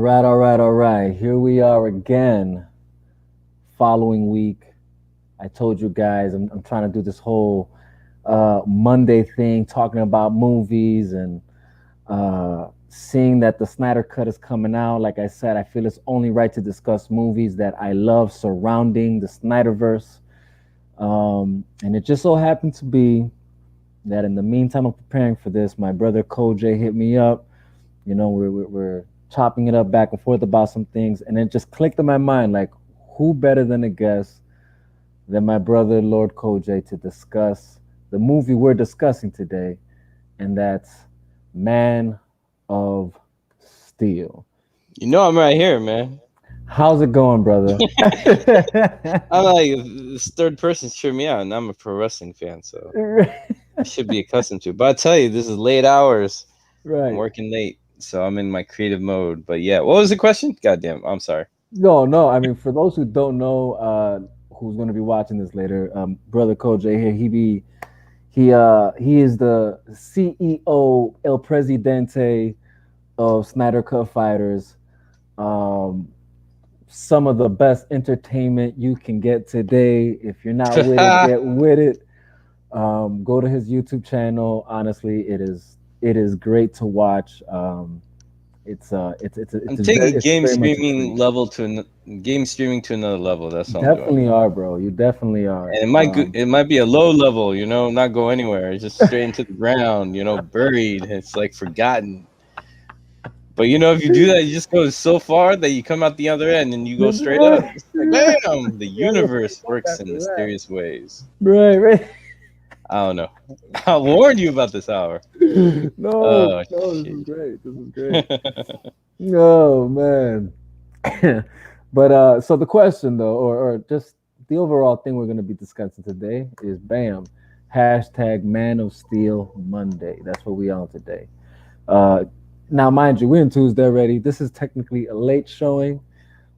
all right. Here we are again. Following week, I told you guys I'm trying to do this whole Monday thing, talking about movies and seeing that the Snyder Cut is coming out. Like I said, I feel it's only right to discuss movies that I love surrounding the Snyderverse. And it just so happened to be that in the meantime of preparing for this, my brother Koj hit me up. We're chopping it up back and forth about some things, and it just clicked in my mind like, who better than a guest than my brother Lord Koj to discuss the movie we're discussing today, and that's Man of Steel. You know I'm right here, man. How's it going, brother? I'm like this third person's cheering me out, and I'm a pro wrestling fan, so I should be accustomed to it. But I tell you, this is late hours. I'm Right. working late, so I'm in my creative mode. But yeah, what was the question? Goddamn, I'm sorry. No. I mean, for those who don't know, who's going to be watching this later, brother Koj here, he is the CEO El Presidente of Snyder Cut Fighters. Um, some of the best entertainment you can get today. If you're not with it, get with it. Go to his YouTube channel. Honestly, it is great to watch. It's I'm a very taking it's very much intriguing. game streaming to another level. That's what I'm doing. Definitely are, bro. You definitely are. And it might be a low level, not go anywhere. It's just straight into the ground, buried. It's like forgotten. But if you do that, you just go so far that you come out the other end and you go straight up. It's like, bam! The universe works in mysterious ways. Right. I don't know. I warned you about this hour. No, Oh no, this is shit! great. This is great. Oh man. But so the question though, or just the overall thing we're gonna be discussing today is bam, hashtag Man of Steel Monday. That's what we on today. Uh Now mind you, we're in Tuesday already. This is technically a late showing.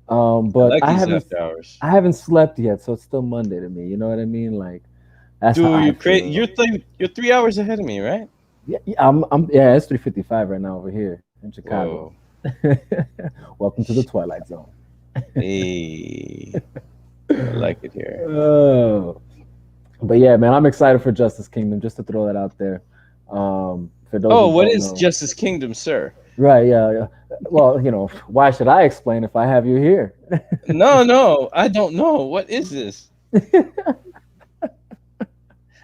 I But like these after hours, I haven't slept yet, so it's still Monday to me. You know what I mean? Like that's how dude. I You're crazy. feel. You're 3 hours ahead of me, right? Yeah, it's 3:55 right now over here in Chicago. Whoa. Welcome to the Twilight Zone. Hey, I like it here. Oh, but yeah, man, I'm excited for Justice Kingdom. Just to throw that out there. For those Oh, who what don't is know, Justice Kingdom, sir? right? Yeah. Well, why should I explain if I have you here? No, I don't know. What is this?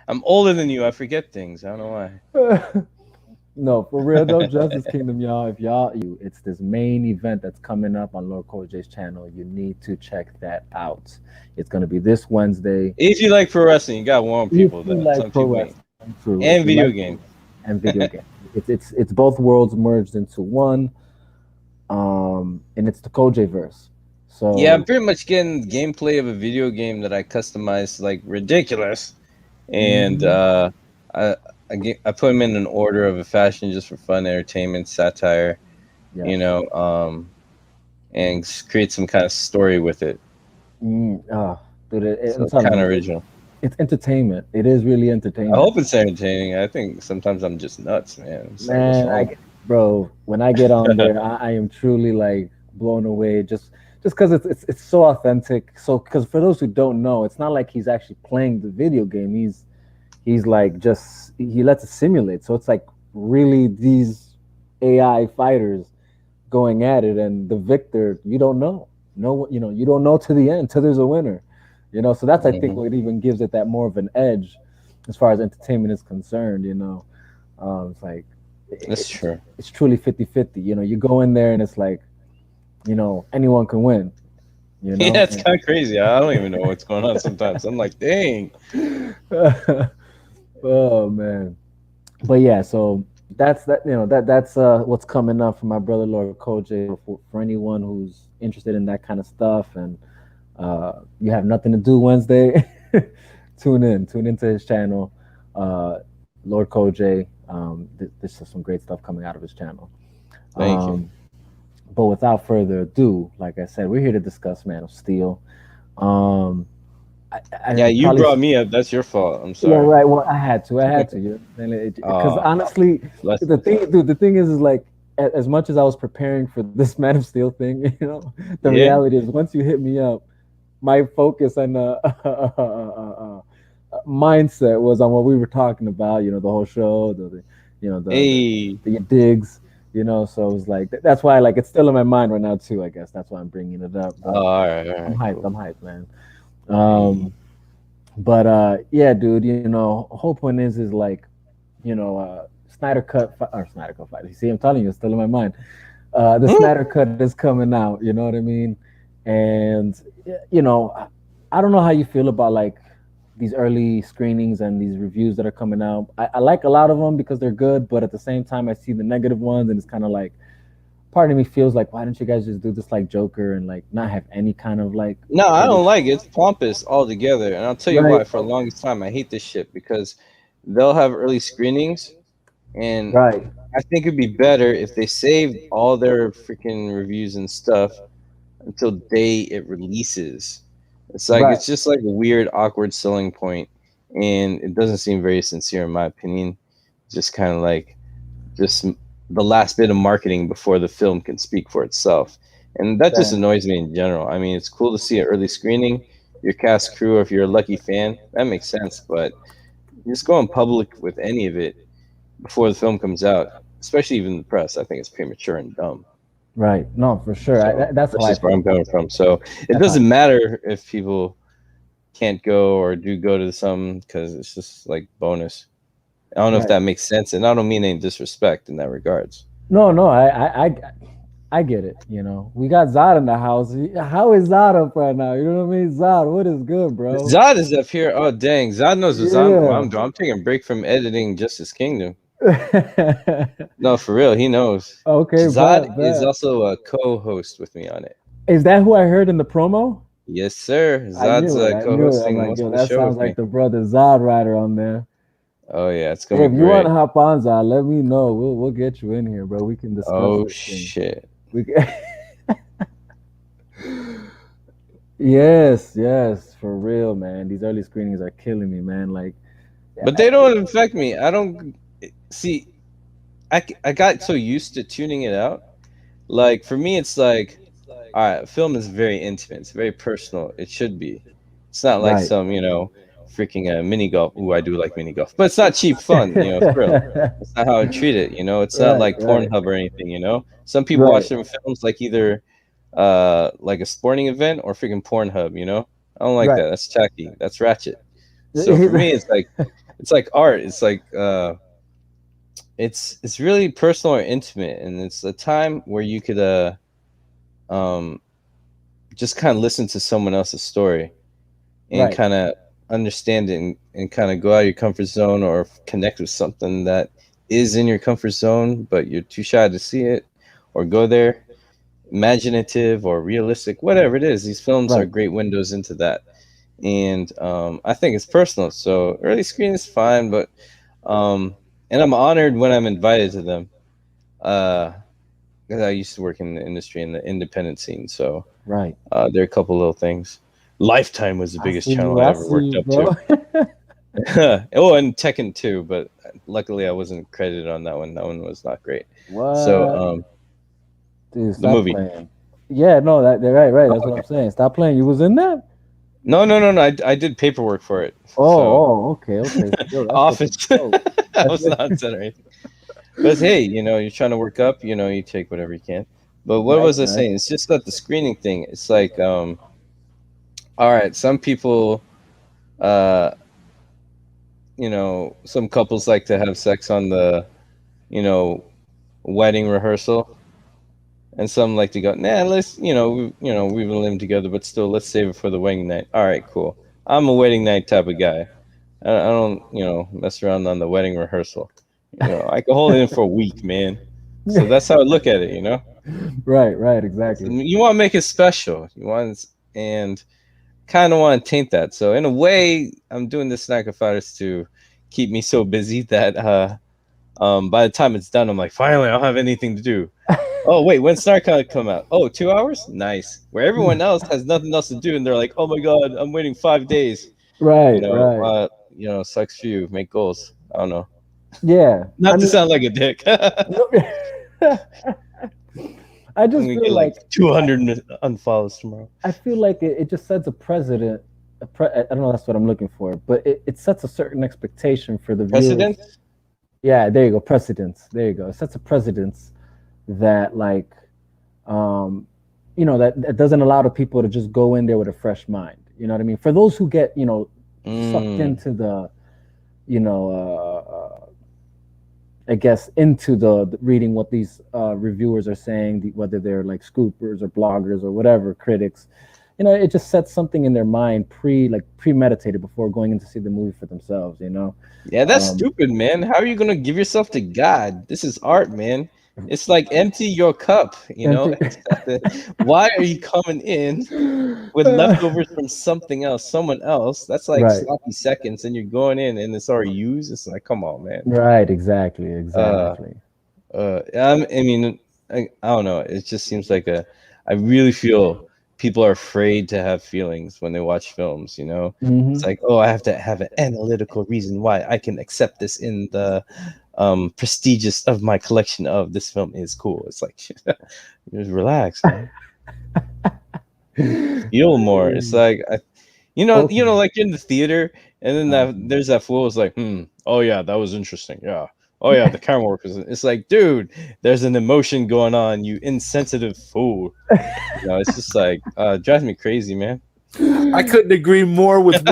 I'm older than you. I forget things. I don't know why. No, for real though, Justice Kingdom, y'all. If it's this main event that's coming up on Lord Koj's channel. You need to check that out. It's gonna be this Wednesday. If you like pro wrestling, you got to warn If people you that like some pro people ain't. wrestling, true. If And you video like games. and video games, it's both worlds merged into one. And it's the Koj verse. Yeah, I'm So, pretty much getting gameplay of a video game that I customized like ridiculous, and mhm, I I put them in an order of a fashion just for fun, entertainment, satire, you yes, know, and create some kind of story with it. dude, I'm So telling kind of you, original. it's entertainment. It is really I entertainment. hope it's entertaining. I think sometimes I'm just nuts, man. It's like, what's Man, wrong? bro, when I get on there, I am truly like blown away. Just because it's so authentic. So, because for those who don't know, it's not like he's actually playing the video game. He's like just he lets it simulate. So it's like really these AI fighters going at it, and the victor you don't know. No, you don't know to the end till there's a winner. So that's I think Hmm. what even gives it that more of an edge as far as entertainment is concerned. It's like That's true. it's truly 50-50. You go in there and it's like anyone can win. You Yeah, know. it's kind of crazy. I don't even know what's going on sometimes. I'm like, dang. Oh man. But yeah, so that's that. That's what's coming up for my brother Lord Koj. For anyone who's interested in that kind of stuff, and you have nothing to do Wednesday, tune into his channel, Lord Koj. There's just some great stuff coming out of his channel. Thank you. Um, but without further ado, like I said, we're here to discuss Man of Steel. Um, Yeah, I you probably brought me up. That's your fault. I'm Well, sorry. right. Well, I had to. You because Oh, honestly, bless. the thing, dude. The thing is like as much as I was preparing for this Man of Steel thing, the Yeah. reality is once you hit me up, my focus and mindset was on what we were talking about. The whole show, the you know Hey. the digs. So it was like that's why like it's still in my mind right now too. I guess that's why I'm bringing it up. Oh, But all I'm right, hyped. cool. I'm hyped, man. Hey. But yeah, dude. Whole point is like Snyder Cut or Snyder Cut fight. You see, I'm telling you, it's still in my mind. The Hmm? Snyder Cut is coming out. You know what I mean? And you know, I don't know how you feel about like these early screenings and these reviews that are coming out. I like a lot of them because they're good, but at the same time, I see the negative ones, and it's kind of like part of me feels like, why don't you guys just do this like Joker and like not have any kind of like No, I early don't like it. It's pompous altogether, and I'll tell you right, why. For the longest time, I hate this shit because they'll have early screenings, and right, I think it'd be better if they saved all their freaking reviews and stuff until day it releases. It's like right, it's just like a weird, awkward selling point, and it doesn't seem very sincere in my opinion. Just kind of like just the last bit of marketing before the film can speak for itself, and that just right, annoys me in general. I mean, it's cool to see an early screening, your cast crew, or if you're a lucky fan, that makes sense. But just going public with any of it before the film comes out, especially even the press, I think it's premature and dumb. right. No, for sure. So That's how that's I just where feel I'm about coming it. from. So it That's how I doesn't feel. matter if people can't go or do go to some because it's just like bonus. I don't know if Right. that makes sense, and I don't mean any disrespect in that regards. No, no, I get it. We got Zod in the house. How is Zod up right now? You know what I mean? Zod, what is good, bro? Zod is up here. Oh dang, Zod knows what Yeah. I'm doing. I'm taking a break from editing Justice Kingdom. No, for real, he knows. Okay, Zod is bet. also a co-host with me on it. Is that who I heard in the promo? Yes, sir. I Zod's knew it. I knew it. I'm co-hosting like, most yo, of the that show sounds with like me. the brother Zod rider on there. Oh yeah, it's Hey, gonna if be you want to great. hop on Zod, let me know. We'll get you in here, bro. We can discuss Oh this thing. shit. We can... Yes, yes, for real, man. These early screenings are killing me, man. Like, But they don't affect me. I don't see. I got so used to tuning it out. Like for me, it's like, all right, film is very intimate. It's very personal. It should be. It's not like right. some, freaking mini golf. Ooh, I do like mini golf, but it's not cheap fun. Thrill. That's not how I treat it. It's not Right, like right, Pornhub or anything. Some people right, watch them films like either like a sporting event or freaking Pornhub. I don't like right. that. That's tacky. That's ratchet. So for me, it's like art. It's like it's really personal or intimate, and it's a time where you could um just kind of listen to someone else's story and Right, kind of understand it and kind of go out of your comfort zone or connect with something that is in your comfort zone but you're too shy to see it or go there, imaginative or realistic, whatever it is. These films are right. great windows into that, and I think it's personal. So early screen is fine, but and I'm honored when I'm invited to them. Uh, 'Cause I used to work in the industry in the independent scene, so Right. there are a couple little things. Lifetime was the I biggest see channel you. I I ever see worked you, up to. bro. Oh, and Tekken 2, but luckily I wasn't credited on that one. That one was not great. So, What? Dude, the stop movie. playing. Yeah, no, they're right, right. Oh, That's what I'm okay. saying. Stop playing. You was in that? No, no, no, no. I did paperwork for it. Oh, So, oh, okay, okay. Yo, that's office. fucking dope. I That's was not on set or anything. But hey, you're trying to work up, you take whatever you can. But what nice, was I nice. saying? It's just that the screening thing. It's like, all right, some people, uh, some couples like to have sex on the, you know, wedding rehearsal, and some like to go, nah, let's, we've been living together, but still, let's save it for the wedding night. All right, cool. I'm a wedding night type of guy. I don't, mess around on the wedding rehearsal. I can hold it in for a week, man. So that's how I look at it. Right, right, exactly. You want to make it special. And kind of want to taint that. So in a way, I'm doing this Snack of Fighters to keep me so busy that by the time it's done, I'm like, finally, I don't have anything to do. Oh wait, when's Snark come out? Oh, 2 hours? Nice. Where everyone else has nothing else to do, and they're like, oh my god, I'm waiting 5 days. Right, right. Sucks for you. Make goals. I don't know. Yeah. I Not to mean, sound like a dick. no, I I'm just gonna feel get like like 200 unfollows tomorrow. I feel like it just sets a precedent. I don't know. That's what I'm looking for, but it sets a certain expectation for the viewers. Precedence? Yeah, there you go. Precedence. There you go. It sets a precedence that like um, that doesn't allow the people to just go in there with a fresh mind. You know what I mean? For those who get sucked Mm. into the you know I guess into the reading what these reviewers are saying, whether they're like scoopers or bloggers or whatever critics. It just sets something in their mind premeditated before going in to see the movie for themselves. Yeah, that's Um, stupid, man. How are you gonna give yourself to God? This is art, man. It's like empty your cup, you and know. th- Why are you coming in with leftovers from something else, someone else? That's like right, sloppy seconds, and you're going in and it's already used. It's like, come on, man. right, exactly, Uh, exactly. I mean, I don't know. It just seems like I really feel people are afraid to have feelings when they watch films, you know? It's Hmm. like, oh, I have to have an analytical reason why I can accept this in the prestigious of my collection of this film is cool. It's like, just relax, man. Feel more. It's like, Okay. like you're in the theater, and then Uh, there's that fool who's like, oh yeah, that was interesting. Yeah. Oh yeah, the camera work was. It's like, dude, there's an emotion going on. You insensitive fool. It's just like drives me crazy, man. I couldn't agree more with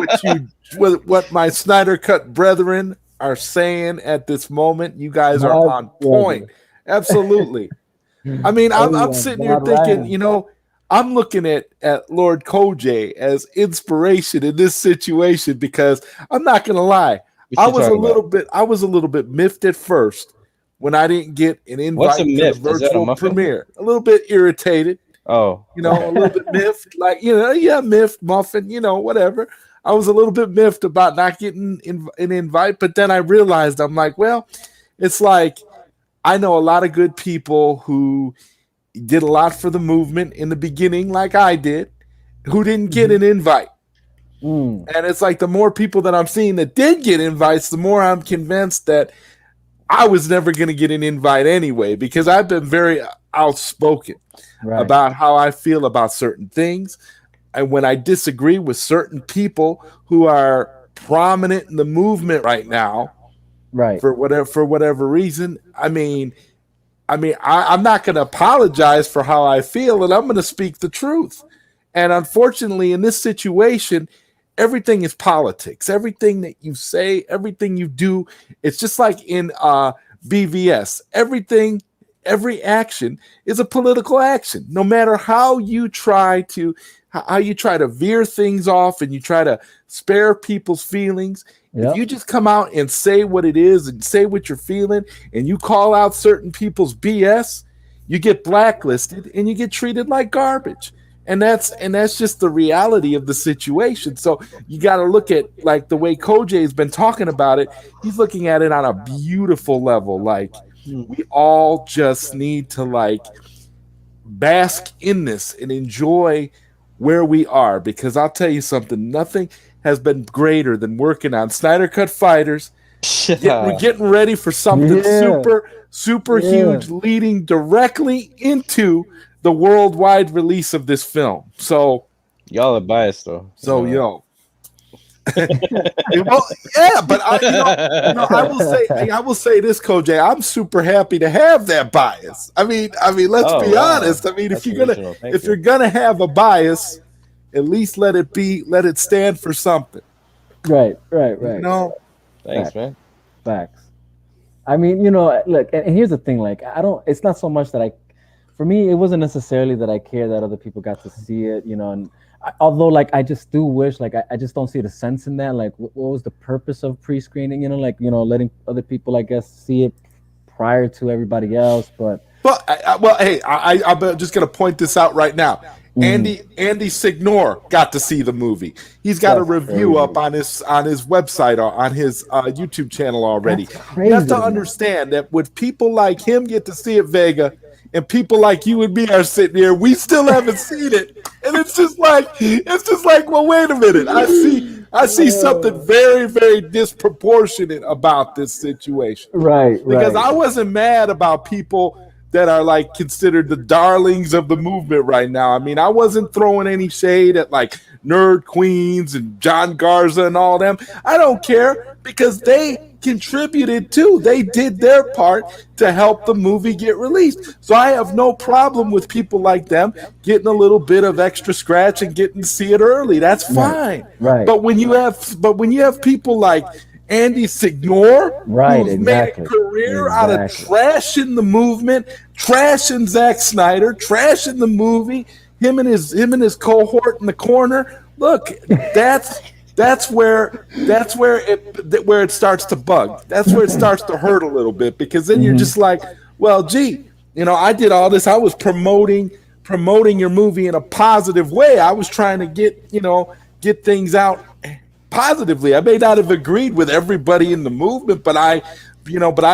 what my Snyder Cut brethren are saying at this moment. You guys are my on point. brother. Absolutely. I mean, I'm Everyone, sitting here Bob thinking, Ryan. I'm looking at Lord Kojay as inspiration in this situation because I'm not gonna lie, What you talking about? I was a little bit miffed at first when I didn't get an What's a invite to the myth? Is that a virtual muffin? premiere. A little bit irritated, Oh, a little bit miffed, like yeah, miffed, muffin, whatever. I was a little bit miffed about not getting an invite, but then I realized I'm like, well, it's like I know a lot of good people who did a lot for the movement in the beginning, like I did, who didn't get Mhm. an invite. Mm, And it's like the more people that I'm seeing that did get invites, the more I'm convinced that I was never going to get an invite anyway, because I've been very outspoken right, about how I feel about certain things. And when I disagree with certain people who are prominent in the movement right now, right. for whatever reason, I'm not going to apologize for how I feel, and I'm going to speak the truth. And unfortunately, in this situation, everything is politics. Everything that you say, everything you do, it's just like in BVS. Every action is a political action. No matter how you try to veer things off and you try to spare people's feelings, if Yep. you just come out and say what it is and say what you're feeling and you call out certain people's BS, you get blacklisted and you get treated like garbage. And that's just the reality of the situation. So you got to look at like the way Kojay has been talking about it. He's looking at it on a beautiful level. Like we all just need to like bask in this and enjoy where we are, because I'll tell you something, nothing has been greater than working on Snyder Cut Fighters, yeah. getting ready for something Yeah. super Yeah. huge, leading directly into the worldwide release of this film. Y'all are biased though. You So know yo, well, yeah, but I will say this, Kojay. I'm super happy to have that bias. Let's Oh be wow, honest. I mean, that's original. Thank if you're you. gonna have a bias, at least let it stand for something. Right, right, You right. know? Thanks, Facts, man. facts. I mean, look, and here's the thing. Like, I don't. It's not so much that for me, it wasn't necessarily that I care that other people got to see it. And although, like, I just do wish, like, I just don't see the sense in that. Like, what was the purpose of pre-screening? Like, letting other people, I guess, see it prior to everybody else. But Hey, I'm just gonna point this out right now. mm, Andy Signor got to see the movie. He's got a that's review up crazy. on his website or on his YouTube channel already. That's You have crazy to to me. understand that with people like him get to see it, Vega, and people like you and me are sitting here, we still haven't seen it, and it's just like, well, wait a minute, I see something very very disproportionate about this situation, Right, because right. I wasn't mad about people that are like considered the darlings of the movement right now. I mean, I wasn't throwing any shade at like Nerd Queens and John Garza and all them. I don't care because they contributed too. They did their part to help the movie get released. So I have no problem with people like them getting a little bit of extra scratch and getting to see it early. That's fine. Right. But when you have people like Andy Signore, right, who's exactly. made a career out of trashing the movement, trashing Zack Snyder, trashing the movie, him and his cohort in the corner. Look, that's where it starts to bug. That's where it starts to hurt a little bit because then you're just like, well, gee, I did all this. I was promoting your movie in a positive way. I was trying to get things out positively. I may not have agreed with everybody in the movement, but I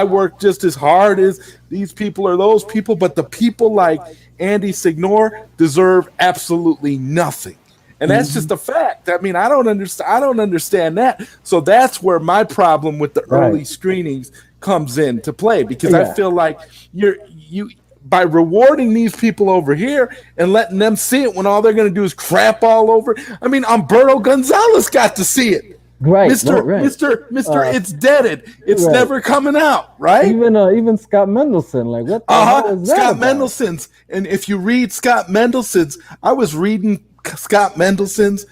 worked just as hard as these people or those people. But the people like Andy Signore deserve absolutely nothing. And that's just a fact. I mean, I don't understand that. So that's where my problem with the early screenings comes into play because I feel like you by rewarding these people over here and letting them see it when all they're going to do is crap all over. I mean, Umberto Gonzalez got to see it. Right, Mr. It's deaded. It's never coming out, right? Even Scott Mendelson, like what the hell is that Scott about? Mendelson's. And if you read Scott Mendelson's, I was reading Scott Mendelson's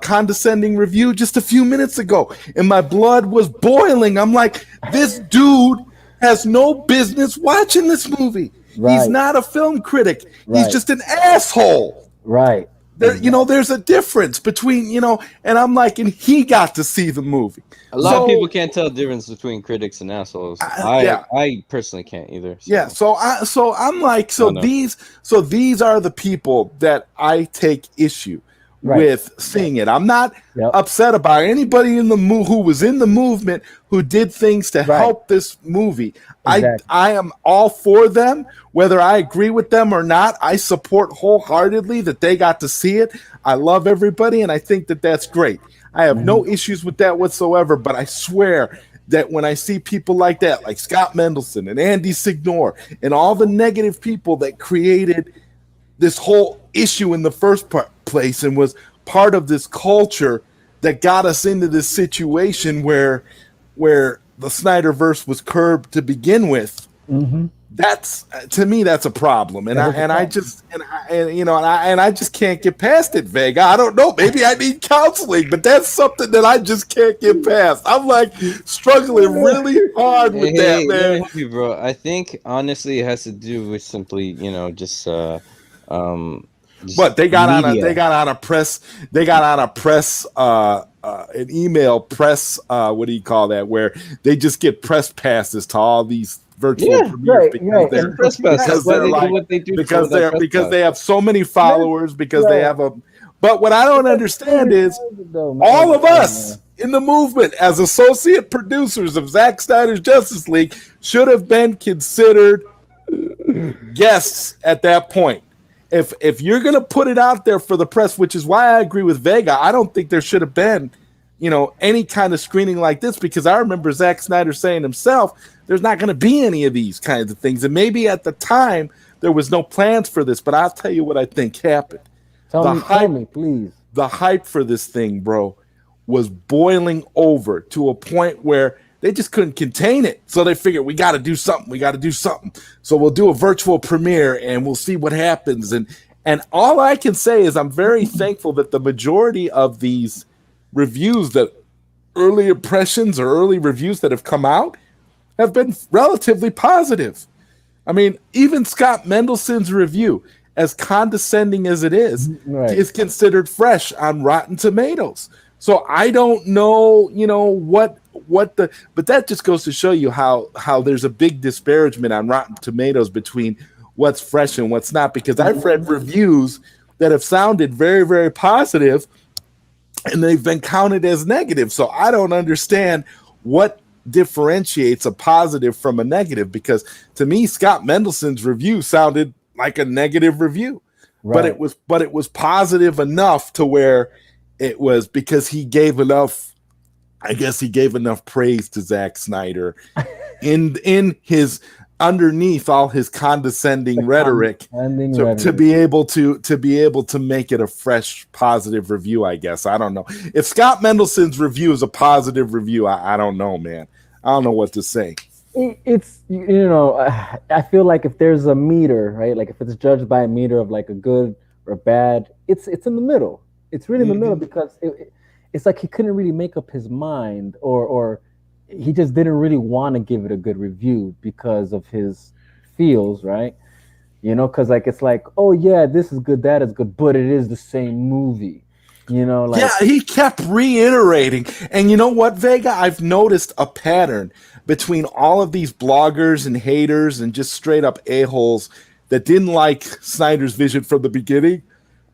condescending review just a few minutes ago, and my blood was boiling. I'm like, this dude has no business watching this movie. Right. He's not a film critic. Right. He's just an asshole. Right. There's a difference between, and I'm like, and he got to see the movie. A lot of people can't tell the difference between critics and assholes. I personally can't either. So. Yeah. So I'm like, these are the people that I take issue with seeing it. I'm not upset about anybody in the who was in the movement who did things to help this movie. Exactly. I am all for them, whether I agree with them or not. I support wholeheartedly that they got to see it. I love everybody, and I think that that's great. I have no issues with that whatsoever, but I swear that when I see people like that, like Scott Mendelson and Andy Signore and all the negative people that created this whole issue in the first place and was part of this culture that got us into this situation where the Snyderverse was curbed to begin with. That's, to me, that's a problem, and I just can't get past it, Vega. I don't know, maybe I need counseling, but that's something that I just can't get past. I'm like struggling really hard with that, man. Help you, bro. I think honestly, it has to do with simply, just but they got on a press an email press what do you call that, where they just get press passes to all these virtual premieres because they have so many followers, because they have a. But what I don't understand is all of us in the movement as associate producers of Zack Snyder's Justice League should have been considered guests at that point. If you're going to put it out there for the press, which is why I agree with Vega, I don't think there should have been, any kind of screening like this, because I remember Zack Snyder saying himself, there's not going to be any of these kinds of things. And maybe at the time there was no plans for this, but I'll tell you what I think happened. Tell me, please. The hype for this thing, bro, was boiling over to a point where they just couldn't contain it. So they figured, we got to do something. So we'll do a virtual premiere and we'll see what happens. And all I can say is I'm very thankful that the majority of these reviews, that early impressions or early reviews that have come out, have been relatively positive. I mean, even Scott Mendelson's review, as condescending as it is considered fresh on Rotten Tomatoes. So I don't know, but that just goes to show you how there's a big disparagement on Rotten Tomatoes between what's fresh and what's not, because I've read reviews that have sounded very, very positive and they've been counted as negative. So I don't understand what differentiates a positive from a negative, because to me, Scott Mendelson's review sounded like a negative review, but it was positive enough to where it was, because he gave enough praise to Zack Snyder in his underneath all his condescending rhetoric Condescending to rhetoric. be able to make it a fresh positive review. I guess I don't know if Scott Mendelson's review is a positive review. I don't know, man. I don't know what to say. It's I feel like if there's a meter, right, like if it's judged by a meter of like a good or bad, it's in the middle. It's really in the middle because it's like he couldn't really make up his mind, or he just didn't really want to give it a good review because of his feels, right? Because like it's like, oh yeah, this is good, that is good, but it is the same movie. Like, yeah, he kept reiterating. And you know what, Vega? I've noticed a pattern between all of these bloggers and haters and just straight up a-holes that didn't like Snyder's vision from the beginning,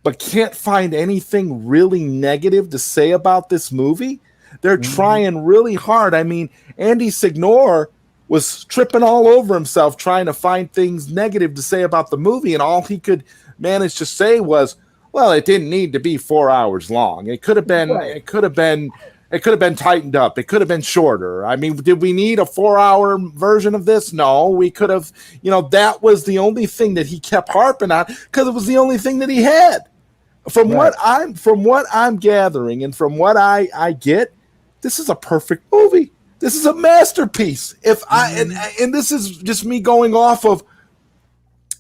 but can't find anything really negative to say about this movie. They're trying really hard. I mean, Andy Signore was tripping all over himself trying to find things negative to say about the movie, and all he could manage to say was, well, it didn't need to be 4 hours long. It could have been, Right. it could have been tightened up. It could have been shorter. I mean, did we need a 4-hour version of this? No, we could have, that was the only thing that he kept harping on because it was the only thing that he had. From what I'm gathering and from what I get, this is a perfect movie. This is a masterpiece. If and this is just me going off of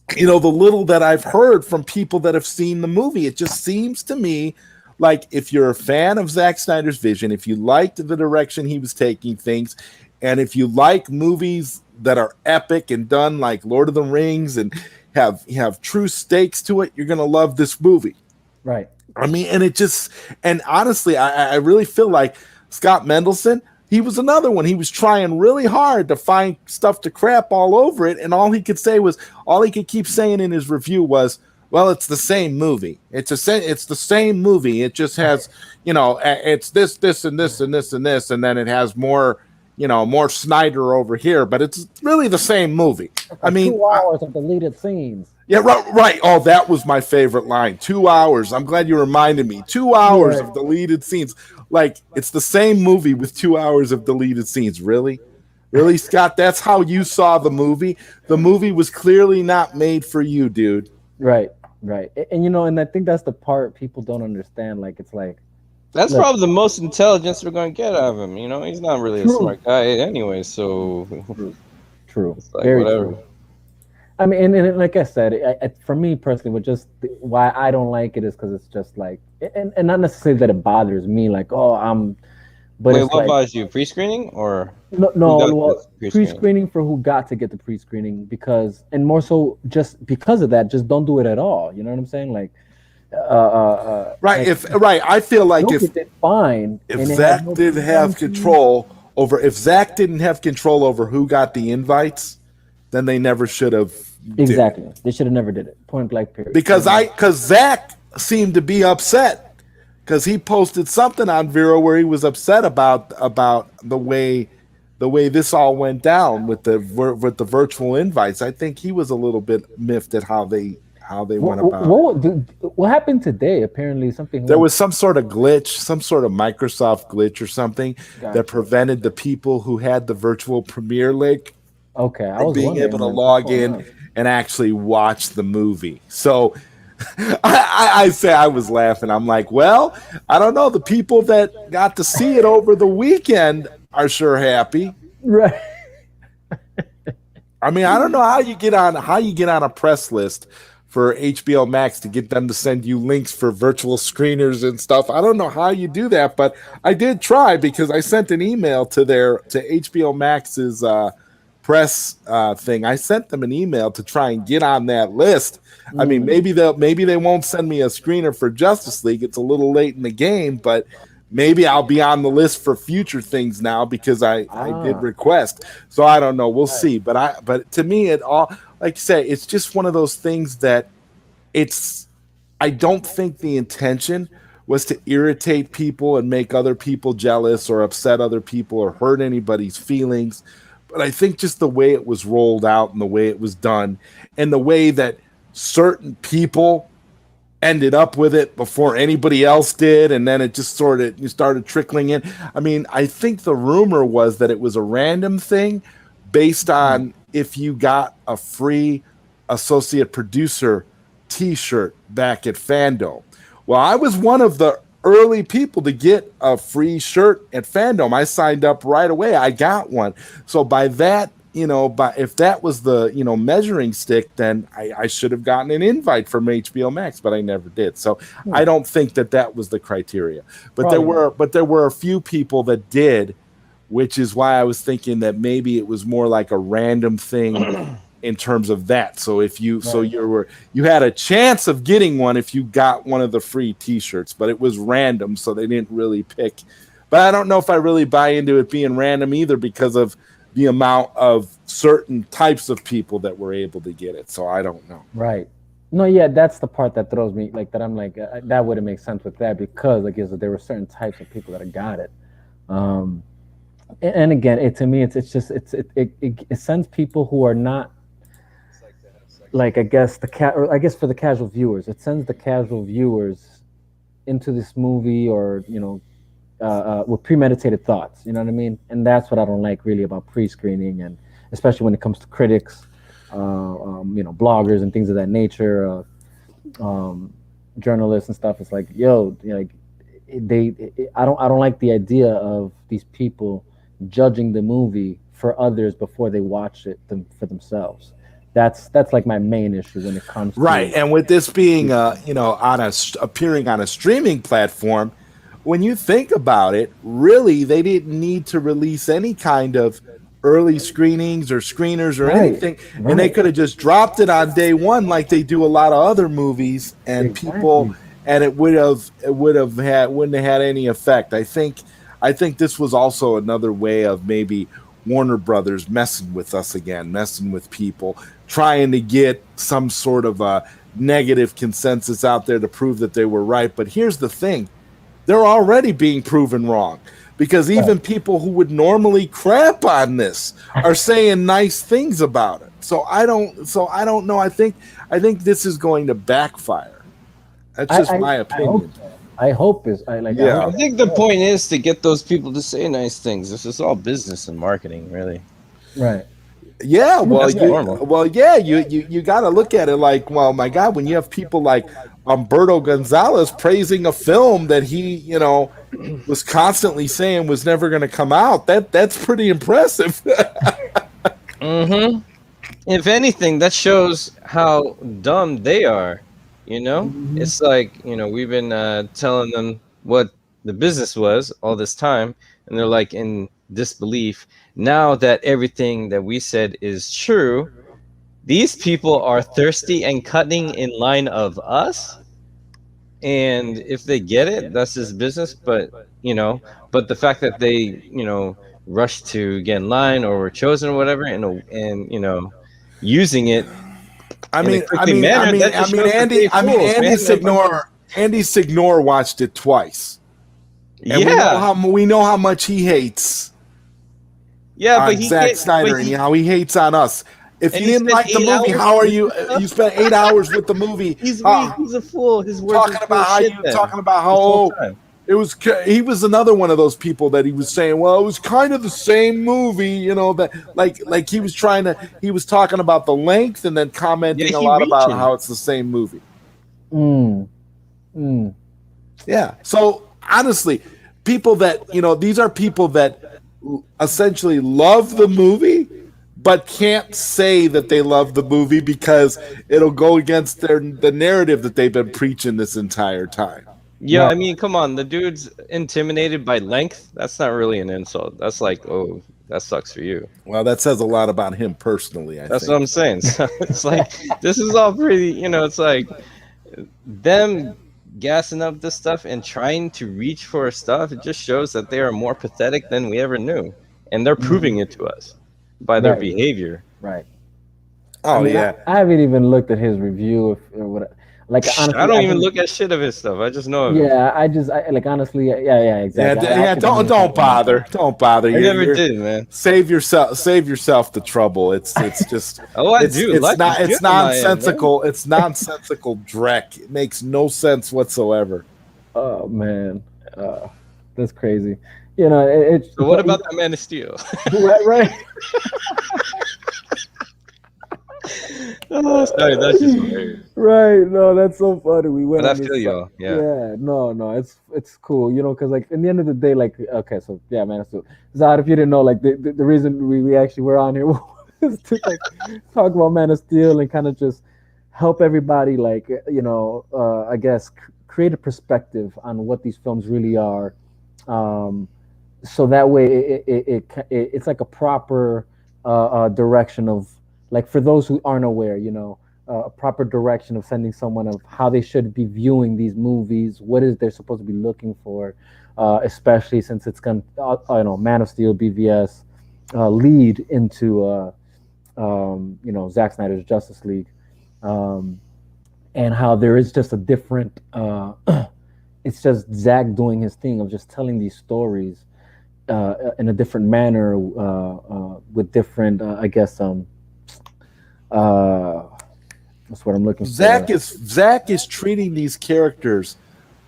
the little that I've heard from people that have seen the movie. It just seems to me like if you're a fan of Zack Snyder's vision, if you liked the direction he was taking things, and if you like movies that are epic and done like Lord of the Rings and have true stakes to it, you're gonna love this movie. right. I mean, and honestly, I really feel like Scott Mendelson, he was another one. He was trying really hard to find stuff to crap all over it, and all he could keep saying in his review was, well, it's the same movie. It's the same movie. It just has, it's this, and this, and this, and this, and then it has more, more Snyder over here, but it's really the same movie. I mean, 2 hours of deleted scenes. yeah, right. Oh, that was my favorite line. 2 hours. I'm glad you reminded me. 2 hours of deleted scenes. Like, it's the same movie with 2 hours of deleted scenes. Really? Really, Scott? That's how you saw the movie? The movie was clearly not made for you, dude. Right. And I think that's the part people don't understand. Like, it's like, That's probably the most intelligence we're going to get out of him. He's not really a smart guy anyway, so true. like, Very whatever. true. I mean, and like I said, for me personally, why I don't like it is because it's just like, and not necessarily that it bothers me, like, but Wait, it's what like, bothers you? Pre-screening or no, who got well, the pre-screening? pre-screening for who got to get the pre-screening and more so just because of that, just don't do it at all. You know what I'm saying? Like, Right. like, I feel like Joker did fine. if and it Zach had no didn't have control over who got the invites, then they never should have. Exactly. They should have never did it. Point blank period. Because Zach seemed to be upset because he posted something on Vero where he was upset about the way this all went down with the virtual invites. I think he was a little bit miffed at how they went about it. What happened today? Apparently something. There was some sort of glitch, some sort of Microsoft glitch or something Gotcha. that prevented the people who had the virtual premiere link Okay, I from was being wondering, able to like, log what's going in on? and actually watch the movie. So I say I was laughing. I'm like, well, I don't know. The people that got to see it over the weekend are sure happy. Right. I mean, I don't know how you get on a press list for HBO Max to get them to send you links for virtual screeners and stuff. I don't know how you do that, but I did try because I sent an email to HBO Max's press thing. I sent them an email to try and get on that list. I mean, maybe they won't send me a screener for Justice League. It's a little late in the game, but maybe I'll be on the list for future things now because I did request. So I don't know. We'll see. But to me, it all, like you say, it's just one of those things that I don't think the intention was to irritate people and make other people jealous or upset other people or hurt anybody's feelings. But I think just the way it was rolled out and the way it was done and the way that certain people ended up with it before anybody else did, and then it just started trickling in. I mean, I think the rumor was that it was a random thing based on if you got a free associate producer T-shirt back at Fandom. Well, I was one of the early people to get a free shirt at Fandom. I signed up right away. I got one. So by that, if that was the measuring stick, then I should have gotten an invite from HBO Max, but I never did. So I don't think that was the criteria. But there were a few people that did, which is why I was thinking that maybe it was more like a random thing in terms of that. So if you you had a chance of getting one if you got one of the free T-shirts, but it was random, so they didn't really pick. But I don't know if I really buy into it being random either, because of the amount of certain types of people that were able to get it. So I don't know. Right. No, yeah, that's the part that throws me, like, that I'm like, that wouldn't make sense with that, because like there were certain types of people that got it. And again, to me, it sends people who are not, like, I guess for the casual viewers, it sends the casual viewers into this movie, or with premeditated thoughts, you know what I mean? And that's what I don't like really about pre-screening, and especially when it comes to critics, bloggers and things of that nature, journalists and stuff. It's like, I don't like the idea of these people judging the movie for others before they watch it for themselves. That's like my main issue when it comes to right. And with this being appearing on a streaming platform, when you think about it, really they didn't need to release any kind of early screenings or screeners or anything, and they could have just dropped it on day one like they do a lot of other movies, and people, and it wouldn't have had any effect. I think this was also another way of maybe Warner Brothers messing with us again, messing with people, trying to get some sort of a negative consensus out there to prove that they were right. But here's the thing. They're already being proven wrong, because even people who would normally crap on this are saying nice things about it. So I don't know. I think this is going to backfire. That's just my opinion. I hope I think the point is to get those people to say nice things. This is all business and marketing, really. Right. Yeah, you got to look at it like, well, my God, when you have people like Umberto Gonzalez praising a film that he, was constantly saying was never going to come out, that's pretty impressive. Mm-hmm. If anything, that shows how dumb they are. It's like, we've been telling them what the business was all this time, and they're like in disbelief. Now that everything that we said is true, these people are thirsty and cutting in line of us. And if they get it, that's his business. But the fact that they, rushed to get in line or were chosen or whatever, and using it. Andy Signor watched it twice. And we know how much he hates. Yeah, but Zack Snyder, and how he hates on us. If you didn't like the movie, how are you? You spent 8 hours with the movie. He's a fool. His words talking about how it was. He was another one of those people that he was saying, well, it was kind of the same movie, that like he was talking about the length and then commenting a lot about how it's the same movie. Yeah. So honestly, people that these are people that essentially love the movie, but can't say that they love the movie because it'll go against the narrative that they've been preaching this entire time. Yeah, I mean, come on. The dude's intimidated by length. That's not really an insult. That's like, oh, that sucks for you. Well, that says a lot about him personally, I That's think. what I'm saying. So it's like, this is all pretty, it's like them gassing up this stuff and trying to reach for stuff. It just shows that they are more pathetic than we ever knew. And they're proving it to us by their behavior. Right. Oh, I haven't even looked at his review or what. Like, honestly, I don't even look at shit of his stuff. I just know of it. Yeah, honestly, exactly. Don't bother. Don't bother. I never did, man. Save yourself the trouble. It's just It's nonsensical. It's nonsensical dreck. It makes no sense whatsoever. Oh man, that's crazy. So what about that Man of Steel? Right. Oh, sorry, that's just hilarious. Right. No, that's so funny. We went But I on this. feel y'all. Yeah. Yeah. No. It's cool. You know, because like in the end of the day, like okay, so yeah, man. So Zod, if you didn't know, like the reason we actually were on here was to like talk about Man of Steel and kind of just help everybody, like I guess create a perspective on what these films really are. Um, so that way it's like a proper direction of, like, for those who aren't aware, a proper direction of sending someone of how they should be viewing these movies, what is they're supposed to be looking for, especially since it's going Man of Steel, BVS, lead into Zack Snyder's Justice League, um, and how there is just a different it's just Zack doing his thing of just telling these stories in a different manner, with different, I guess, that's what I'm looking for. Zack is treating these characters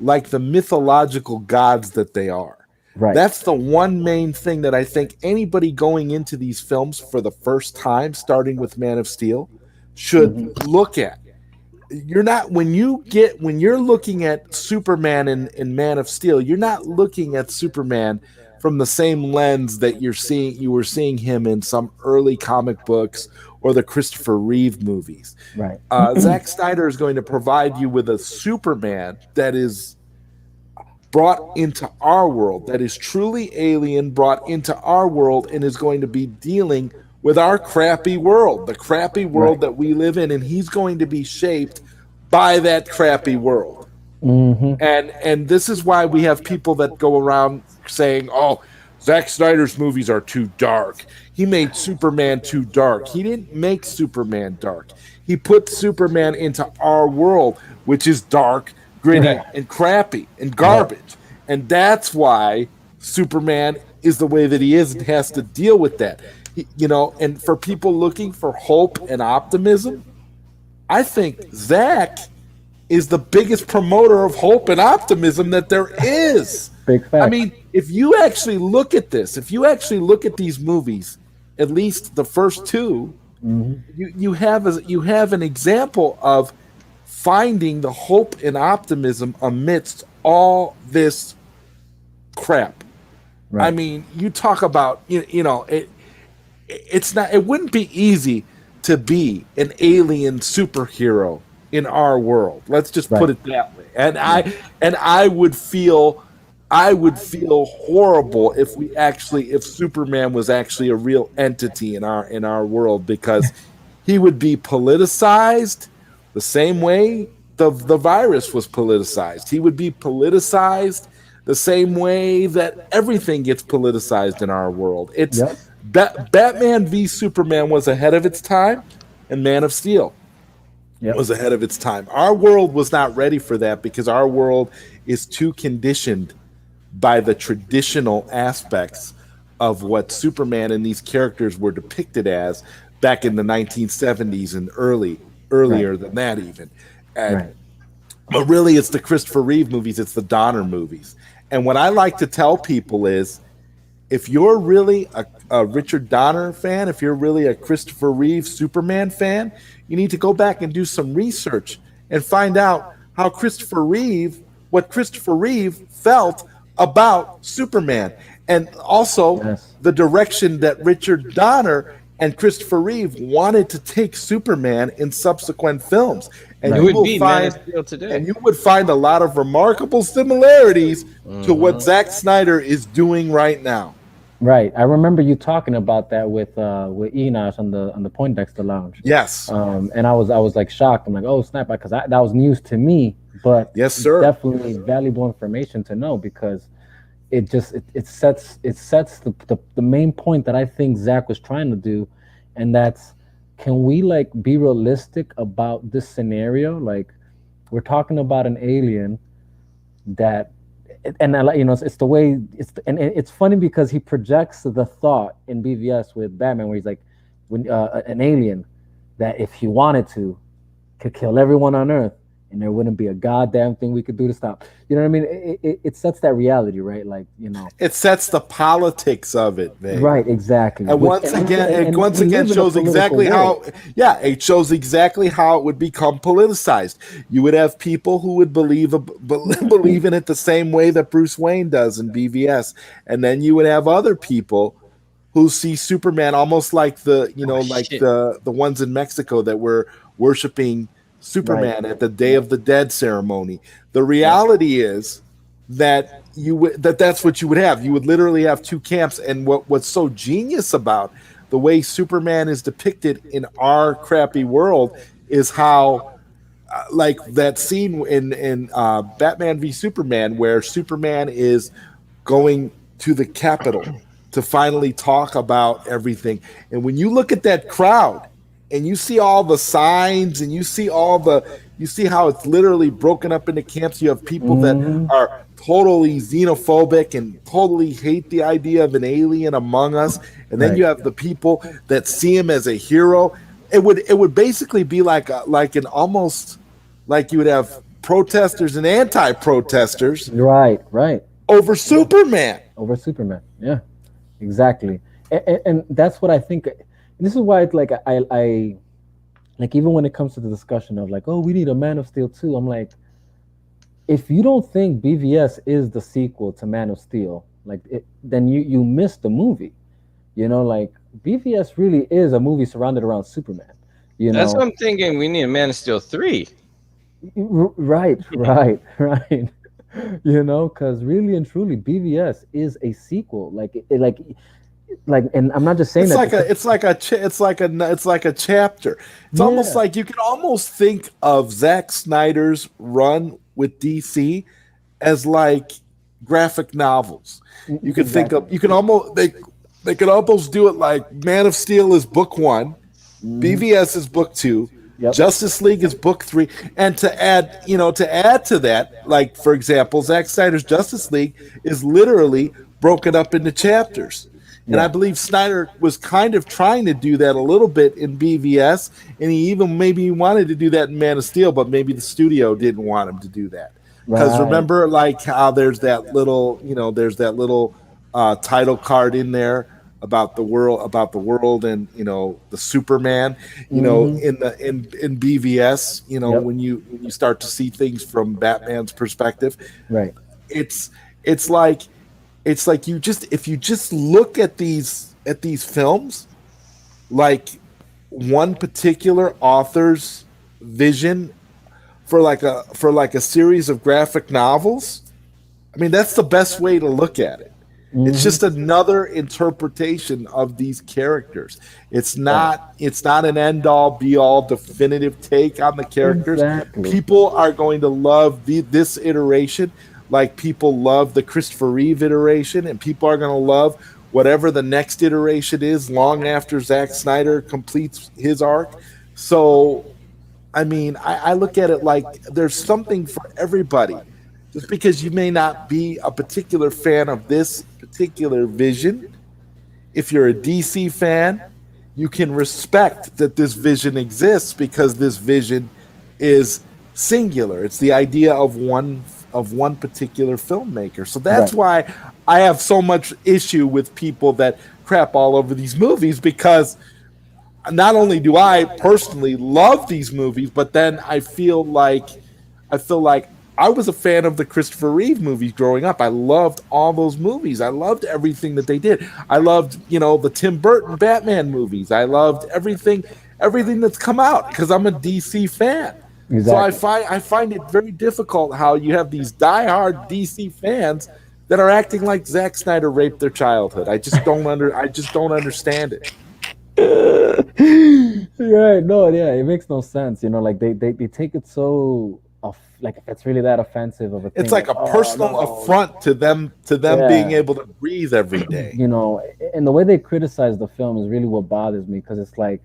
like the mythological gods that they are. Right. That's the one main thing that I think anybody going into these films for the first time, starting with Man of Steel, should look at. You're not when you're looking at Superman in Man of Steel, you're not looking at Superman from the same lens that you were seeing him in some early comic books or the Christopher Reeve movies. Right. Zack Snyder is going to provide you with a Superman that is brought into our world, that is truly alien, brought into our world, and is going to be dealing with our crappy world, the crappy world that we live in, and he's going to be shaped by that crappy world. And this is why we have people that go around saying, "Oh, Zack Snyder's movies are too dark. He made Superman too dark." He didn't make Superman dark. He put Superman into our world, which is dark, gritty, and crappy, and garbage. And that's why Superman is the way that he is and has to deal with that. And for people looking for hope and optimism, I think Zack is the biggest promoter of hope and optimism that there is. Big fact. I mean, if you actually look at this, if you actually look at these movies, at least the first two, you have an example of finding the hope and optimism amidst all this crap. Right. I mean, you talk about it wouldn't be easy to be an alien superhero in our world. Let's just put it that way. And I would feel horrible if Superman was actually a real entity in our world, because he would be politicized the same way the virus was politicized. He would be politicized the same way that everything gets politicized in our world. It's Batman v Superman was ahead of its time, and Man of Steel was ahead of its time. Our world was not ready for that because our world is too conditioned by the traditional aspects of what Superman and these characters were depicted as back in the 1970s and earlier than that even. But really, it's the Christopher Reeve movies, it's the Donner movies. And what I like to tell people is, if you're really a Richard Donner fan, if you're really a Christopher Reeve Superman fan, you need to go back and do some research and find out what Christopher Reeve felt about Superman, and also the direction that Richard Donner and Christopher Reeve wanted to take Superman in subsequent films. And you would find a lot of remarkable similarities to what Zack Snyder is doing right now. Right. I remember you talking about that with Enosh on the Poindexter Lounge. Yes. And I was like shocked. I'm like, oh snap, because that was news to me. But yes, sir. Definitely valuable information to know, because it sets the main point that I think Zack was trying to do, and that's, can we like be realistic about this scenario? Like, we're talking about an alien that, and it's the way it's funny because he projects the thought in BVS with Batman where he's like, when an alien that if he wanted to could kill everyone on Earth and there wouldn't be a goddamn thing we could do to stop. You know what I mean? It sets that reality, right? Like, you know, It sets the politics of it, man. right? Exactly. And once again, it once we again live in a shows political exactly world. how, yeah, it shows exactly how it would become politicized. You would have people who would believe in it the same way that Bruce Wayne does in BVS, and then you would have other people who see Superman almost like Oh like shit. the ones in Mexico that were worshiping Right. Superman at the Day of the Dead ceremony. The reality is that that's what you would have. You would literally have two camps. And what's so genius about the way Superman is depicted in our crappy world is how like that scene in Batman v Superman where Superman is going to the Capitol to finally talk about everything. And when you look at that crowd and you see all the signs and you see how it's literally broken up into camps. You have people that Hmm. are totally xenophobic and totally hate the idea of an alien among us. And then Right. you have the people that see him as a hero. It would basically be like an almost like you would have protesters and anti-protesters Right. Right. over Superman. Over Superman. Yeah. Exactly. And that's what I think. This is why it's like I like, even when it comes to the discussion of like, oh, we need a Man of Steel too. I'm like, if you don't think BVS is the sequel to Man of Steel, like then you missed the movie. You know, like BVS really is a movie surrounded around Superman. You That's what know, I'm thinking. We need a Man of Steel 3. right, right, right. You know, because really and truly, BVS is a sequel. Like, and I'm not just saying It's that. like a chapter. It's almost Yeah. like you can almost think of Zack Snyder's run with DC as like graphic novels. You could think Exactly. of they could almost do it like Man of Steel is book one, Hmm. BVS is book two, Yep. Justice League is book three, and to add to that, like for example, Zack Snyder's Justice League is literally broken up into chapters. And I Yeah. believe Snyder was kind of trying to do that a little bit in BVS, and he even maybe wanted to do that in Man of Steel, but maybe the studio didn't want him to do that. Because Right. remember, like how there's that little title card in there about the world, and the Superman. Hmm. In BVS, Yep. when you start to see things from Batman's perspective, Right. it's it's like it's like if you just look at these films like one particular author's vision for like a series of graphic novels. I mean, that's the best way to look at it. It's Hmm. just another interpretation of these characters. It's Right. not it's not an end all be all definitive take on the characters. Exactly. People are going to love this iteration like people love the Christopher Reeve iteration, and people are going to love whatever the next iteration is long after Zack Snyder completes his arc. So I mean, I look at it like there's something for everybody. Just because you may not be a particular fan of this particular vision, if you're a DC fan, you can respect that this vision exists because this vision is singular. It's the idea of one particular filmmaker. So that's Right. why I have so much issue with people that crap all over these movies, because not only do I personally love these movies, but then I feel like I was a fan of the Christopher Reeve movies growing up. I loved all those movies. I loved everything that they did. I loved, the Tim Burton Batman movies. I loved everything that's come out because I'm a DC fan. So I Exactly. find I find it very difficult how you have these diehard DC fans that are acting like Zack Snyder raped their childhood. I just don't understand it. Yeah, no, yeah, it makes no sense. You know, like they take it so off, like if it's really that offensive of a It's thing. like Like, a oh personal no, affront to them being yeah, able to breathe every day. you know, and the way they criticize the film is really what bothers me because it's like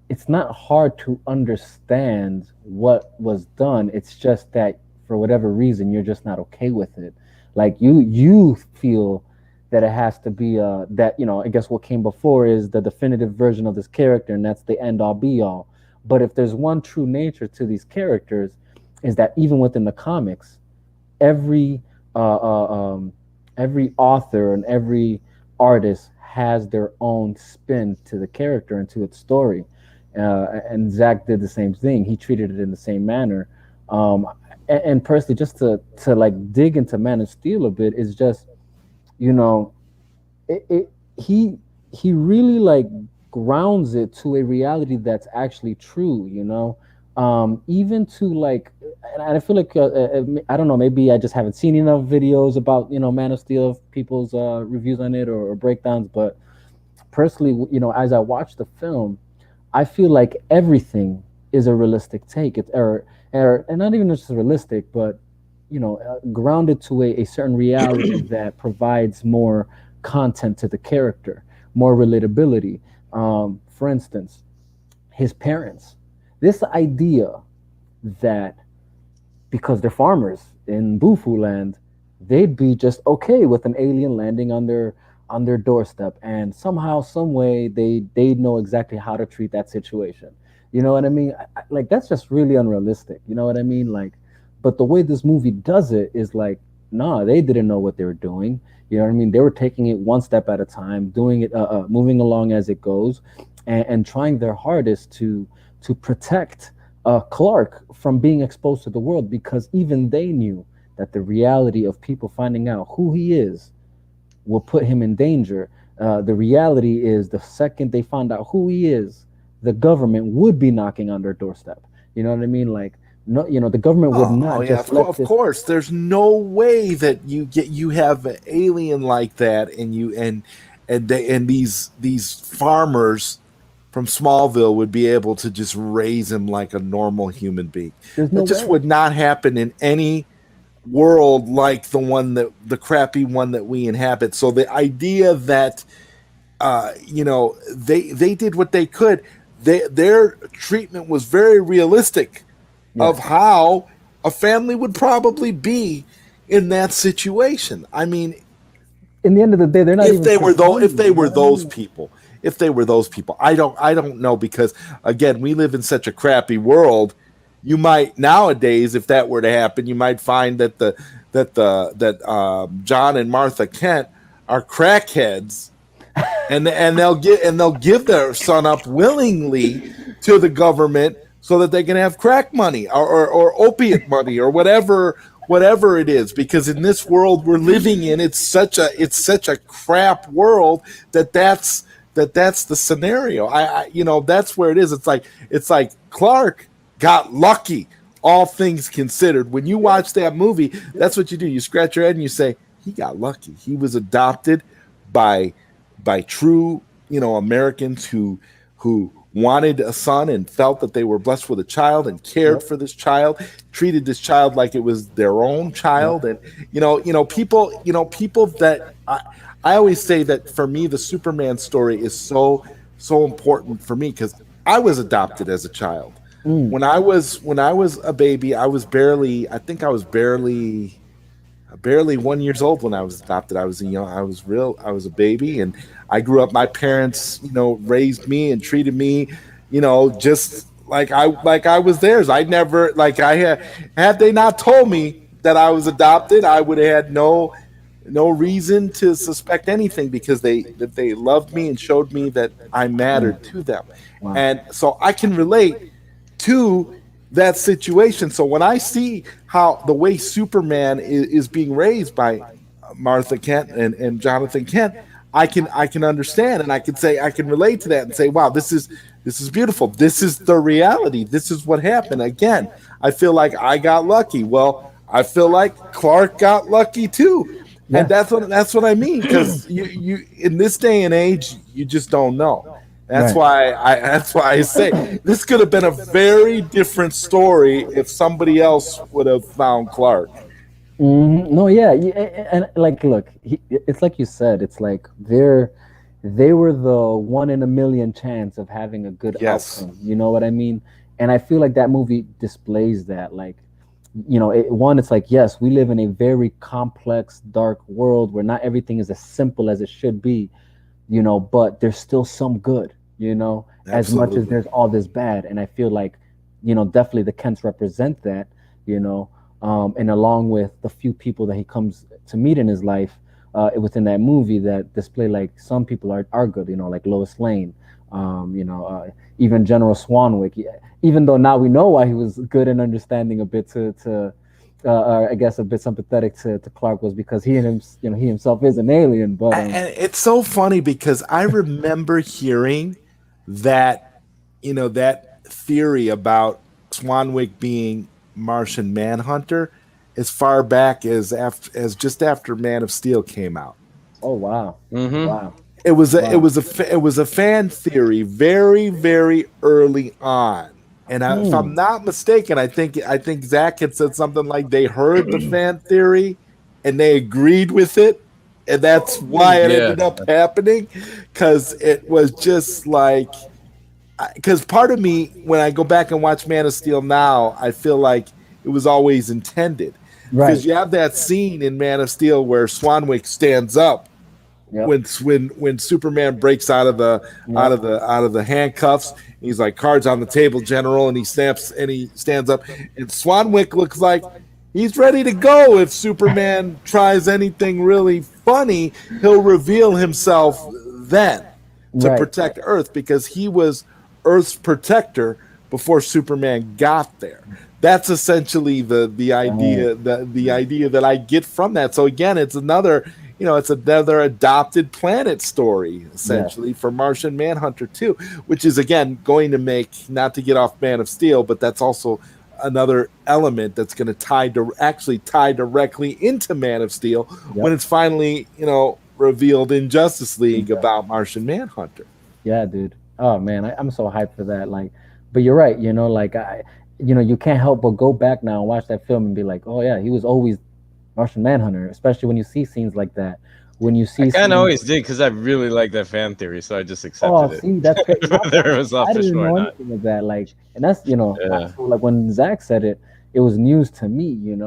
it's not hard to understand what was done. It's just that for whatever reason you're just not okay with it. Like you feel that it has to be that, I guess what came before is the definitive version of this character and that's the end all be all. But if there's one true nature to these characters, is that even within the comics, every uh, uh, um, every author and every artist has their own spin to the character and to its story. And Zach did the same thing. He treated it in the same manner. Um, and personally, just to like dig into Man of Steel a bit, is just, you know, it he he really like grounds it to a reality that's actually true, you know. Even to like, and I feel like I don't know, maybe I just haven't seen enough videos about, you know, Man of Steel, people's reviews on it, or breakdowns. But personally, you know, as I watch the film, I feel like everything is a realistic take. It's or and not even just realistic, but, you know, grounded to a certain reality that provides more content to the character, more relatability. For instance, his parents. This idea that because they're farmers in Bufu land, they'd be just okay with an alien landing on their doorstep, and somehow, some way, they know exactly how to treat that situation. You know what I mean? Like, that's just really unrealistic. You know what I mean? Like, but the way this movie does it is like, nah, they didn't know what they were doing. You know what I mean? They were taking it one step at a time, doing it, moving along as it goes, and trying their hardest to protect Clark from being exposed to the world, because even they knew that the reality of people finding out who he is will put him in danger. The reality is, the second they find out who he is, the government would be knocking on their doorstep. You know what I mean? Like, no, you know, the government would Oh not yeah, just let of this. course. There's no way that you have an alien like that, and these farmers from Smallville would be able to just raise him like a normal human being. There's no That just way. would not happen in any world like the crappy one that we inhabit. So the idea that they did what they could. Their treatment was very realistic of Yes. how a family would probably be in that situation. I mean, In the end of the day, they're not even if pretending. they You know were what I those mean? people, I don't know, because again, we live in such a crappy world. You might nowadays, if that were to happen, you might find that John and Martha Kent are crackheads, and they'll give their son up willingly to the government so that they can have crack money, or opiate money, or whatever it is, because in this world we're living in, it's such a crap world that's the scenario. That's where it is. It's like Clark got lucky, all things considered. When you watch that movie, that's what you do. You scratch your head and you say, he got lucky. He was adopted by true, Americans who wanted a son and felt that they were blessed with a child and cared Yep. for this child, treated this child like it was their own Yep. child. And people that I always say that for me the Superman story is so important for me, because I was adopted as a child. Mm. When I was a baby, I think I was barely 1 years old when I was adopted. I was a baby, and I grew up. My parents, raised me and treated me, just like I was theirs. I never, like I had they not told me that I was adopted, I would have had no reason to suspect anything, because they loved me and showed me that I Mm. mattered to them. Wow. And so I can relate to that situation. So when I see how the way Superman is being raised by Martha Kent and Jonathan Kent, I can understand, and I can say, I can relate to that and say, wow, this is beautiful. This is the reality. This is what happened. Again, I feel like I got lucky. Well, I feel like Clark got lucky too. And Yeah. that's what I mean, because you in this day and age, you just don't know. That's Right. why I say this could have been a very different story if somebody else would have found Clark. No, yeah, and like, look, it's like you said, it's like they were the one in a million chance of having a good Yes. outcome. You know what I mean? And I feel like that movie displays that. Like, you know, one, it's like, yes, we live in a very complex, dark world where not everything is as simple as it should be. You know, but there's still some good. You know, as much as Absolutely. there's all this bad, and I feel like, you know, definitely the Kents represent that. you know, and along with the few people that he comes to meet in his life within that movie that display like some people are good, you know, like Lois Lane, you know, even General Swanwick. Even though now we know why he was good and understanding a bit to or I guess a bit sympathetic to Clark was because he and him, you know, he himself is an alien. But And it's so funny because I remember hearing that, that theory about Swanwick being Martian Manhunter as far back as just after Man of Steel came out. oh wow, Mm-hmm. wow, It was a it wow, was a it was a fan theory very very early on. And if I'm hmm. not mistaken, I think Zach had said something like they heard the fan theory and they agreed with it, and that's why it Yeah. ended up happening. Because it was just like, because part of me, when I go back and watch Man of Steel now, I feel like it was always intended. Because Right, you have that scene in Man of Steel where Swanwick stands up yep, when Superman breaks out of the yep, handcuffs. He's like, cards on the table, General, and he snaps and he stands up. And Swanwick looks like he's ready to go. If Superman tries anything really funny, he'll reveal himself then to right, protect Earth, because he was Earth's protector before Superman got there. That's essentially the right, idea, the idea that I get from that. So again, it's another adopted planet story yes, essentially for Martian Manhunter 2, which is again going to make, not to get off Man of Steel, but that's also another element that's going to actually tie directly into Man of Steel when yep. it's finally, revealed in Justice League Exactly. about Martian Manhunter. Yeah, dude. Oh man, I'm so hyped for that. Like, but you're right. You know, like you know, you can't help but go back now and watch that film and be like, oh yeah, he was always Martian Manhunter. Especially when you see scenes like that. When you I see kind of scenes, always did because I really like that fan theory, so I just oh, accepted it, see, that's crazy. whether it was I official didn't or know not. anything of that. Like, and that's Yeah. so like when Zach said it, it was news to me. And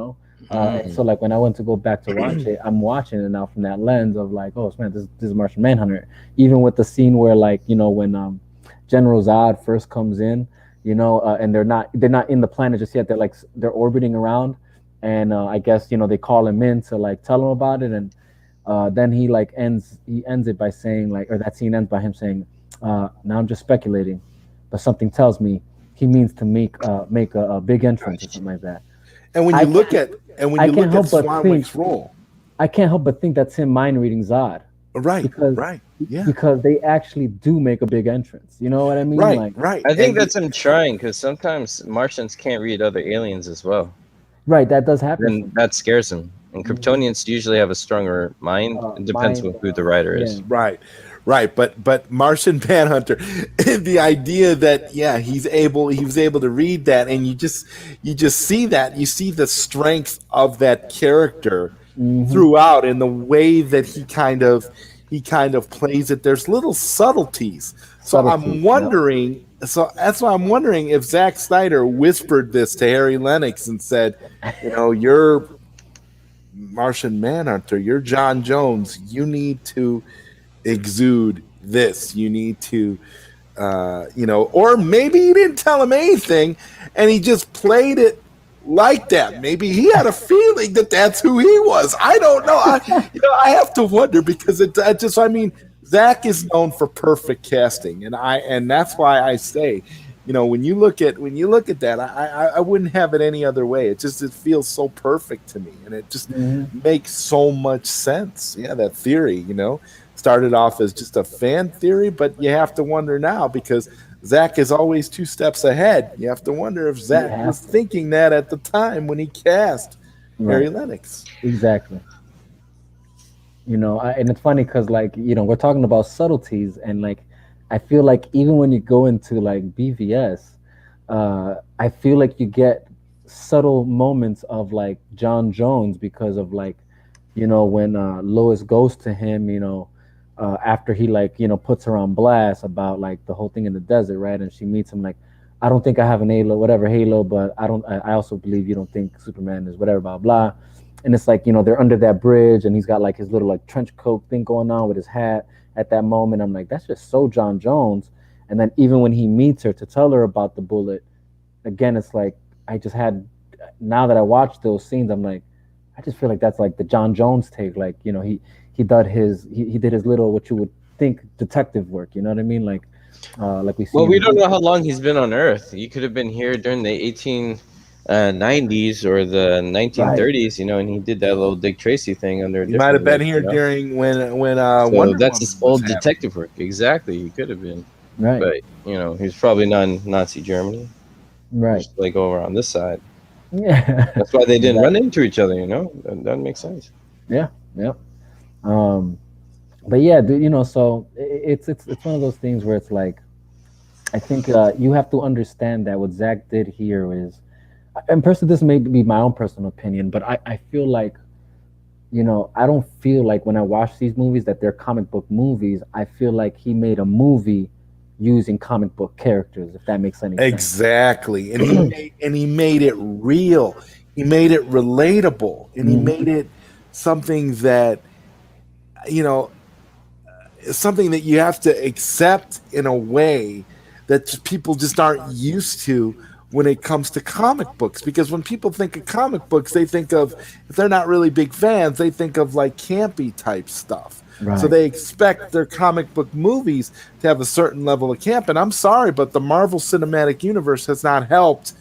Mm. so like when I went to go back to watch it, I'm watching it now from that lens of like, oh man, this is Martian Manhunter. Even with the scene where like when General Zod first comes in, and they're not in the planet just yet. They're orbiting around, and I guess they call him in to like tell him about it, and then he ends it by saying like, or that scene ends by him saying, now I'm just speculating, but something tells me he means to make a big entrance or something like that. And when I you look can't at and when I you can't look at help but think Swanwick's role, I can't help but think that's him mind reading Zod right, because right, yeah, because they actually do make a big entrance. You know what I mean? right, Like, right, I think and that's him trying because sometimes Martians can't read other aliens as well. right, that does happen Then sometimes. that scares him. And Mhm. Kryptonians usually have a stronger mind. It depends Mind, on who the writer yeah, is. right, right. But Martian Manhunter, the idea that he was able to read that, and you just see that, you see the strength of that character hmm, throughout, in the way that he kind of plays it. There's little subtleties. So subtleties. I'm Yep. wondering. So that's why I'm wondering if Zack Snyder whispered this to Harry Lennox and said, you're Martian Manhunter, you're John Jones. You need to exude this. You need to, or maybe he didn't tell him anything and he just played it like that. Maybe he had a feeling that that's who he was. I don't know. I have to wonder, because I mean, Zach is known for perfect casting, and that's why I say, when you look at that, I wouldn't have it any other way. It feels so perfect to me, and it just Hmm. makes so much sense. Yeah, that theory, started off as just a fan theory, but you have to wonder now, because Zach is always two steps ahead. You have to wonder if You Zach was have to. thinking that at the time when he cast Harry Right. Lennox. Exactly. And it's funny because like we're talking about subtleties, and like I feel like even when you go into like BVS, I feel like you get subtle moments of like John Jones because of like when Lois goes to him, after he like puts her on blast about like the whole thing in the desert, right? And she meets him like, I don't think I have an halo, whatever halo, but I also believe you don't think Superman is whatever, blah blah. And it's like they're under that bridge, and he's got like his little like trench coat thing going on with his hat at that moment. I'm like, that's just so John Jones. And then even when he meets her to tell her about the bullet, again, it's like I just had now that I watch those scenes, I'm like, I just feel like that's like the John Jones take. Like, he did his little what you would think detective work. You know what I mean? Like we see. Well, In we the don't book. know how long he's been on Earth. He could have been here during the 1890s or the Right. 1930s, and he did that little Dick Tracy thing under a He might have different been name, here during when So Wonder that's his Woman was old happening. detective work. Exactly, he could have been, Right. but he's probably not in Nazi Germany. Right. Just like over on this side. Yeah. That's why they didn't run Exactly. into each other. That makes sense. Yeah. Yeah. Um, but yeah, dude, so it's one of those things where it's like I think you have to understand that what Zach did here is, and personally, this may be my own personal opinion, but I feel like, I don't feel like when I watch these movies that they're comic book movies. I feel like he made a movie using comic book characters, if that makes any sense. Exactly. And he made it real. He made it relatable. And he Hmm. made it something that you know something that you have to accept in a way that people just aren't used to when it comes to comic books. Because when people think of comic books, they think of, if they're not really big fans, they think of like campy type stuff. So Right. they expect their comic book movies to have a certain level of camp. And I'm sorry, but the Marvel Cinematic Universe has not helped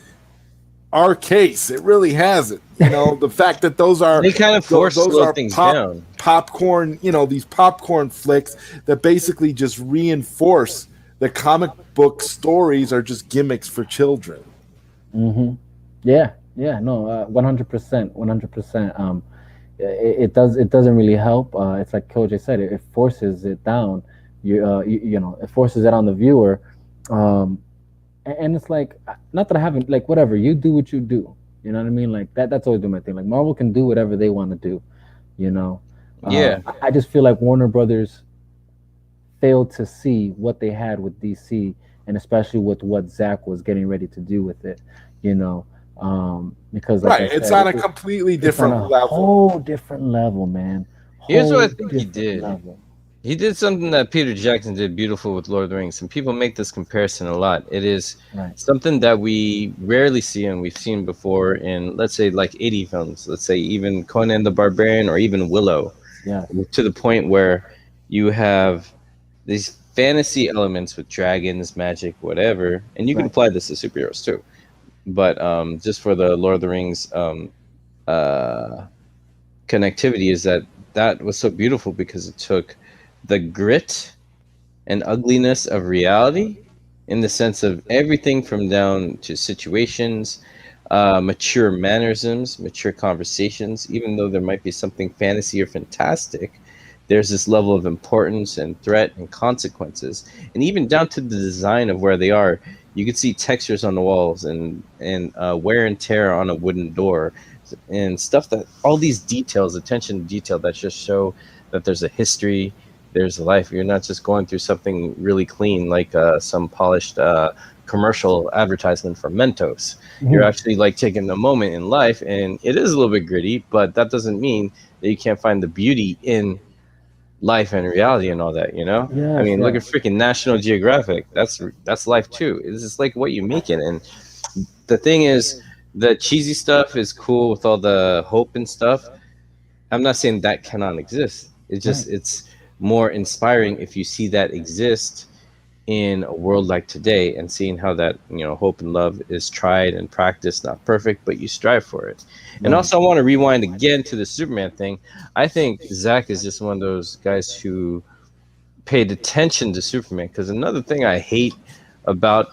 our case. It really hasn't. The fact that those are They kind of force those slow are things down. popcorn, these popcorn flicks that basically just reinforce that comic book stories are just gimmicks for children. Hmm. Yeah. Yeah. No. 100%. 100%. It doesn't really help. It's like Coach said. It forces it down. It forces it on the viewer. Um, and it's like, not that I haven't, like, whatever, you do what you do. You know what I mean? Like that's always been my thing. Like Marvel can do whatever they want to do. You know, Yeah, I just feel like Warner Brothers failed to see what they had with DC, and especially with what Zach was getting ready to do with it. You know, because like I Right. It's said, on a completely it's on different a level. whole different level, man. here's what I Whole think he different did. level. He did something that Peter Jackson did beautiful with Lord of the Rings, and people make this comparison a lot. It is Right. something that we rarely see, and we've seen before in, let's say, like 80 films. Let's say even Conan the Barbarian or even Willow, Yes. to the point where you have these fantasy elements with dragons, magic, whatever, and you can Right. apply this to superheroes too. But just for the Lord of the Rings uh, connectivity, is that was so beautiful because it took the grit and ugliness of reality in the sense of everything from down to situations, mature mannerisms, mature conversations. Even though there might be something fantasy or fantastic, there's this level of importance and threat and consequences, and even down to the design of where they are. You could see textures on the walls and wear and tear on a wooden door, and stuff, that all these details, attention to detail, that just show that there's a history, there's a life. You're not just going through something really clean like some polished commercial advertisement for Mentos. You're Mhm. actually like taking a moment in life, and it is a little bit gritty, but that doesn't mean that you can't find the beauty in life and reality and all that. I Yes. mean, look at Yes. freaking National Geographic. That's life too. It's just like what you make it. And the thing is, the cheesy stuff is cool with all the hope and stuff. I'm not saying that cannot exist. Right. It's more inspiring if you see that exist in a world like today, and seeing how that, hope and love is tried and practiced, not perfect, but you strive for it. And Right. also, I want to rewind again to the Superman thing. I think Zach is just one of those guys who paid attention to Superman, because another thing I hate about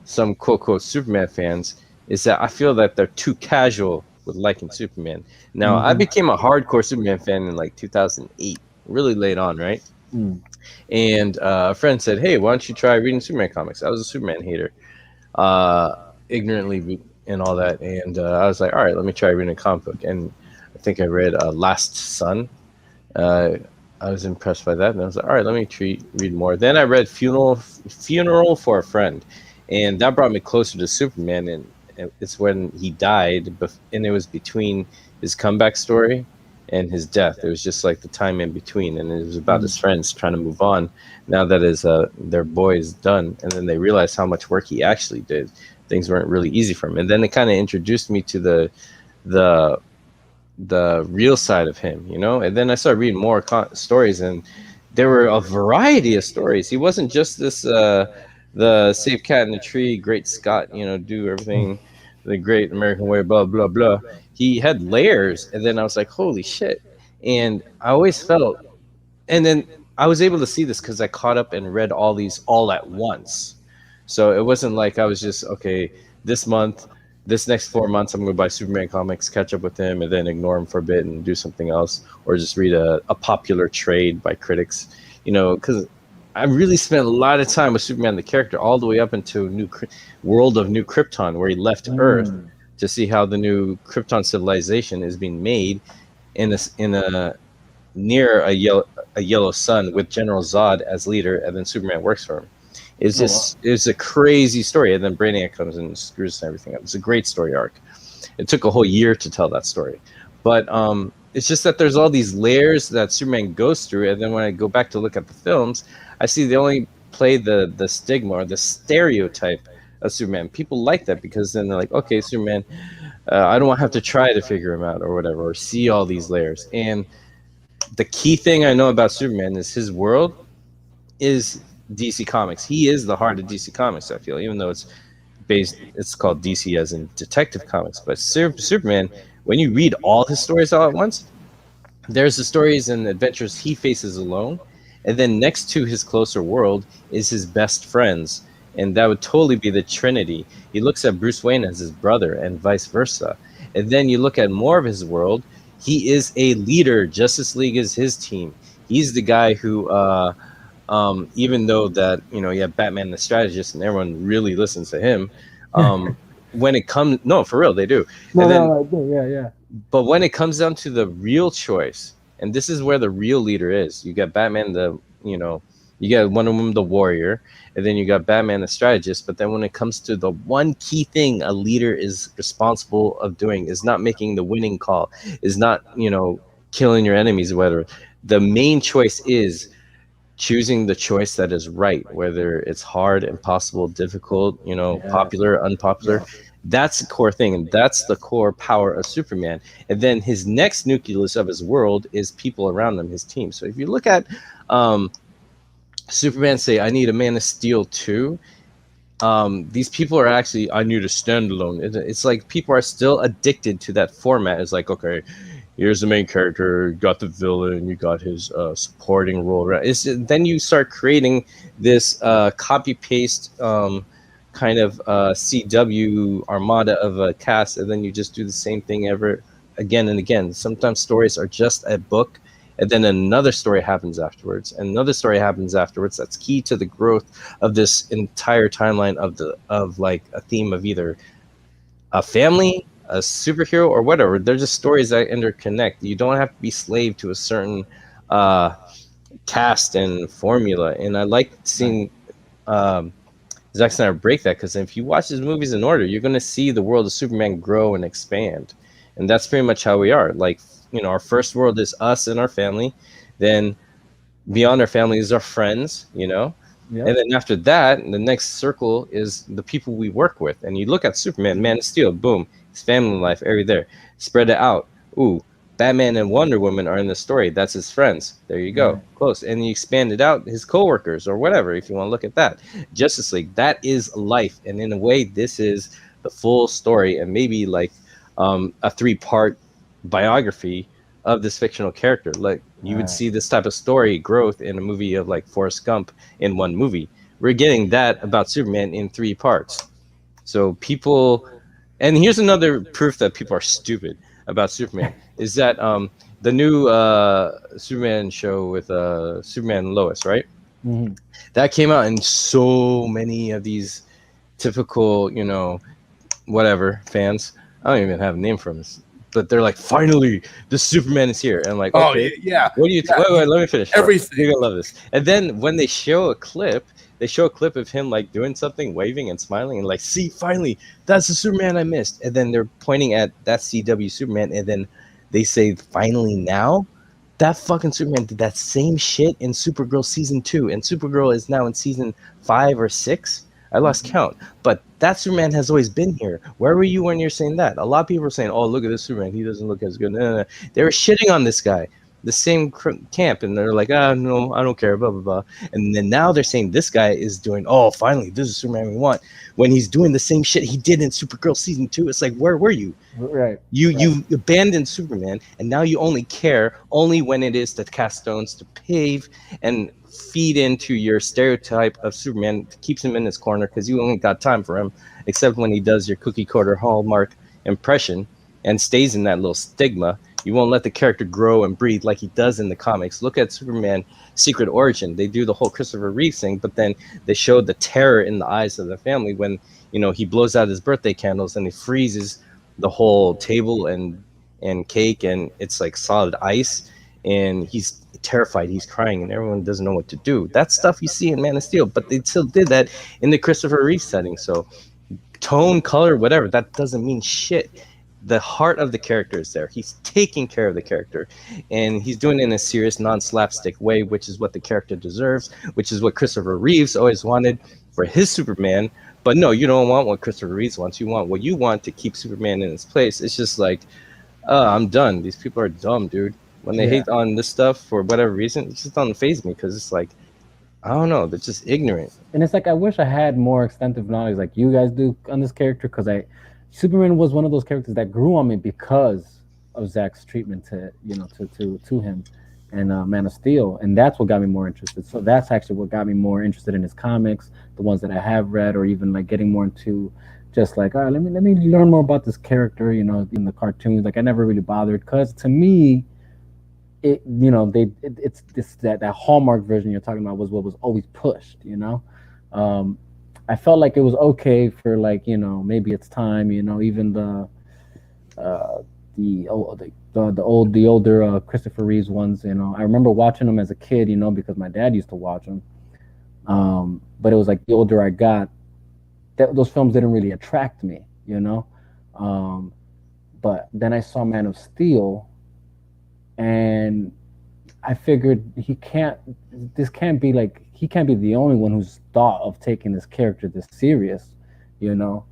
some quote quote Superman fans is that I feel that they're too casual with liking Superman. Now, I Hmm. became a hardcore Superman fan in like 2008, really late on, right? Mm. And a friend said, "Hey, why don't you try reading Superman comics?" I was a Superman hater, ignorantly and all that, and I was like, "All right, let me try reading a comic book." And I think I read Last Son. Uh, I was impressed by that, and I was like, "All right, let me read more." Then I read Funeral for a Friend, and that brought me closer to Superman. And it's when he died, and it was between his comeback story and his death. It was just like the time in between, and it was about Mm. his friends trying to move on now that his their boy is done, and then they realize how much work he actually did things weren't really easy for him. And then it kind of introduced me to the real side of him, you know. And then I started reading more stories, and there were a variety of stories. He wasn't just this the safe cat in the tree, great Scott, you know, do everything the great American way, blah blah blah. He had layers, and then I was like, holy shit. And I always felt, and then I was able to see this because I caught up and read all these all at once. So it wasn't like I was just, okay, this month, this next 4 months, I'm going to buy Superman comics, catch up with him, and then ignore him for a bit and do something else, or just read a popular trade by critics, you know, because I really spent a lot of time with Superman, the character, all the way up into World of New Krypton, where he left Earth to see how the new Krypton civilization is being made in a near a yellow sun with General Zod as leader, and then Superman works for him. It's a crazy story, and then Brainiac comes and screws everything up. It's a great story arc. It took a whole year to tell that story, but it's just that there's all these layers that Superman goes through, and then when I go back to look at the films, I see they only play the stigma or the stereotype of Superman. People like that because then they're like, okay, Superman, I don't have to try to figure him out or whatever, or see all these layers. And the key thing I know about Superman is his world is DC Comics. He is the heart of DC Comics, I feel, even though it's called DC as in Detective Comics. But Superman, when you read all his stories all at once, there's the stories and adventures he faces alone, and then next to his closer world is his best friends, and that would totally be the Trinity. He looks at Bruce Wayne as his brother and vice versa. And then you look at more of his world, he is a leader. Justice League is his team. He's the guy who even though that, you know, you have Batman the strategist and everyone really listens to him, when it comes, no, for real, they do. Yeah. But when it comes down to the real choice, and this is where the real leader is, you got Batman you got one of them, the warrior, and then you got Batman the strategist. But then when it comes to the one key thing a leader is responsible of doing is not making the winning call, is not, you know, killing your enemies or whatever. The main choice is choosing the choice that is right, whether it's hard, impossible, difficult, you know, popular, unpopular. That's the core thing, and that's the core power of Superman. And then his next nucleus of his world is people around him, his team. So if you look at Superman say, I need a Man of Steel too, these people are actually, I need a standalone. It's like people are still addicted to that format. It's like, okay, here's the main character, you got the villain, you got his supporting role. Right? Then you start creating this copy-paste kind of CW armada of a cast, and then you just do the same thing again and again. Sometimes stories are just a book, and then another story happens afterwards, and another story happens afterwards. That's key to the growth of this entire timeline of like a theme of either a family, a superhero, or whatever. They're just stories that interconnect. You don't have to be slave to a certain cast and formula. And I like seeing Zack Snyder break that, because if you watch his movies in order, you're going to see the world of Superman grow and expand. And that's pretty much how we are. Like, you know, our first world is us and our family. Then beyond our family is our friends, you know. Yep. And then after that, the next circle is the people we work with. And you look at Superman, Man of Steel, boom, his family life, every there. Spread it out. Ooh, Batman and Wonder Woman are in the story. That's his friends. There you go. Close. And you expand it out, his co-workers or whatever, if you want to look at that. Justice League, that is life. And in a way, this is the full story, and maybe like a 3-part biography of this fictional character. Like you would see this type of story growth in a movie of like Forrest Gump in one movie. We're getting that about Superman in 3 parts. So people, and here's another proof that people are stupid about Superman is that the new Superman show with Superman and Lois, right? Mm-hmm. That came out, and so many of these typical, you know, whatever fans, I don't even have a name for them, but they're like, finally, the Superman is here. And I'm like, okay, what do you wait, let me finish. Everything. You're gonna love this. And then when they show a clip, of him like doing something, waving and smiling, and like, see, finally, that's the Superman I missed. And then they're pointing at that CW Superman, and then they say, finally now? That fucking Superman did that same shit in Supergirl season 2, and Supergirl is now in season 5 or 6. I lost count. But that Superman has always been here. Where were you when you're saying that? A lot of people are saying, "Oh, look at this Superman. He doesn't look as good." No, no, no. They were shitting on this guy, the same camp, and they're like, "Ah, no, I don't care." Blah blah blah. And then now they're saying this guy is doing. Oh, finally, this is Superman we want. When he's doing the same shit he did in Supergirl season 2, it's like, where were you? Right. You abandoned Superman, and now you only care only when it is to cast stones to pave and feed into your stereotype of Superman, keeps him in his corner because you only got time for him, except when he does your cookie cutter Hallmark impression and stays in that little stigma. You won't let the character grow and breathe like he does in the comics. Look at Superman Secret Origin. They do the whole Christopher Reeve thing, but then they show the terror in the eyes of the family when, you know, he blows out his birthday candles and he freezes the whole table and cake, and it's like solid ice, and he's terrified, he's crying, and everyone doesn't know what to do. That's stuff you see in Man of Steel, but they still did that in the Christopher Reeve setting. So tone, color, whatever, that doesn't mean shit. The heart of the character is there. He's taking care of the character, and he's doing it in a serious, non-slapstick way, which is what the character deserves, which is what Christopher Reeves always wanted for his Superman. But no, you don't want what Christopher Reeves wants. You want what you want to keep Superman in his place. It's just like, I'm done. These people are dumb, dude. When they hate on this stuff for whatever reason, it just doesn't faze me, because it's like, I don't know, they're just ignorant. And it's like, I wish I had more extensive knowledge like you guys do on this character, because Superman was one of those characters that grew on me because of Zack's treatment to him and Man of Steel, and that's what got me more interested. So that's actually what got me more interested in his comics, the ones that I have read, or even like getting more into just like, all right, let me learn more about this character, you know, in the cartoons. Like I never really bothered, because to me, it's this that Hallmark version you're talking about was what was always pushed, you know. I felt like it was okay for, like, you know, maybe it's time, you know, even the older Christopher Reeves ones, you know. I remember watching them as a kid, you know, because my dad used to watch them. But it was like the older I got, those films didn't really attract me, you know. But then I saw Man of Steel, and I figured he can't be the only one who's thought of taking this character this serious, you know,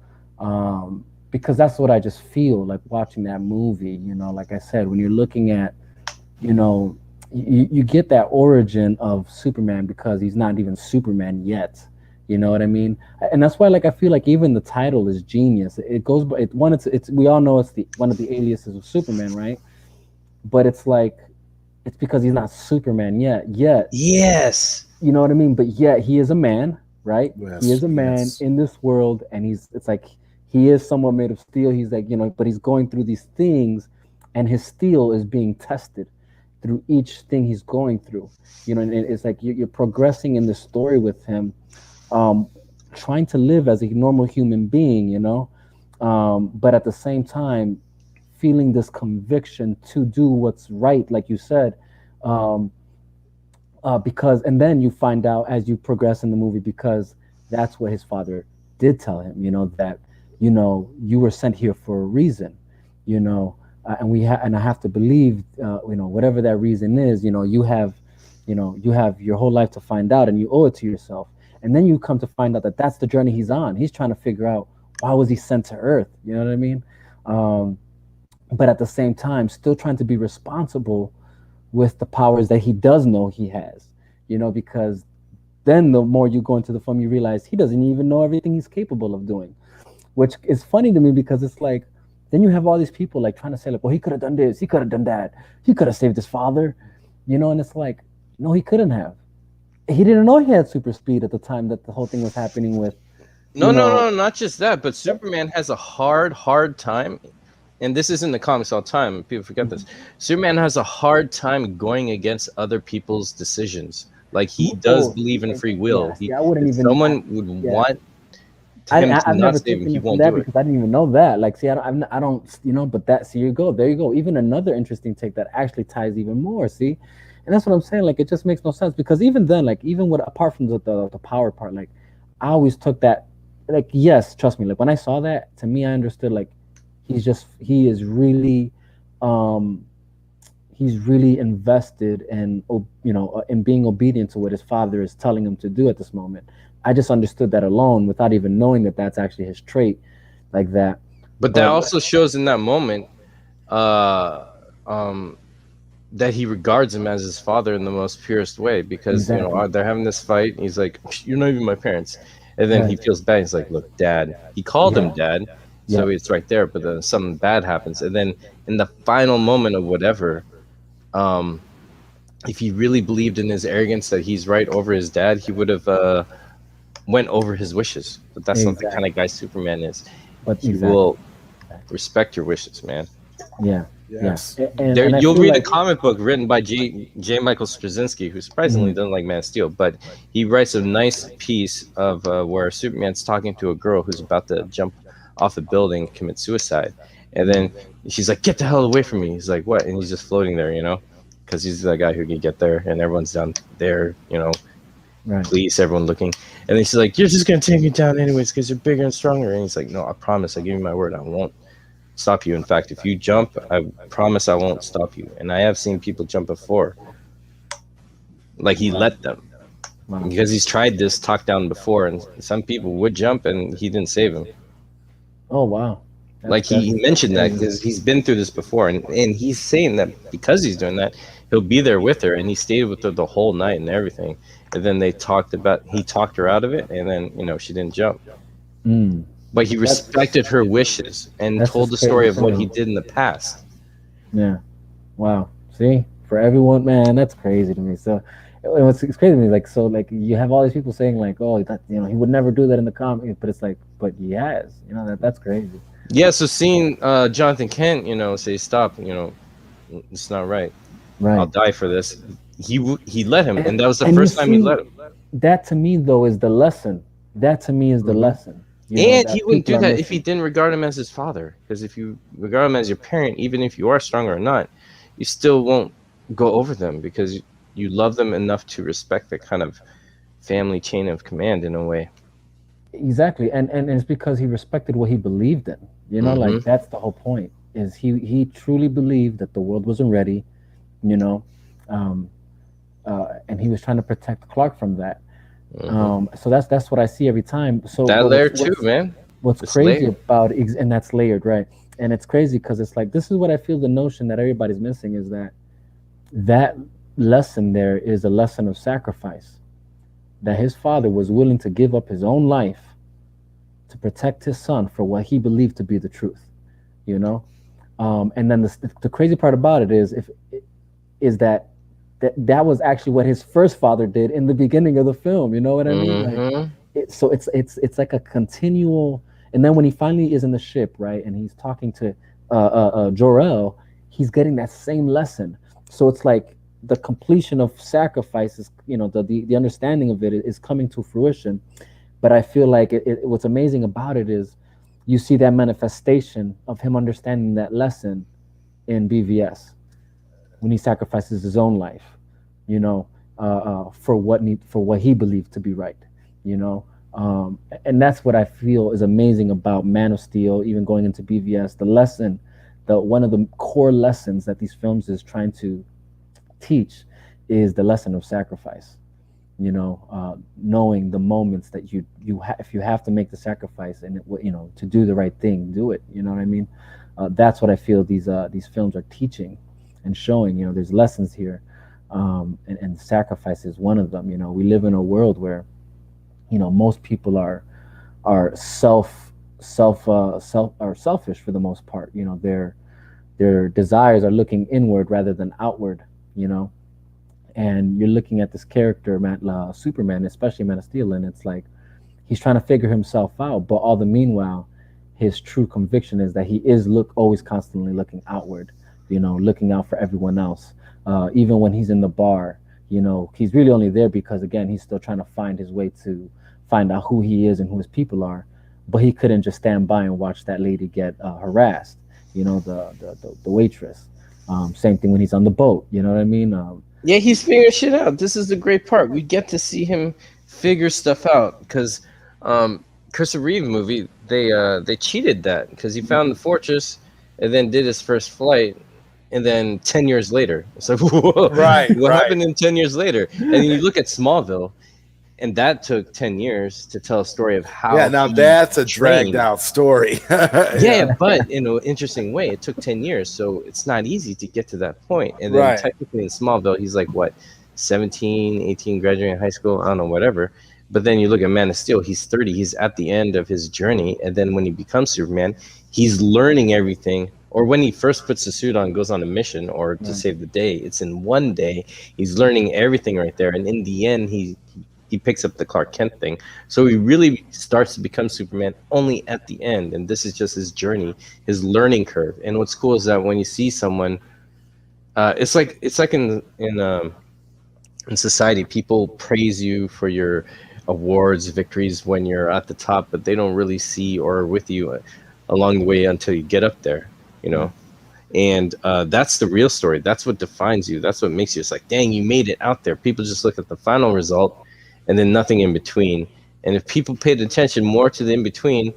because that's what I just feel like watching that movie, you know. Like I said, when you're looking at, you know, you get that origin of Superman because he's not even Superman yet, you know what I mean? And that's why, like, I feel like even the title is genius. It goes by it's we all know it's one of the aliases of Superman, right? But it's like, it's because he's not Superman yet. Yes. You know what I mean? But yet he is a man, right? Yes, he is a man in this world, and it's like he is somewhat made of steel. He's like, you know, but he's going through these things, and his steel is being tested through each thing he's going through. You know, and it's like you're progressing in the story with him, trying to live as a normal human being, you know, but at the same time, feeling this conviction to do what's right, like you said, because, and then you find out as you progress in the movie, because that's what his father did tell him, you know, that, you know, you were sent here for a reason, you know, and I have to believe, you know, whatever that reason is, you know, you have your whole life to find out, and you owe it to yourself. And then you come to find out that that's the journey he's on. He's trying to figure out, why was he sent to Earth? You know what I mean? But at the same time, still trying to be responsible with the powers that he does know he has, you know, because then the more you go into the film, you realize he doesn't even know everything he's capable of doing, which is funny to me, because it's like, then you have all these people like trying to say, like, well, he could have done this, he could have done that, he could have saved his father, you know, and it's like, no, he couldn't have. He didn't know he had super speed at the time that the whole thing was happening with. No, not just that, but Superman has a hard time. And this is in the comics all the time. People forget this. Superman has a hard time going against other people's decisions. Like, he does believe in free will. Yeah, I wouldn't even. Someone would want I've to never not save him. He won't that do it. because I didn't even know that. Like, see, I don't, you know. But that, see, there you go. Even another interesting take that actually ties even more. See, and that's what I'm saying. Like, it just makes no sense, because even then, like, even with, apart from the power part, like, I always took that, like, yes, trust me. Like, when I saw that, to me, I understood, like, he is really invested in, you know, in being obedient to what his father is telling him to do at this moment, I just understood that alone without even knowing that that's actually his trait, like that. But that also shows in that moment, uh, um, that he regards him as his father in the most purest way, because you know Exactly. they're having this fight. He's like, "You're not even my parents," and then he Right. feels bad. He's like, "Look, Dad." He called him Yeah. Dad, so Yeah. it's right there. But then something bad happens, and then in the final moment of whatever, um, if he really believed in his arrogance that he's right over his dad, he would have went over his wishes. But that's not the kind of Exactly. guy Superman is. But He exactly. will respect your wishes, man. Yeah. Yes. Yeah. There, And I you'll feel read a like comic book written by J. Michael Straczynski, who surprisingly Mhm. doesn't like Man of Steel, but he writes a nice piece of where Superman's talking to a girl who's about to jump off a building, commit suicide, and then she's like, "Get the hell away from me!" He's like, "What?" And he's just floating there, you know, because he's the guy who can get there, and everyone's down there, you know, right. police, everyone looking, and then she's like, "You're just gonna take me down anyways because you're bigger and stronger," and he's like, "No, I promise, I give you my word, I won't stop you. In fact, if you jump, I promise I won't stop you." And I have seen people jump before, like he Wow. let them, Wow. because he's tried this talk down before, and some people would jump, and he didn't save him. Oh wow. Like he That's mentioned that crazy. because he's been through this before, and he's saying that because he's doing that, he'll be there with her, and he stayed with her the whole night and everything. And then he talked her out of it, and then she didn't jump. Mm. But he That's respected her wishes and that's told just the crazy story of what he too. did in the past. Yeah. Wow. See, for everyone, man, that's crazy to me. So, it's crazy to me. Like, so, like, you have all these people saying, like, oh, that he would never do that in the comic, but it's like, but he has. That's crazy. Yeah, so seeing Jonathan Kent, say stop, it's not right. I'll Right. die for this. He let him, and And that was the and you first time he see, let him. that to me though is the lesson. That to me is the Hmm. lesson. And he That wouldn't people do are that if he missing. didn't regard him as his father. Because if you regard him as your parent, even if you are stronger or not, you still won't go over them because you love them enough to respect the kind of family chain of command in a way. Exactly, and it's because he respected what he believed in. Hmm. Like that's the whole point. Is he truly believed that the world wasn't ready. You know, um, and he was trying to protect Clark from that. Hmm. So that's what I see every time. So, That but layer too, man. what's It's crazy layered. about it, and that's layered, right? And it's crazy because it's like this is what I feel the notion that everybody's missing is that lesson there is a lesson of sacrifice. That his father was willing to give up his own life to protect his son for what he believed to be the truth. You know, and then the crazy part about it is that was actually what his first father did in the beginning of the film. You know what I mean? Like, Hmm. so it's like a continual. And then when he finally is in the ship, right, and he's talking to Jor-El, he's getting that same lesson. So it's like the completion of sacrifices. The understanding of it is coming to fruition. But I feel like what's amazing about it is you see that manifestation of him understanding that lesson in BVS when he sacrifices his own life, you know, for what he believed to be right, you know. And that's what I feel is amazing about Man of Steel, even going into BVS. The lesson, the one of the core lessons that these films is trying to teach, is the lesson of sacrifice. Knowing the moments that if you have to make the sacrifice and to do the right thing, do it. You know what I mean? That's what I feel these films are teaching and showing. There's lessons here, and sacrifice is one of them. We live in a world where most people are selfish for the most part. Their desires are looking inward rather than outward. You know, and you're looking at this character, Superman, especially Man of Steel, and it's like he's trying to figure himself out, but all the meanwhile, his true conviction is that he is always constantly looking outward, looking out for everyone else. Even when he's in the bar, he's really only there because again he's still trying to find his way to find out who he is and who his people are. But he couldn't just stand by and watch that lady get harassed. The waitress. Same thing when he's on the boat. You know what I mean? Yeah, he's figuring shit out. This is the great part. We get to see him figure stuff out because Christopher Reeve movie they cheated that because he found the fortress and then did his first flight and then 10 years later it's like whoa, Right, what right. happened in 10 years later? And you look at Smallville And that took 10 years to tell a story of how. Yeah, now he that's a trained. dragged out story. Yeah, but in an interesting way, it took 10 years, so it's not easy to get to that point. And then Right. technically in Smallville, he's like, what, 17, 18, graduating high school? I don't know, whatever. But then you look at Man of Steel, he's 30, he's at the end of his journey. And then when he becomes Superman, he's learning everything. Or when he first puts the suit on, goes on a mission or to Right. save the day, it's in one day. He's learning everything right there. And in the end, he picks up the Clark Kent thing. So he really starts to become Superman only at the end. And this is just his journey, his learning curve. And what's cool is that when you see someone, it's like in society, people praise you for your awards, victories when you're at the top, but they don't really see or are with you along the way until you get up there, you know. And that's the real story. That's what defines you. That's what makes you. It's like, dang, you made it out there. People just look at the final result and then nothing in between. And if people paid attention more to the in between,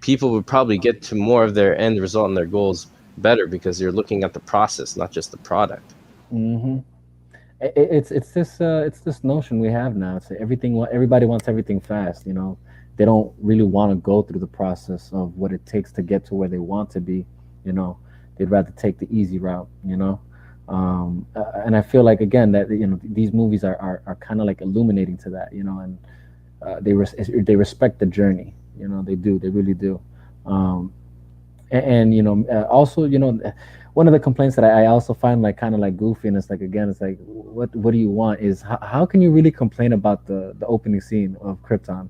people would probably get to more of their end result and their goals better because you're looking at the process, not just the product. Mm-hmm. It's this notion we have now. It's everybody wants everything fast. You know, they don't really want to go through the process of what it takes to get to where they want to be. You know, they'd rather take the easy route. You know, and I feel like again that these movies are kind of like illuminating to that. You know, and they respect the journey. You know, they do. They really do. And also one of the complaints that I also find like kind of like goofy, and it's like again it's like what do you want is how can you really complain about the opening scene of Krypton?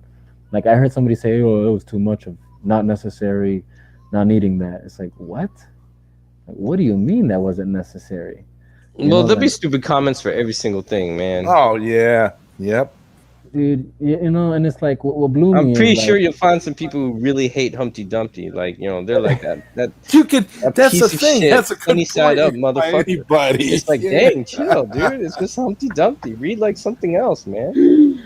Like I heard somebody say, oh, it was too much of not necessary, not needing that. It's like what do you mean that wasn't necessary? Well, there'll be stupid comments for every single thing, man. Oh yeah, yep. Dude, and it's like what blew me. I'm pretty is, sure like, you'll find some people who really hate Humpty Dumpty. Like, they're like that You could. That's piece the of thing. shit, That's a good sunny side up, point by motherfucker. anybody. It's like, Yeah. dang, chill, dude. It's just Humpty Dumpty. Read like something else, man.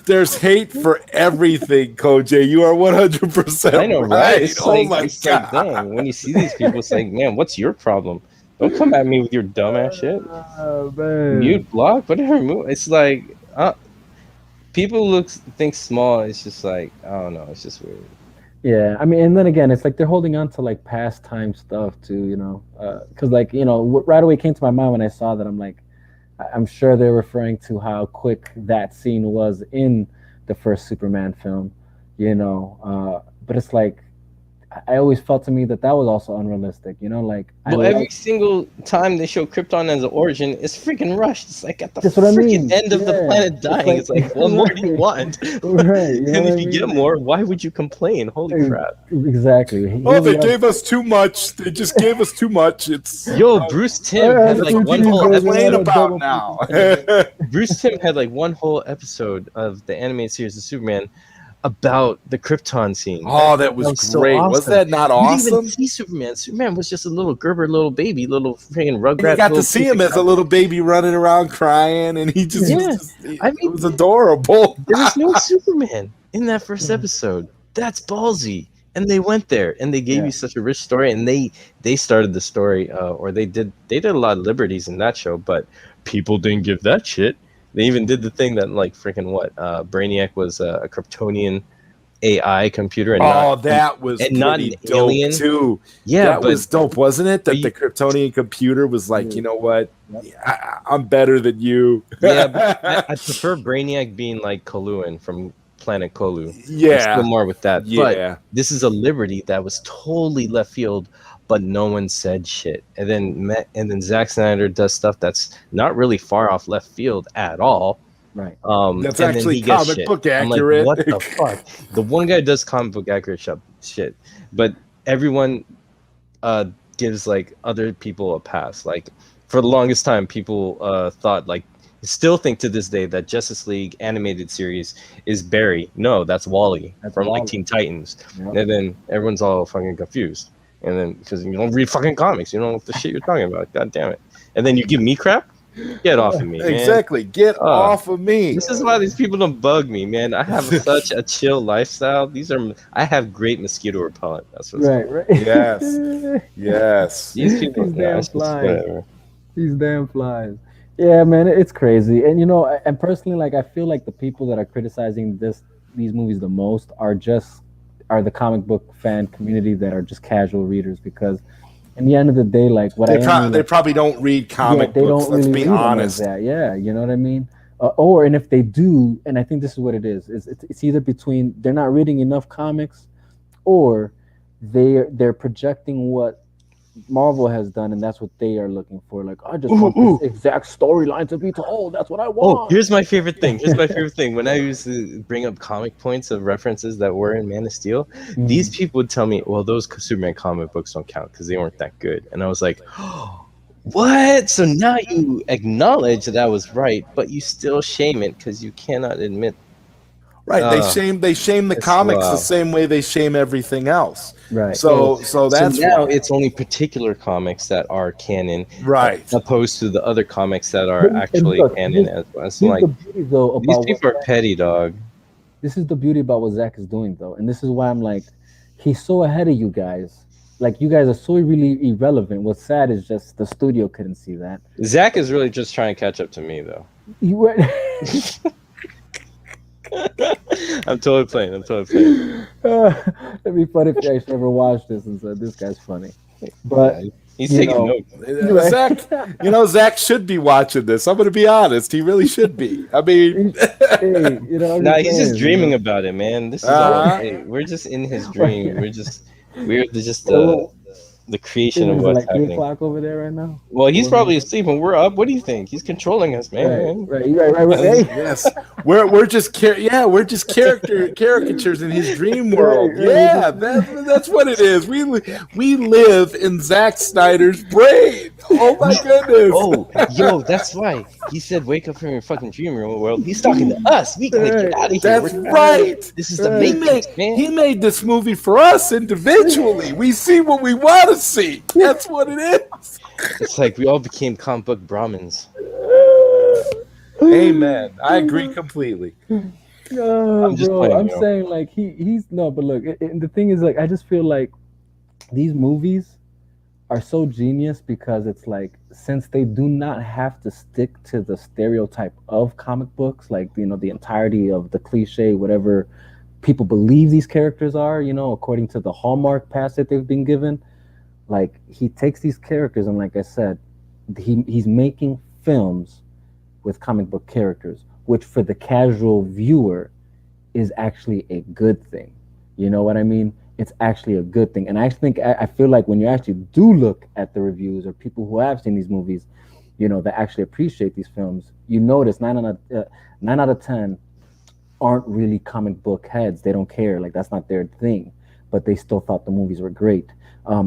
There's hate for everything, Koj. You are 100%. I know, right? It's Oh like, my it's like, god. dang. When you see these people, it's like, man, what's your problem? Don't come at me with your dumbass shit. Oh, man. Mute, block, whatever. It's like, people think small. It's just like, I don't know. It's just weird. Yeah, I mean, and then again, it's like they're holding on to like past time stuff too, because like what right away came to my mind when I saw that. I'm like, I'm sure they're referring to how quick that scene was in the first Superman film, but it's like I always felt to me that was also unrealistic, like Well, every single time they show Krypton as an origin, it's freaking rushed. It's like at the That's what I freaking mean. end of the Yeah. planet dying. It's like, what more do you want? Right, you know And what if I you mean? get more, why would you complain? Holy crap. Exactly. Oh, Here they we are. gave us too much. They just gave us too much. It's Yo, Bruce Timm Yeah, had that's like what one you whole guys complain wanna episode. about now. Bruce Timm had like one whole episode of the animated series of Superman about the Krypton scene. Oh, that was so great. Was awesome. that not You didn't awesome? even see Superman. Superman was just a little Gerber, little baby, little freaking Rugrat. You got to little see piece him of as a little baby running around crying, and he just, Yeah. I mean, it was adorable. There was no Superman in that first episode. That's ballsy. And they went there and they gave Yeah. you such a rich story, and they started the story, or they did a lot of liberties in that show, but people didn't give that shit. They even did the thing that like freaking Brainiac was a Kryptonian AI computer and That was and not pretty an dope alien. too. yeah, That but was dope, wasn't it? That you- the Kryptonian computer was like, Yeah. you know what? Yep. I'm better than you. yeah, but I prefer Brainiac being like Koluan from Planet Kolu. I'm yeah, still more with that. But yeah. this is a liberty that was totally left field, but no one said shit. And then Zack Snyder does stuff that's not really far off left field at all. Right. That's and then actually he gets comic shit. book I'm like, accurate. what the fuck? The one guy does comic book accurate shit, but everyone gives like other people a pass. Like for the longest time, people thought like still think to this day that Justice League animated series is Barry. No, that's Wally That's from Wally. like Teen Titans. Yep. And then everyone's all fucking confused. And then because you don't read fucking comics, you don't know what the shit you're talking about. God damn it. And then you give me crap? Get off of me, man. Exactly. Get off of me. This is why these people don't bug me, man. I have such a chill lifestyle. I have great mosquito repellent. That's what's Right. Right. Yes. Yes. These people, These nah, damn it's just flies. whatever. These damn flies. Yeah, man, it's crazy. And and personally, like I feel like the people that are criticizing these movies the most are the comic book fan community that are just casual readers because in the end of the day, like what I am They really probably don't read yeah, comic they books. don't Let's really be read them like honest. that. Yeah, you know what I mean? And if they do, and I think this is what it is it's either between they're not reading enough comics or they're projecting what Marvel has done, and that's what they are looking for. Like, I just Ooh, want this ooh. exact storyline to be told. That's what I Oh, want. here's my favorite thing. Here's my favorite thing. When I used to bring up comic points of references that were in Man of Steel, these Mm. people would tell me, "Well, those Superman comic books don't count because they weren't that good." And I was like, "What?" So now you acknowledge that I was right, but you still shame it because you cannot admit. Right. Uh, They shame the it's comics the wow. same way they shame everything else. Right. Oh, So so that's now why. it's only particular comics that are canon, Right. opposed to the other comics that are And actually look, canon as well. So here's the like beauty though these about what people are petty, dog. this is the beauty about what Zach is doing though, and this is why I'm like, he's so ahead of you guys. Like you guys are so really irrelevant. What's sad is just the studio couldn't see that. Zach is really just trying to catch up to me, though. You were. I'm totally playing. I'm totally playing. It'd be funny if you actually ever watched this and said this guy's funny. Yeah, But he's you taking know, notes. right? Zach, Zach should be watching this. I'm going to be honest. He really should be. I mean, Hey, I'm Nah, just he's just saying, dreaming about it, man. This is all. uh-huh. Hey, we're just in his Right. dream. We're just Well, the creation of is it what's like 3 happening. o'clock over there right now? Well, he's 4 a.m.? probably asleep when we're up. What do you think? He's controlling us, Right, man. right. Hey. Yes, we're just we're just caricatures in his dream world. Right, right. Yeah, that's what it is. We live in Zack Snyder's brain. Oh my goodness. Oh, yo, that's why he said, "Wake up from your fucking dream world." He's talking to us. We gotta get out of here. That's We're- right. This is the Right. Matrix, man. He made this movie for us individually. We see what we want to see. That's what it is. It's like we all became comic book Brahmins. Amen. I agree completely. No, I'm just bro. playing, I'm yo. saying like he's no, but look, and the thing is like I just feel like these movies are so genius because it's like since they do not have to stick to the stereotype of comic books, like the entirety of the cliche, whatever people believe these characters are, according to the Hallmark pass that they've been given. Like he takes these characters and like I said, he's making films with comic book characters, which for the casual viewer is actually a good thing. You know what I mean? It's actually a good thing. And I feel like when you actually do look at the reviews or people who have seen these movies, that actually appreciate these films, you notice 9 out of 10 aren't really comic book heads. They don't care. Like that's not their thing, but they still thought the movies were great.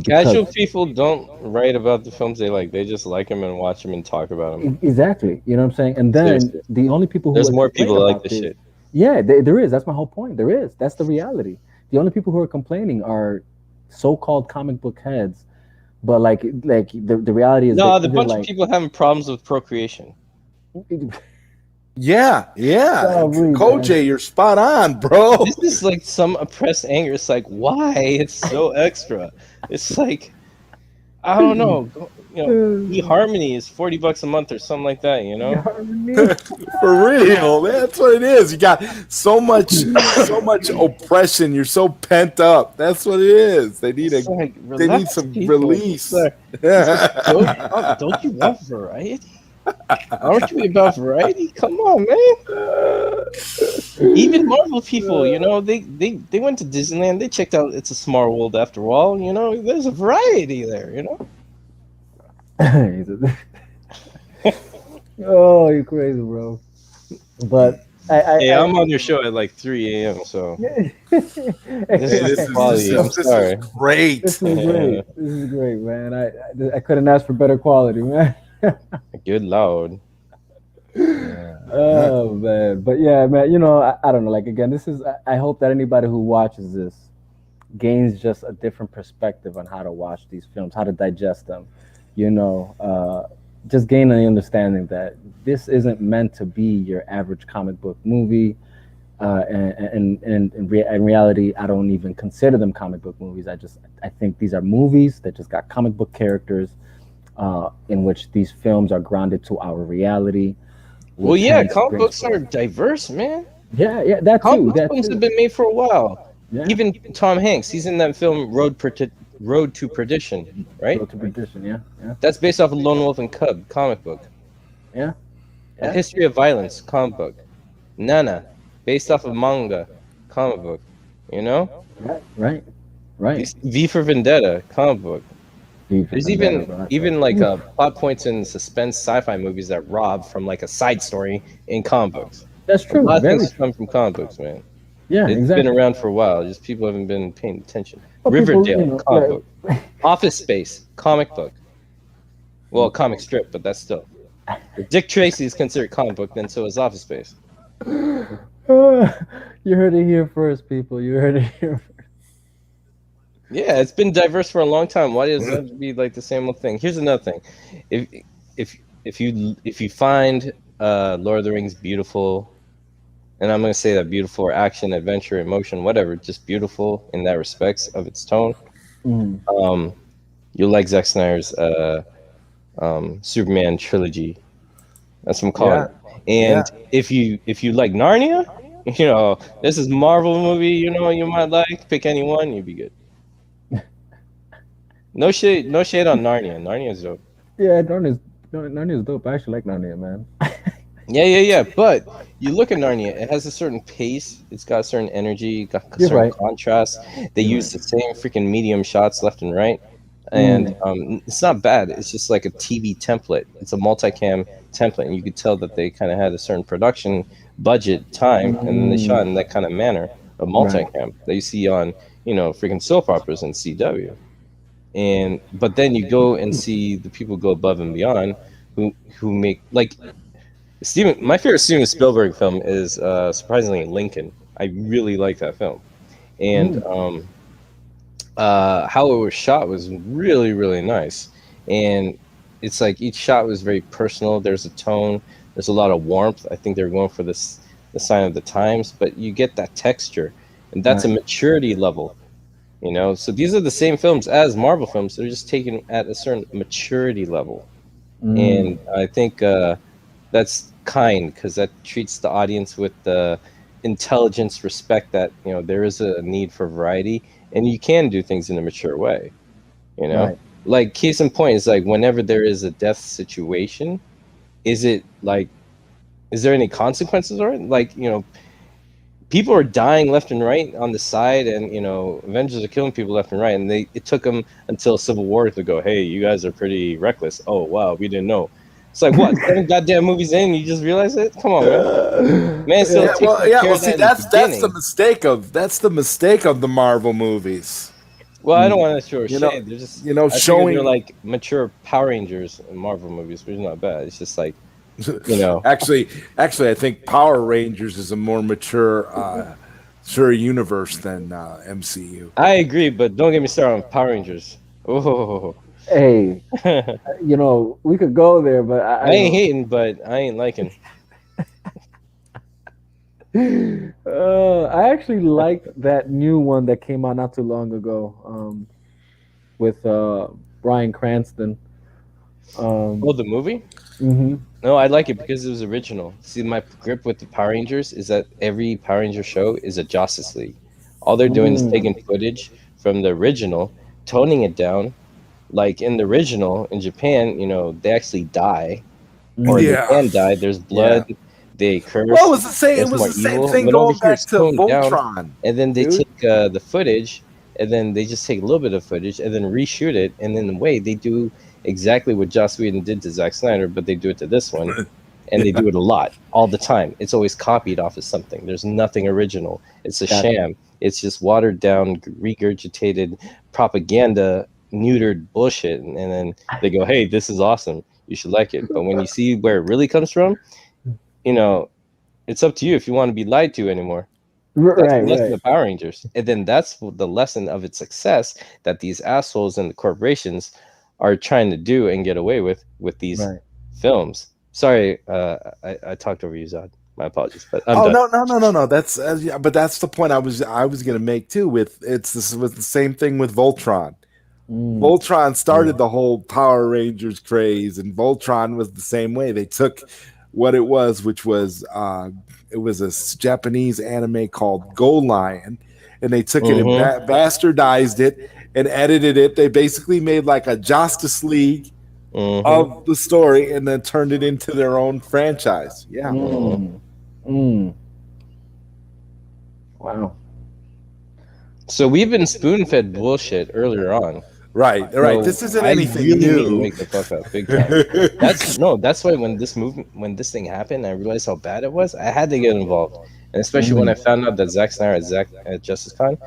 Casual people don't write about the films they like. They just like them and watch them and talk about them. Exactly. You know what I'm saying? And then Seriously. the only people who There's would more complain people that like about this shit. Yeah, there is. That's my whole point. There is. That's the reality. The only people who are complaining are so-called comic book heads. But like the reality is No, that the either, bunch like, of people having problems with procreation. Yeah. Probably, man. Koj, you're spot on, bro. This is like some oppressed anger. It's like, why? It's so extra. It's like, I don't know. eHarmony is $40 a month or something like that. For real, man. That's what it is. You got so much oppression. You're so pent up. That's what it is. They need It's like, they need relax, some people. release. Don't you want variety? Aren't you about variety? Come on, man. Even Marvel people, they went to Disneyland. They checked out It's a Small World after all. There's a variety there. Oh, you're crazy, bro. But Hey, I'm on your show at like 3 a.m. So This is quality. I'm sorry. great. This is great. This is great, man. I couldn't ask for better quality, man. Good Lord. Oh man, but yeah, man. I don't know. Like again, this is. I hope that anybody who watches this gains just a different perspective on how to watch these films, how to digest them. Just gain an understanding that this isn't meant to be your average comic book movie. And in reality, I don't even consider them comic book movies. I think these are movies that just got comic book characters, in which these films are grounded to our reality, Well, which yeah, hence comic brings books are diverse, man. yeah, that too, Comic that films have too. been made for a while. Yeah, Even Tom Hanks, he's in that film Road to Perdition, right? Road to Perdition. Yeah, yeah, That's based off of Lone Wolf and Cub comic book. yeah, A yeah. History of Violence comic book. Nana, based off of manga comic book. You know, Right, right. V for Vendetta comic book. V for There's Vendetta, bro. That's even right. like plot points in suspense sci-fi movies that rob from like a side story in comic books. That's A true. lot of Very things true. come from comic books, man. Yeah, It's been exactly. around for a while. Just people haven't been paying attention. But people, Riverdale comic book. Office Space comic book. Well, comic strip, but that's still. If Dick Tracy is considered comic book, then so is Office Space. You heard it here first, people. You heard it here. Yeah, it's been diverse for a long time. Why does it have to be like the same old thing? Here's another thing. If if you find Lord of the Rings beautiful, and I'm gonna say that beautiful or action, adventure, emotion, whatever, just beautiful in that respects of its tone. Mhm. You'll like Zack Snyder's Superman trilogy. That's what I'm calling it. And if you like Narnia, you know, this is Marvel movie, you know, you might like, pick any one, you'd be good. No shade on Narnia. Narnia's dope. Yeah, Narnia's dope. I actually like Narnia, man. Yeah. But you look at Narnia, it has a certain pace, it's got a certain energy, got a You're certain right. contrast. They You're use the same freaking medium shots left and right. And it's not bad. It's just like a TV template. It's a multicam template, and you could tell that they kind of had a certain production budget time, and then they shot in that kind of manner of multicam that you see on, you know, freaking soap operas and CW. And but then you go and see the people go above and beyond, who make like Steven. My favorite Steven Spielberg film is surprisingly Lincoln. I really like that film, and how it was shot was really really nice. And it's like each shot was very personal. There's a tone, there's a lot of warmth. I think they're going for this the sign of the times, but you get that texture, and that's a maturity level, you know. So these are the same films as Marvel films, they're just taken at a certain maturity level. And I think that's kind, because that treats the audience with the intelligence, respect that, you know, there is a need for variety, and you can do things in a mature way, you know. Right. Like case in point is like whenever there is a death situation, is it like, is there any consequences, or like, you know, people are dying left and right on the side, and, you know, Avengers are killing people left and right, and it took them until Civil War to go, hey, you guys are pretty reckless. Oh wow, we didn't know. It's like, what, 7 goddamn movies in, you just realize it? Come on, man. Still Yeah, take well, care of see, that in the that's the beginning. mistake of the Marvel movies. Well, I don't want to throw You know- shade. They're just, you know, I figure showing- they're like mature Power Rangers in Marvel movies, which is not bad. It's just like, you know, Actually, I think Power Rangers is a more mature universe than MCU. I agree, but don't get me started on Power Rangers. Oh, Hey, you know, we could go there, but I ain't hating, but I ain't liking. I actually liked that new one that came out not too long ago, with Bryan Cranston. Oh, the movie? Mhm. No, I like it because it was original. See, my grip with the Power Rangers is that every Power Ranger show is a Justice League. All they're doing is taking footage from the original, toning it down. Like in the original in Japan, you know, they actually die, or Yeah. they can die. There's blood. They curse. Well, it was the same. There's It was more the same evil. thing But over going here, back it's to toned down. Voltron. And then they Dude. take the footage, and then they just take a little bit of footage and then reshoot it. And in a way, they do exactly what Joss Whedon did to Zack Snyder, but they do it to this one, and they do it a lot, all the time. It's always copied off of something. There's nothing original. It's a sham. It's just watered down, regurgitated propaganda, neutered bullshit, and then they go, "Hey, this is awesome. You should like it." But when you see where it really comes from, you know, it's up to you if you want to be lied to anymore. That's Right, the lesson right. of Power Rangers. And then that's the lesson of its success that these assholes and the corporations are trying to do and get away with these Right. films. Sorry, I talked over you, Zod. My apologies, but I'm Oh done. no. That's but that's the point I was going to make too. With the same thing with Voltron. Voltron started the whole Power Rangers craze, and Voltron was the same way. They took what it was, which was it was a Japanese anime called Go Lion, and they took it and bastardized it and edited it. They basically made like a Justice League of the story, and then turned it into their own franchise. Yeah. Wow. So we've been spoon-fed bullshit earlier on. Right. So this isn't I anything really need to new. wake the fuck up, big time. That's why when this thing happened, I realized how bad it was. I had to get involved, and especially when I found out that Zack Snyder at Justice Con,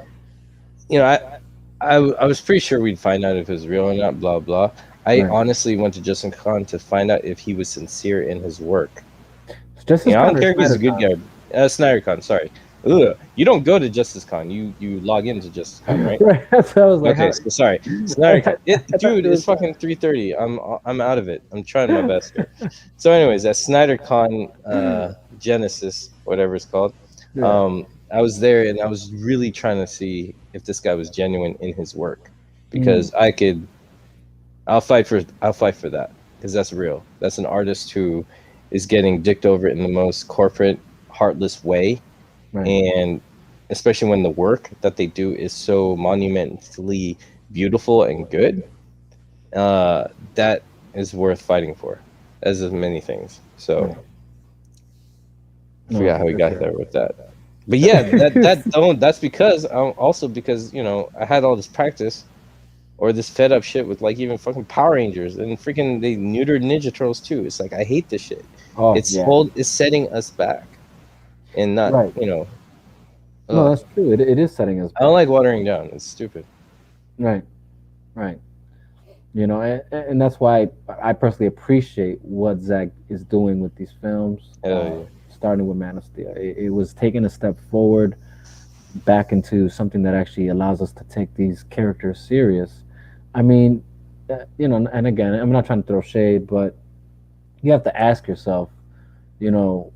you know, I was pretty sure we'd find out if it was real or not. Blah blah. I honestly went to Justice Con to find out if he was sincere in his work. I don't care if he's a good guy. SnyderCon, sorry. Ugh. You don't go to Justice Con. You log into Justice Con, right? Right. That's what I was like. Okay, so sorry. SnyderCon. Dude, it's fucking 3:30. I'm out of it. I'm trying my best here. So, anyways, at SnyderCon Genesis, whatever it's called, I was there and I was really trying to see if this guy was genuine in his work, because I'll fight for that, because that's real. That's an artist who is getting dicked over in the most corporate, heartless way. Right. And especially when the work that they do is so monumentally beautiful and good, that is worth fighting for, as of many things. So I forgot how we got there with that. But yeah, that's because also because, you know, I had all this practice or this fed up shit with like even fucking Power Rangers, and freaking they neutered Ninja Turtles too. It's like, I hate this shit. It's setting us back. And not, you know. No, that's true. It is setting us back. I don't like watering down. It's stupid. Right. You know, and that's why I personally appreciate what Zack is doing with these films. Starting with Man of Steel. It was taking a step forward back into something that actually allows us to take these characters serious. I mean, you know, and again, I'm not trying to throw shade, but you have to ask yourself, you know,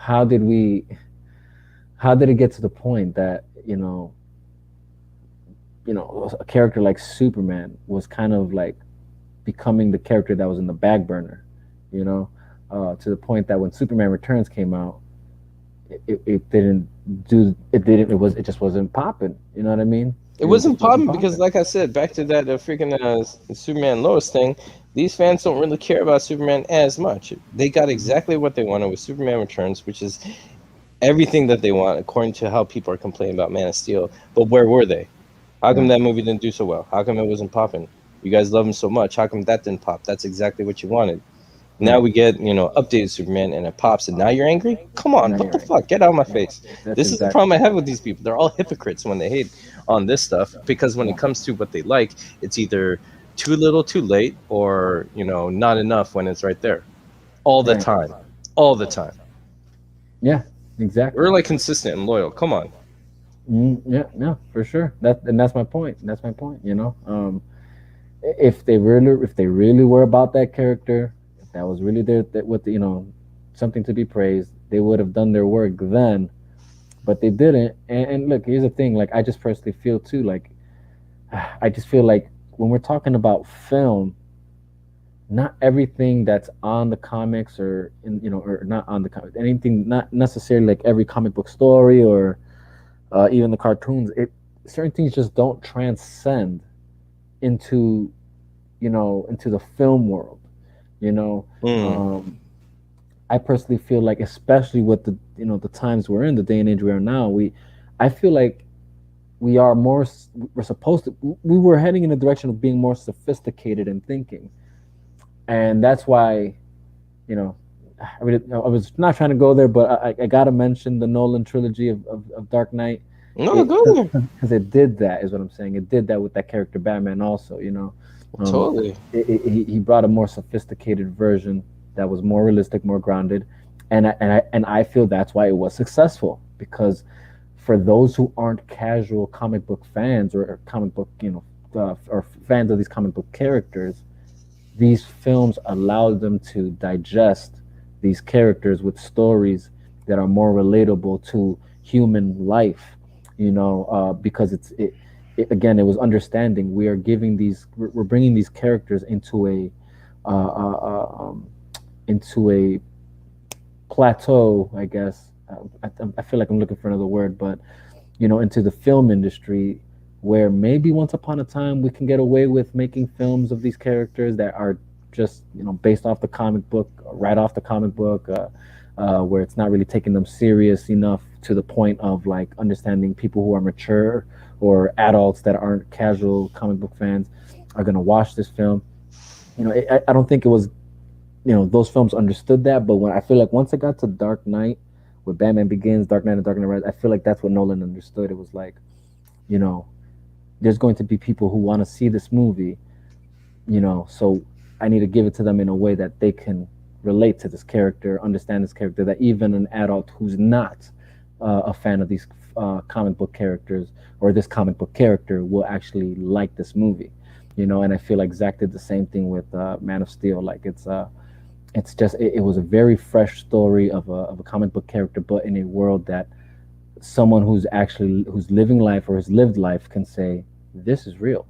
how did it get to the point that, you know, a character like Superman was kind of like becoming the character that was in the back burner, you know, to the point that when Superman Returns came out, it just wasn't popping. You know what I mean? It wasn't popping because, like I said, back to that freaking Superman Lois thing, these fans don't really care about Superman as much. They got exactly what they wanted with Superman Returns, which is everything that they want according to how people are complaining about Man of Steel. But where were they? How come that movie didn't do so well? How come it wasn't popping? You guys love him so much. How come that didn't pop? That's exactly what you wanted. Now we get, you know, updated Superman and it pops, and now you're angry? Come on, what the fuck? Get out of my face. This is the problem I have with these people. They're all hypocrites when they hate on this stuff, because when it comes to what they like, it's either too little, too late, or, you know, not enough when it's right there. All the time. All the time. Yeah, exactly. We're like consistent and loyal. Come on. Yeah, no, for sure. That's my point. That's my point. You know, if they really were about that character, if that was really with you know, something to be praised, they would have done their work then. But they didn't. And look, here's the thing. Like, I just personally feel too. Like, I just feel like when we're talking about film, not everything that's on the comics or or not on the comics, anything, not necessarily like every comic book story or even the cartoons, certain things just don't transcend into the film world. I personally feel like, especially with the times we're in, the day and age we are now, I feel like we were heading in the direction of being more sophisticated in thinking. And that's why, I was not trying to go there, but I gotta mention the Nolan trilogy of Dark Knight. No, go there. Because it did that, is what I'm saying. It did that with that character Batman also, Totally. He brought a more sophisticated version that was more realistic, more grounded. And I feel that's why it was successful, because for those who aren't casual comic book fans or comic book, or fans of these comic book characters, these films allowed them to digest these characters with stories that are more relatable to human life, because again, it was understanding. We are giving these, we're bringing these characters uh, uh, into a plateau, I guess. I feel like I'm looking for another word, but into the film industry, where maybe once upon a time we can get away with making films of these characters that are just based off the comic book, right off the comic book, where it's not really taking them serious enough to the point of like understanding people who are mature or adults that aren't casual comic book fans are going to watch this film. I don't think it was, those films understood that, but when I feel like once it got to Dark Knight, with Batman Begins, Dark Knight, and Dark Knight Rises, I feel like that's what Nolan understood. It was like, you know, there's going to be people who want to see this movie, so I need to give it to them in a way that they can relate to this character, understand this character, that even an adult who's not a fan of these comic book characters or this comic book character will actually like this movie. And I feel like Zach did the same thing with Man of Steel. Like it's just it was a very fresh story of a comic book character, but in a world that someone who's living life or has lived life can say this is real,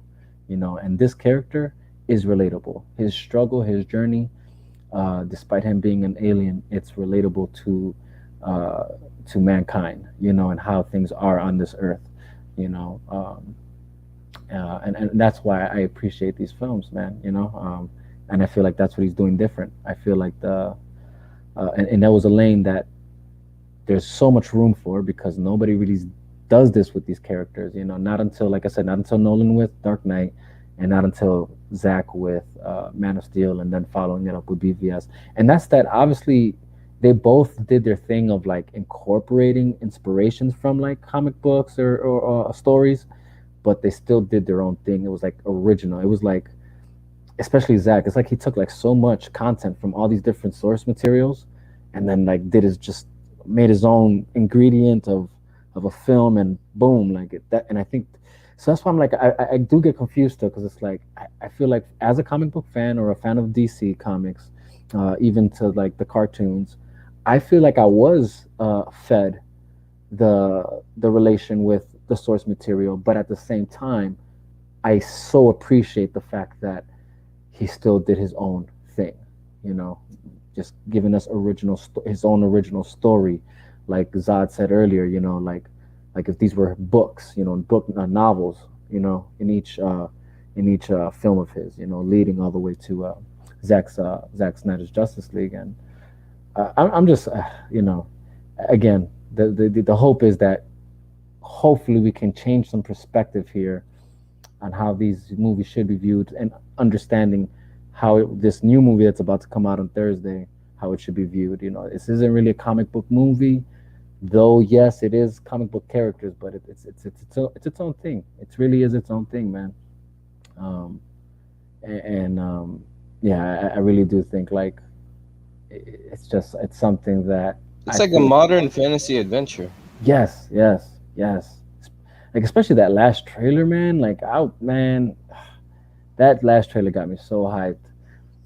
and this character is relatable. His struggle, his journey, despite him being an alien, it's relatable to mankind, and how things are on this earth, and that's why I appreciate these films, man. And I feel like that's what he's doing different. I feel like and that was a lane that there's so much room for, because nobody really does this with these characters. Not until, like I said, not until Nolan with Dark Knight, and not until Zach with Man of Steel, and then following it up with BVS. And that's that. Obviously, they both did their thing of like incorporating inspirations from like comic books or stories, but they still did their own thing. It was like original. It was like, especially Zach, it's like he took like so much content from all these different source materials, and then like made his own ingredient of a film, and boom, that. And I think so. That's why I'm like, I do get confused though, because it's like I feel like as a comic book fan or a fan of DC comics, even to like the cartoons, I feel like I was fed the relation with the source material, but at the same time, I so appreciate the fact that he still did his own thing, just giving us his own original story, like Zod said earlier, like if these were books, novels, in each film of his, leading all the way to Zack Snyder's Justice League. And I'm just, again, the hope is that hopefully we can change some perspective here on how these movies should be viewed, and understanding how this new movie that's about to come out on Thursday, how it should be viewed. This isn't really a comic book movie, though. Yes, it is comic book characters, but it's its own thing. It really is its own thing, man. Yeah, I really do think like it's something that it's like a modern fantasy adventure. Yes. Like especially that last trailer, man. That last trailer got me so hyped.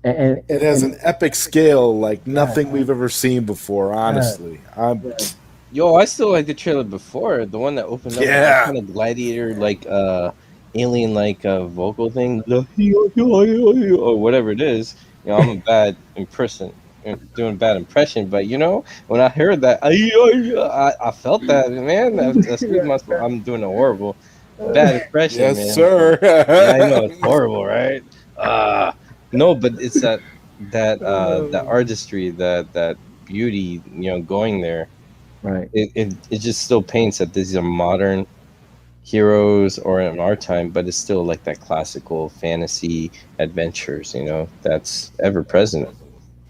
And it has an epic scale like nothing we've ever seen before. Honestly, Yo, I still like the trailer before, the one that opened up with that kind of gladiator, like alien, like vocal thing, or whatever it is. I'm a bad impression, doing a bad impression, but when I heard that, I felt that, man. That's I'm doing a horrible bad impression. Yes, man. sir. Yeah, I know it's horrible, right? No, but it's that artistry, that beauty, going there. Right. It just still paints that these are modern heroes, or in our time, but it's still like that classical fantasy adventures, that's ever present.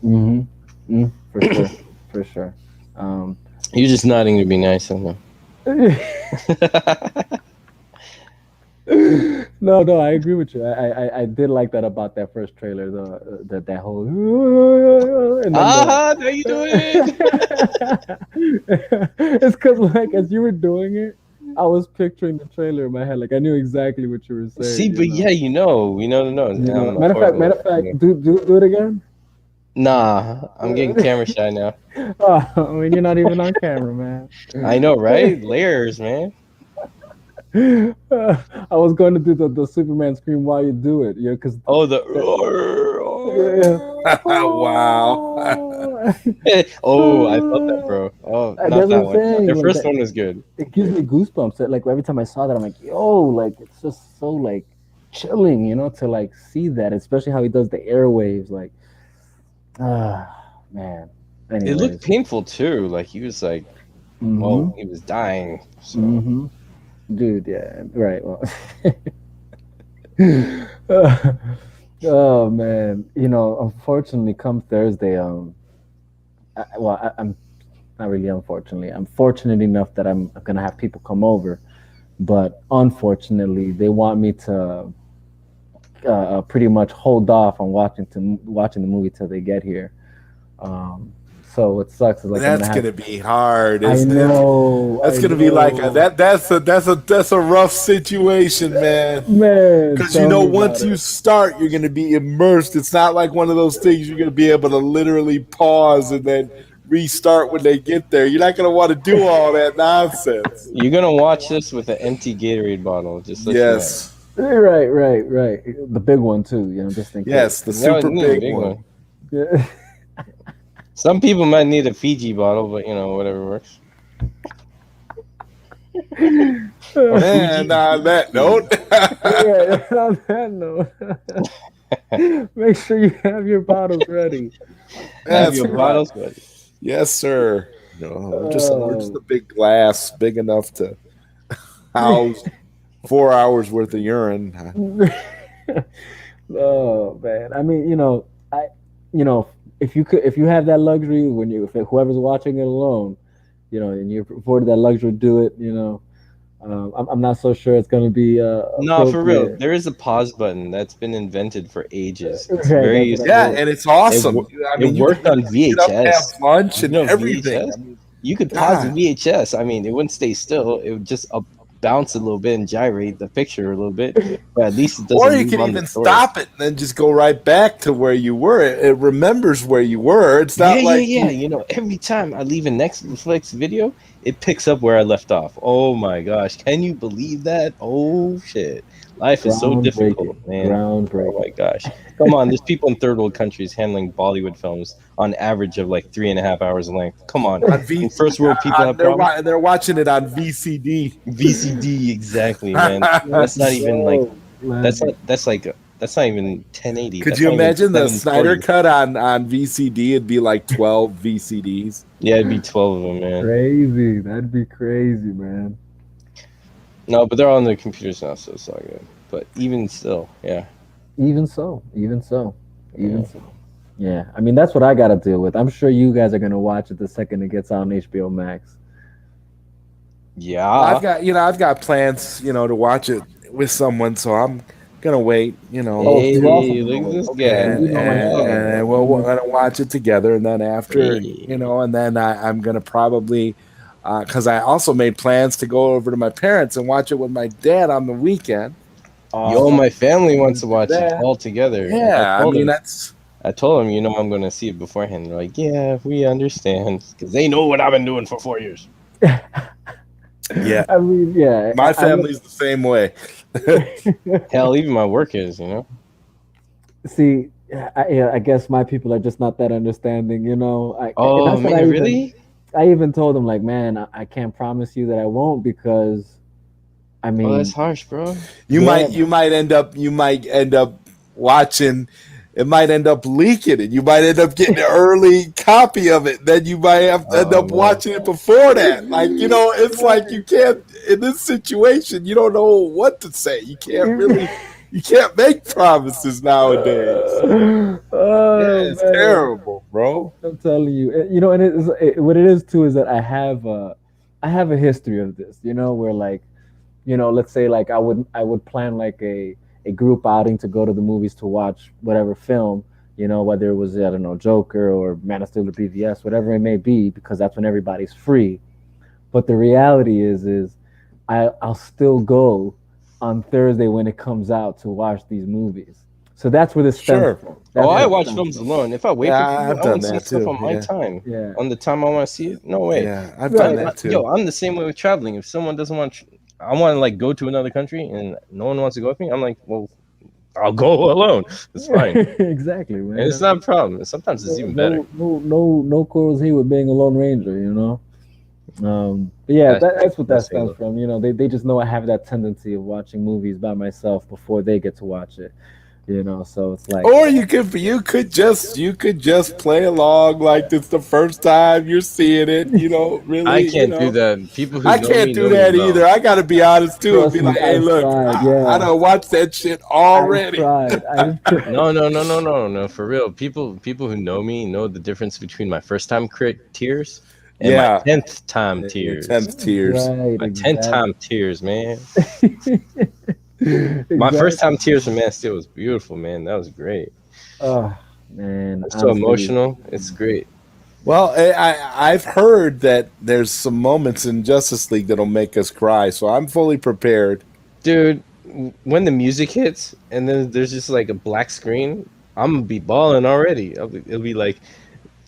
Mm-hmm. For sure. You're just nodding to be nice, I know. No, I agree with you. I did like that about that first trailer, that whole. And how you doing? It's because like as you were doing it, I was picturing the trailer in my head. Like I knew exactly what you were saying. See, but yeah, we know. Matter of fact, do it again. Nah, I'm getting camera shy now. Oh, I mean, you're not even on camera, man. I know, right? Layers, man. I was going to do the Superman scream while you do it, because Oh, the Wow. oh, I felt that, bro. Oh, That's not what that I'm one. saying. The Like first that, one was good. it gives me goosebumps. Like every time I saw that, I'm like, yo, like it's just so like chilling, to like see that, especially how he does the airwaves. Like, man. It looked Anyways, painful too. Like he was like, mm-hmm, well, he was dying. So mm-hmm, dude, yeah, right. Well, oh man, unfortunately, come Thursday, I'm not really unfortunately. I'm fortunate enough that I'm gonna have people come over, but unfortunately, they want me to pretty much hold off on watching the movie till they get here. Um, so what sucks is like I'm gonna That's have. gonna be hard, I isn't it? know, That's I gonna be like a, know, that's a rough situation, man. man. Because Tell me once about you it. start, you're gonna be immersed. It's not like one of those things you're gonna be able to literally pause and then restart when they get there. You're not gonna want to do all that nonsense. you're gonna watch this with an empty Gatorade bottle. Just let you know. Yes, Right, right, right. The big one too, just in case. yes, the No, super need a big one. Yeah. Some people might need a Fiji bottle, but whatever works. And on that note, Yeah, on that note, make sure you have your bottles ready. Have that's your right. bottles ready. Yes, sir. No, we're just a big glass, big enough to house 4 hours worth of urine. Oh man, I mean, you know, if you have that luxury if whoever's watching it alone, and you're afforded that luxury to do it, I'm not so sure it's going to be No, for real. appropriate. There is a pause button that's been invented for ages. It's Right, very that's what Yeah, useful. and it's awesome. wo- I It mean, you worked can on get up, have VHS. lunch, You and know everything. VHS? I mean, You could pause the God. VHS. I mean, it wouldn't stay still. It would just bounce a little bit and gyrate the picture a little bit, but at least it Or doesn't you move can on the even story. stop it and then just go right back to where you were. It remembers where you were. It's Yeah, not yeah, like yeah. Every time I leave a Netflix video, it picks up where I left off. Oh my gosh. Can you believe that? Oh shit. Life is so difficult, Groundbreaking, man. Oh groundbreaking. my gosh. Come on, there's people in third world countries handling Bollywood films on average of like 3.5 hours length. Come on. on V. And first world people have problems. They're watching it on VCD. VCD, exactly, man. That's not even like that's not even 1080. Could That's you not even imagine the Snyder 720. cut on VCD? It'd be like 12 VCDs. Yeah, it'd be 12 of them, man. Crazy. That'd be crazy, man. No, but they're all on their computers now, so it's all good. But even still, yeah. Even so, even so, even Yeah. so. Yeah, I mean that's what I got to deal with. I'm sure you guys are gonna watch it the second it gets on HBO Max. Yeah. I've got plans, to watch it with someone, so I'm gonna wait, Oh, Hey, you're also gonna look at wait. this Okay, guy. you know my thoughts. and we're gonna watch it together, and then after, Hey. and then I'm gonna probably, because I also made plans to go over to my parents and watch it with my dad on the weekend. Yo, my family wants to watch it that. all together. Yeah, I mean that's. that's I told them, I'm going to see it beforehand. They're like, yeah, we understand. Because they know what I've been doing for 4 years. yeah. I mean, yeah. My family's the same way. Hell, even my work is, See, I guess my people are just not that understanding, Oh, that's what man, really? I even told them, like, man, I can't promise you that I won't because, I mean, Oh, that's harsh, bro. You Yeah. might end up watching. It might end up leaking, and you might end up getting an early copy of it. Then you might have to end Oh, up man. watching it before that. Like, it's like you can't, in this situation, you don't know what to say. You can't make promises nowadays. Oh, Yeah, it's man. terrible, bro. I'm telling you, and what it is too is that I have a history of this, where like, let's say like I would plan like a group outing to go to the movies to watch whatever film, whether it was I don't know Joker or Man of Steel or BVS, whatever it may be, because that's when everybody's free. But the reality is I'll still go on Thursday when it comes out to watch these movies. So that's where this stems Sure. from. That's Oh, I where it watch stems films from. alone. If I wait Yeah, for I've people, I done want to see that stuff too, on my yeah. time. Yeah. On the time I want to see it. No way. Yeah, I've done that too. Yo, I'm the same way with traveling. If someone doesn't want, I want to like go to another country and no one wants to go with me, I'm like, well, I'll go alone. It's fine. Exactly, man. And it's not a problem. Sometimes it's even better. No quarrels here with being a lone ranger, you know. But yeah, that's what that That's stems Halo. from. You know, they just know I have that tendency of watching movies by myself before they get to watch it. You know, so it's like, Or you could just play along like it's the first time you're seeing it. You know, really. I can't you do know. that. People who I know can't me do know me that well. either. I got to be honest too and trust be me, like, "Hey, I've look, tried. I Yeah, done watched that shit I've already." tried. No. For real. People who know me know the difference between my first time crit tears and my Yeah, 10th time your tears. 10th tears. Right, My 10th exactly. time tears, man. My first Exactly. time tears from Man of Steel was beautiful, man. That was great. Oh man, It's so honestly, emotional. It's great. Well, I've heard that there's some moments in Justice League that'll make us cry, so I'm fully prepared. Dude, when the music hits and then there's just like a black screen, I'm gonna be balling already. It'll be like,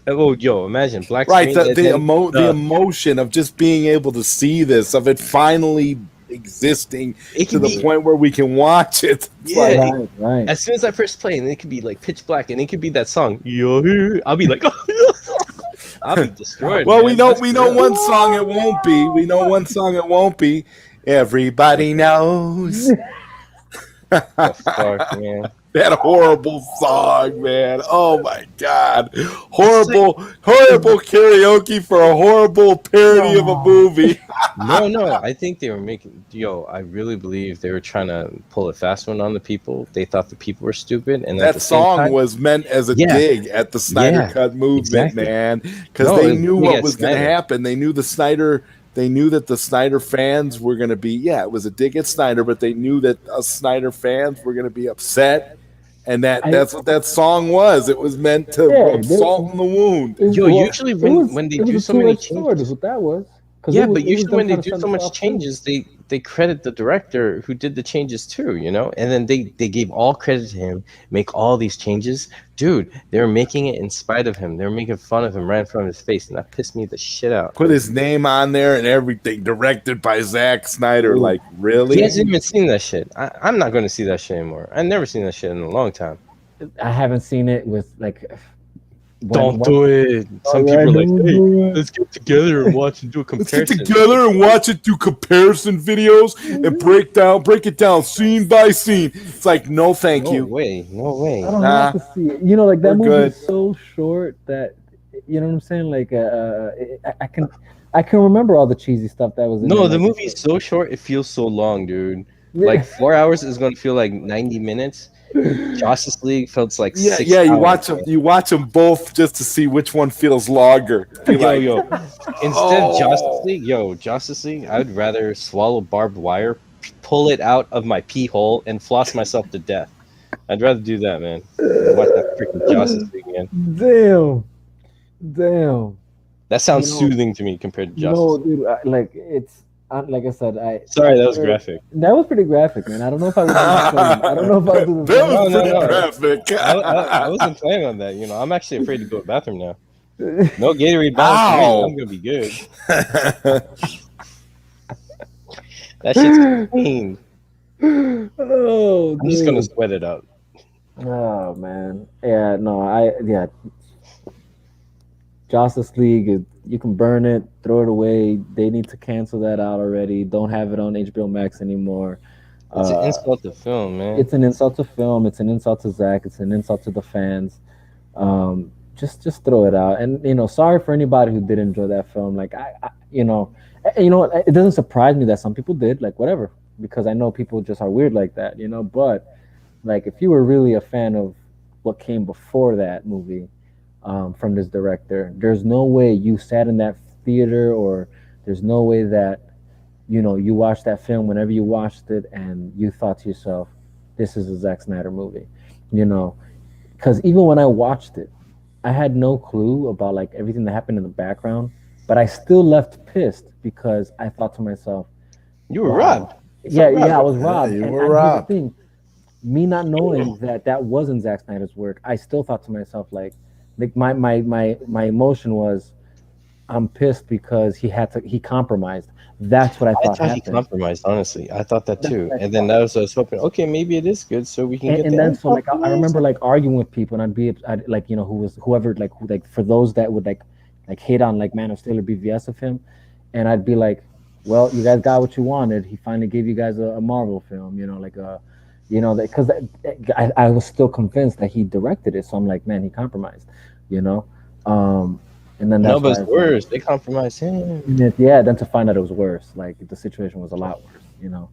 oh, yo, imagine black Right, screen and then the emotion of just being able to see this, of it finally existing it to can the be, point where we can watch it. It's yeah. like, right. As soon as I press play, and it could be like pitch black, and it could be that song. Yo, I'll be like, I'll be destroyed. well, Man. That's we for know real. one song it won't be. We know one song it won't be. Everybody knows. The fuck, man. That horrible song, man. Oh my god. It's like, Horrible karaoke for a horrible parody of a movie. no. I think they were making. Yo, I really believe they were trying to pull a fast one on the people. They thought the people were stupid, and at That the same song time, was meant as a yeah, dig at the Snyder yeah, Cut movement, exactly. man, because No, they it was knew dig what at was going to Snyder. happen. They knew that the Snyder fans were going to be, yeah, it was a dig at Snyder, but they knew that us Snyder fans were going to be upset, and that's what that song was. It was meant to Yeah, rub salt in the wound. Yo, usually when they it was do a so many two-edged sword, is changes, what that was. Because yeah, but it was usually them when they trying to do send so us much off too. changes, they credit the director who did the changes too, you know, and then they gave all credit to him, make all these changes, dude. They were making it in spite of him. They were making fun of him right in front of his face, and that pissed me the shit out. Put his name on there and everything, directed by Zack Snyder. Ooh. Like, He really? hasn't even seen that shit. I'm not going to see that shit anymore. I've never seen that shit in a long time. I haven't seen it with like. Don't do it. Some people are like, hey, let's get together and watch and do a Let's get comparison. together and watch it through comparison videos and break it down scene by scene. It's like, no, thank No you. way, no way. I don't have to see it. You know, like that We're movie good. is so short that you know what I'm saying. Like, I can remember all the cheesy stuff that was in No, there, the like- movie is so short, it feels so long, dude. Like 4 hours is gonna feel like 90 minutes. Justice League felt like Yeah, 6 yeah. hours. You watch them both just to see which one feels longer. Be like, Yo. Instead of Justice League, I would rather swallow barbed wire, pull it out of my pee hole, and floss myself to death. I'd rather do that, man. Watch that freaking Justice League, man. Damn. That sounds You know- soothing to me compared to Justice No, League. dude. Like it's like I said. Sorry, that was graphic. That was pretty graphic, man. I don't know if I would do the same. I don't know if I would do the that same. was No, pretty no. graphic. I wasn't planning on that. You know, I'm actually afraid to go to the bathroom now. No Gatorade balance for me. Ow. I'm gonna be good. That shit's clean. Oh, I'm just gonna dude. sweat it out. Oh man, yeah, no, Justice League, you can burn it, throw it away. They need to cancel that out already. Don't have it on HBO Max anymore. It's an insult to film, man. It's an insult to film. It's an insult to Zach. It's an insult to the fans. Just throw it out. And sorry for anybody who did enjoy that film. Like it doesn't surprise me that some people did. Like whatever, because I know people just are weird like that. But like if you were really a fan of what came before that movie from this director, there's no way you sat in that theater, or there's no way that you watched that film whenever you watched it and you thought to yourself, this is a Zack Snyder movie. Because even when I watched it, I had no clue about like everything that happened in the background, but I still left pissed because I thought to myself, You were wow. robbed. Yeah, I was robbed. you And were here's the robbed. thing, me not knowing that wasn't Zack Snyder's work, I still thought to myself like my emotion was, I'm pissed because he compromised. That's what I I thought thought he happened. compromised, honestly. I thought that That's too. what I And then thought. that was I was hoping, okay, maybe it is good, so we can get And the then end so like I compromise. remember like arguing with people, and I'd like who was whoever like who like for those that would like hate on like Man of Steel or BVS of him, and I'd be like, well, you guys got what you wanted. He finally gave you guys a Marvel film, like a, because I was still convinced that he directed it, so I'm like, man, he compromised, you know, um, and then No, that's but why it's it's like, worse. They compromised him. yeah, then to find out it was worse, like the situation was a lot worse.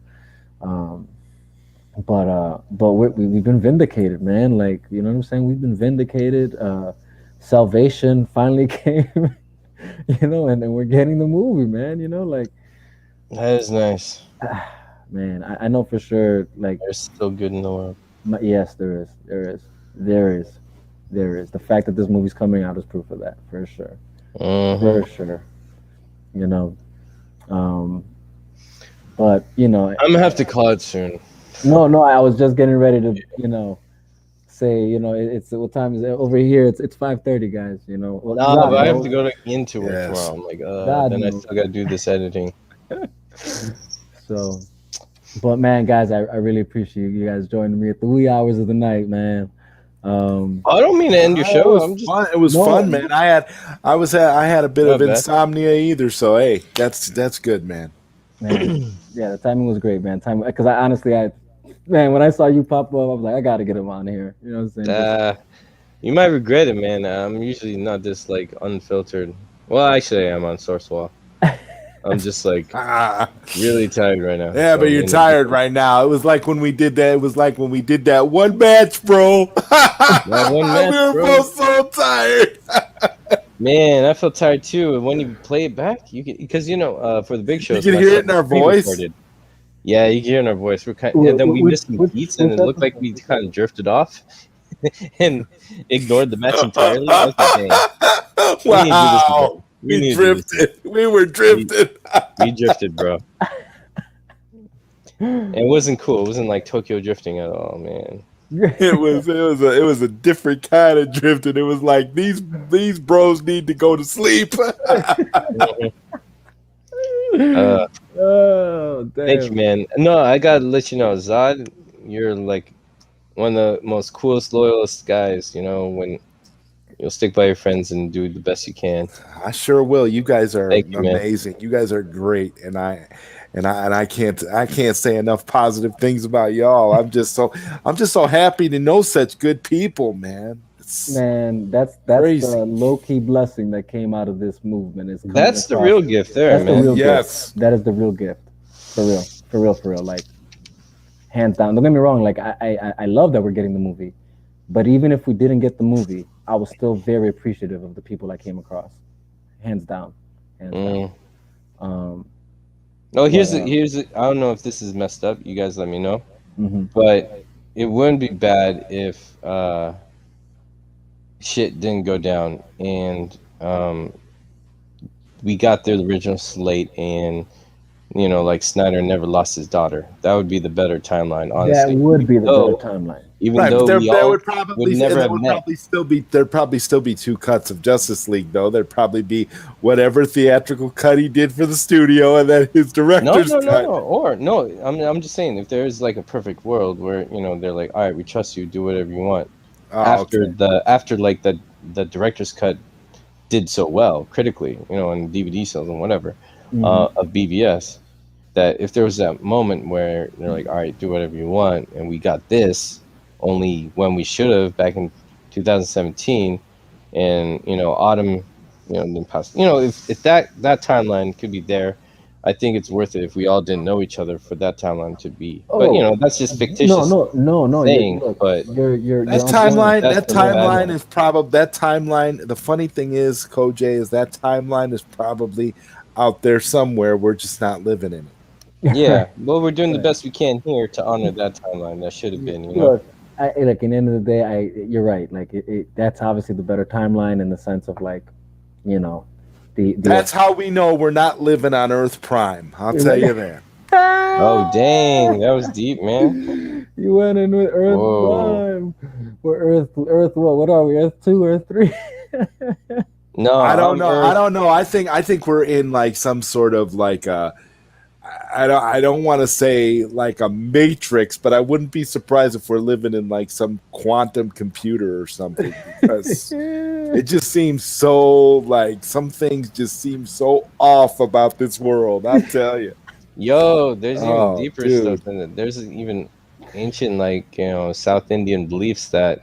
Um, but we've been vindicated, man. Like, you know what I'm saying? We've been vindicated. Salvation finally came, and we're getting the movie, man. Like, That is nice. man, I know for sure. Like, There's still good in the world. yes, there is. The fact that this movie's coming out is proof of that, for sure, for sure. You know, um, but I'm gonna have to call it soon. no, I was just getting ready to, say, it's what time is it over here? It's 5:30, guys. Well, No, God but I have knows. to go into work Yes. tomorrow. I'm like, God then I knows. still gotta do this editing. So, but man, guys, I really appreciate you guys joining me at the wee hours of the night, man. I don't mean to end your It show. was I'm just fun. It was No. fun, man. I had a bit Not of bad. insomnia either, so hey, that's good, man. Man, yeah, the timing was great, man. Because I honestly, man, when I saw you pop up, I was like, I gotta get him on here. You know what I'm saying? you might regret it, man. I'm usually not this like unfiltered. Well, actually, I'm on Sourcewall. I'm just like really tired right now. Yeah, so but I'm you're in a tired different- right now. It was like when we did that. It was like when we did that one match, bro. That one match, we were bro. both so tired. Man, I feel tired too. And when you play it back, you can because for the big shows, can my hear stuff it in our is voice? pre-recorded. Yeah, you can hear it in our voice. We're kind, Wh- and then we which- missed some which- beats, and which it looked like we episode? kind of drifted off and ignored the match entirely. I was like, dang, we need to do this Wow. again. We need We to do this drifted. We were drifting. We drifted, bro. And it wasn't cool. It wasn't like Tokyo drifting at all, man. It was a different kind of drifting. It was like these bros need to go to sleep. Oh, damn. Thank you, man. No, I gotta let you know, Zod, you're like one of the most coolest, loyalist guys. When you'll stick by your friends and do the best you can. I sure will. You guys are Thank you, man. amazing. You guys are great, and I can't say enough positive things about y'all. I'm just so happy to know such good people, man. Man, that's Crazy. the low key blessing that came out of this movement. Is coming That's the across- real gift there, That's the man. real Yes. gift. That is the real gift. For real. Like, hands down. Don't get me wrong. Like, I love that we're getting the movie, but even if we didn't get the movie, I was still very appreciative of the people I came across. Hands down. Mm. Um, No, here's But, the I don't know if this is messed up. You guys let me know. mhm. But it wouldn't be bad if shit didn't go down and we got the original slate and like Snyder never lost his daughter. That would be the better timeline, honestly. That would be the though- better timeline. Even Right, though but we there all would probably never have met. there'd probably still be two cuts of Justice League though. There'd probably be whatever theatrical cut he did for the studio, and then his director's cut. I'm just saying if there's like a perfect world where they're like, all right, we trust you, do whatever you want. Oh, after okay. after like the director's cut did so well critically, and DVD sales and whatever of BVS, that if there was that moment where they're like, all right, do whatever you want, and we got this only when we should have back in 2017, and autumn, didn't pass. If that timeline could be there, I think it's worth it if we all didn't know each other for that timeline to be. But that's just fictitious. No. thing, Look, but you're That on timeline, point. That's that the way I timeline know. is probably that timeline. The funny thing is, Koj, is that timeline is probably out there somewhere. We're just not living in it. Yeah, well, we're doing the best we can here to honor that timeline. That should have been, Look, like in the end of the day, you're right. Like that's obviously the better timeline in the sense of like, the That's how we know we're not living on Earth Prime. I'll tell you that. Oh, dang, that was deep, man. You went in with Earth Whoa. Prime. We're Earth what? What are we? Earth 2, Earth 3? No, I don't I'm know. Earth- I don't know. I think we're in like some sort of like I don't want to say like a matrix, but I wouldn't be surprised if we're living in like some quantum computer or something, because it just seems so like some things just seem so off about this world. I'll tell you. Yo, there's even Oh, deeper dude. stuff in it. There's even ancient, like, South Indian beliefs that,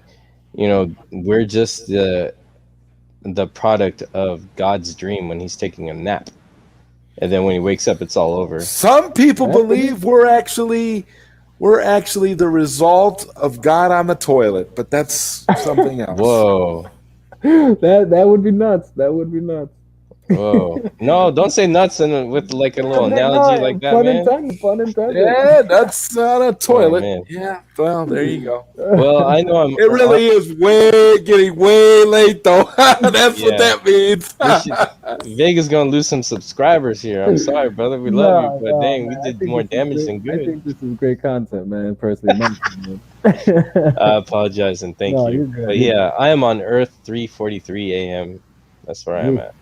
we're just the product of God's dream when he's taking a nap. And then when he wakes up, it's all over. Some people believe we're actually the result of God on the toilet, but that's something else. Whoa. That would be nuts. That would be nuts. Whoa. No, don't say nuts with like a little analogy like that, Pun man. intended. Pun intended. Yeah, that's on a toilet. man. Yeah, well, there you go. Well, I know I'm. It really is getting way late, though. That's what Yeah. that means. Vegas gonna lose some subscribers here. I'm sorry, brother. We love you, but dang, we man, I did think more this is damage great- than I good. think this is great content, man. Personally, my opinion. I apologize and thank No, you. you're good, But you're yeah, I am on Earth 3:43 a.m. That's where I am at.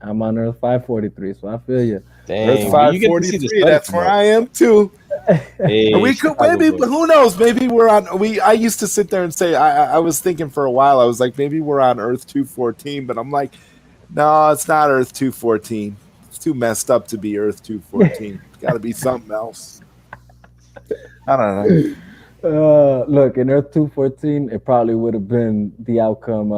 I'm on Earth 543, so I feel you. Dang, Earth but you get to see the 543. sun That's come where up. I am too. Hey, We could Chicago maybe, boy. who knows? Maybe we're on. I used to sit there and say I was thinking for a while. I was like, maybe we're on Earth 214, but I'm like, no, it's not Earth 214. It's too messed up to be Earth 214. It's got to be something else. I don't know. Look, in Earth 214, it probably would have been the outcome.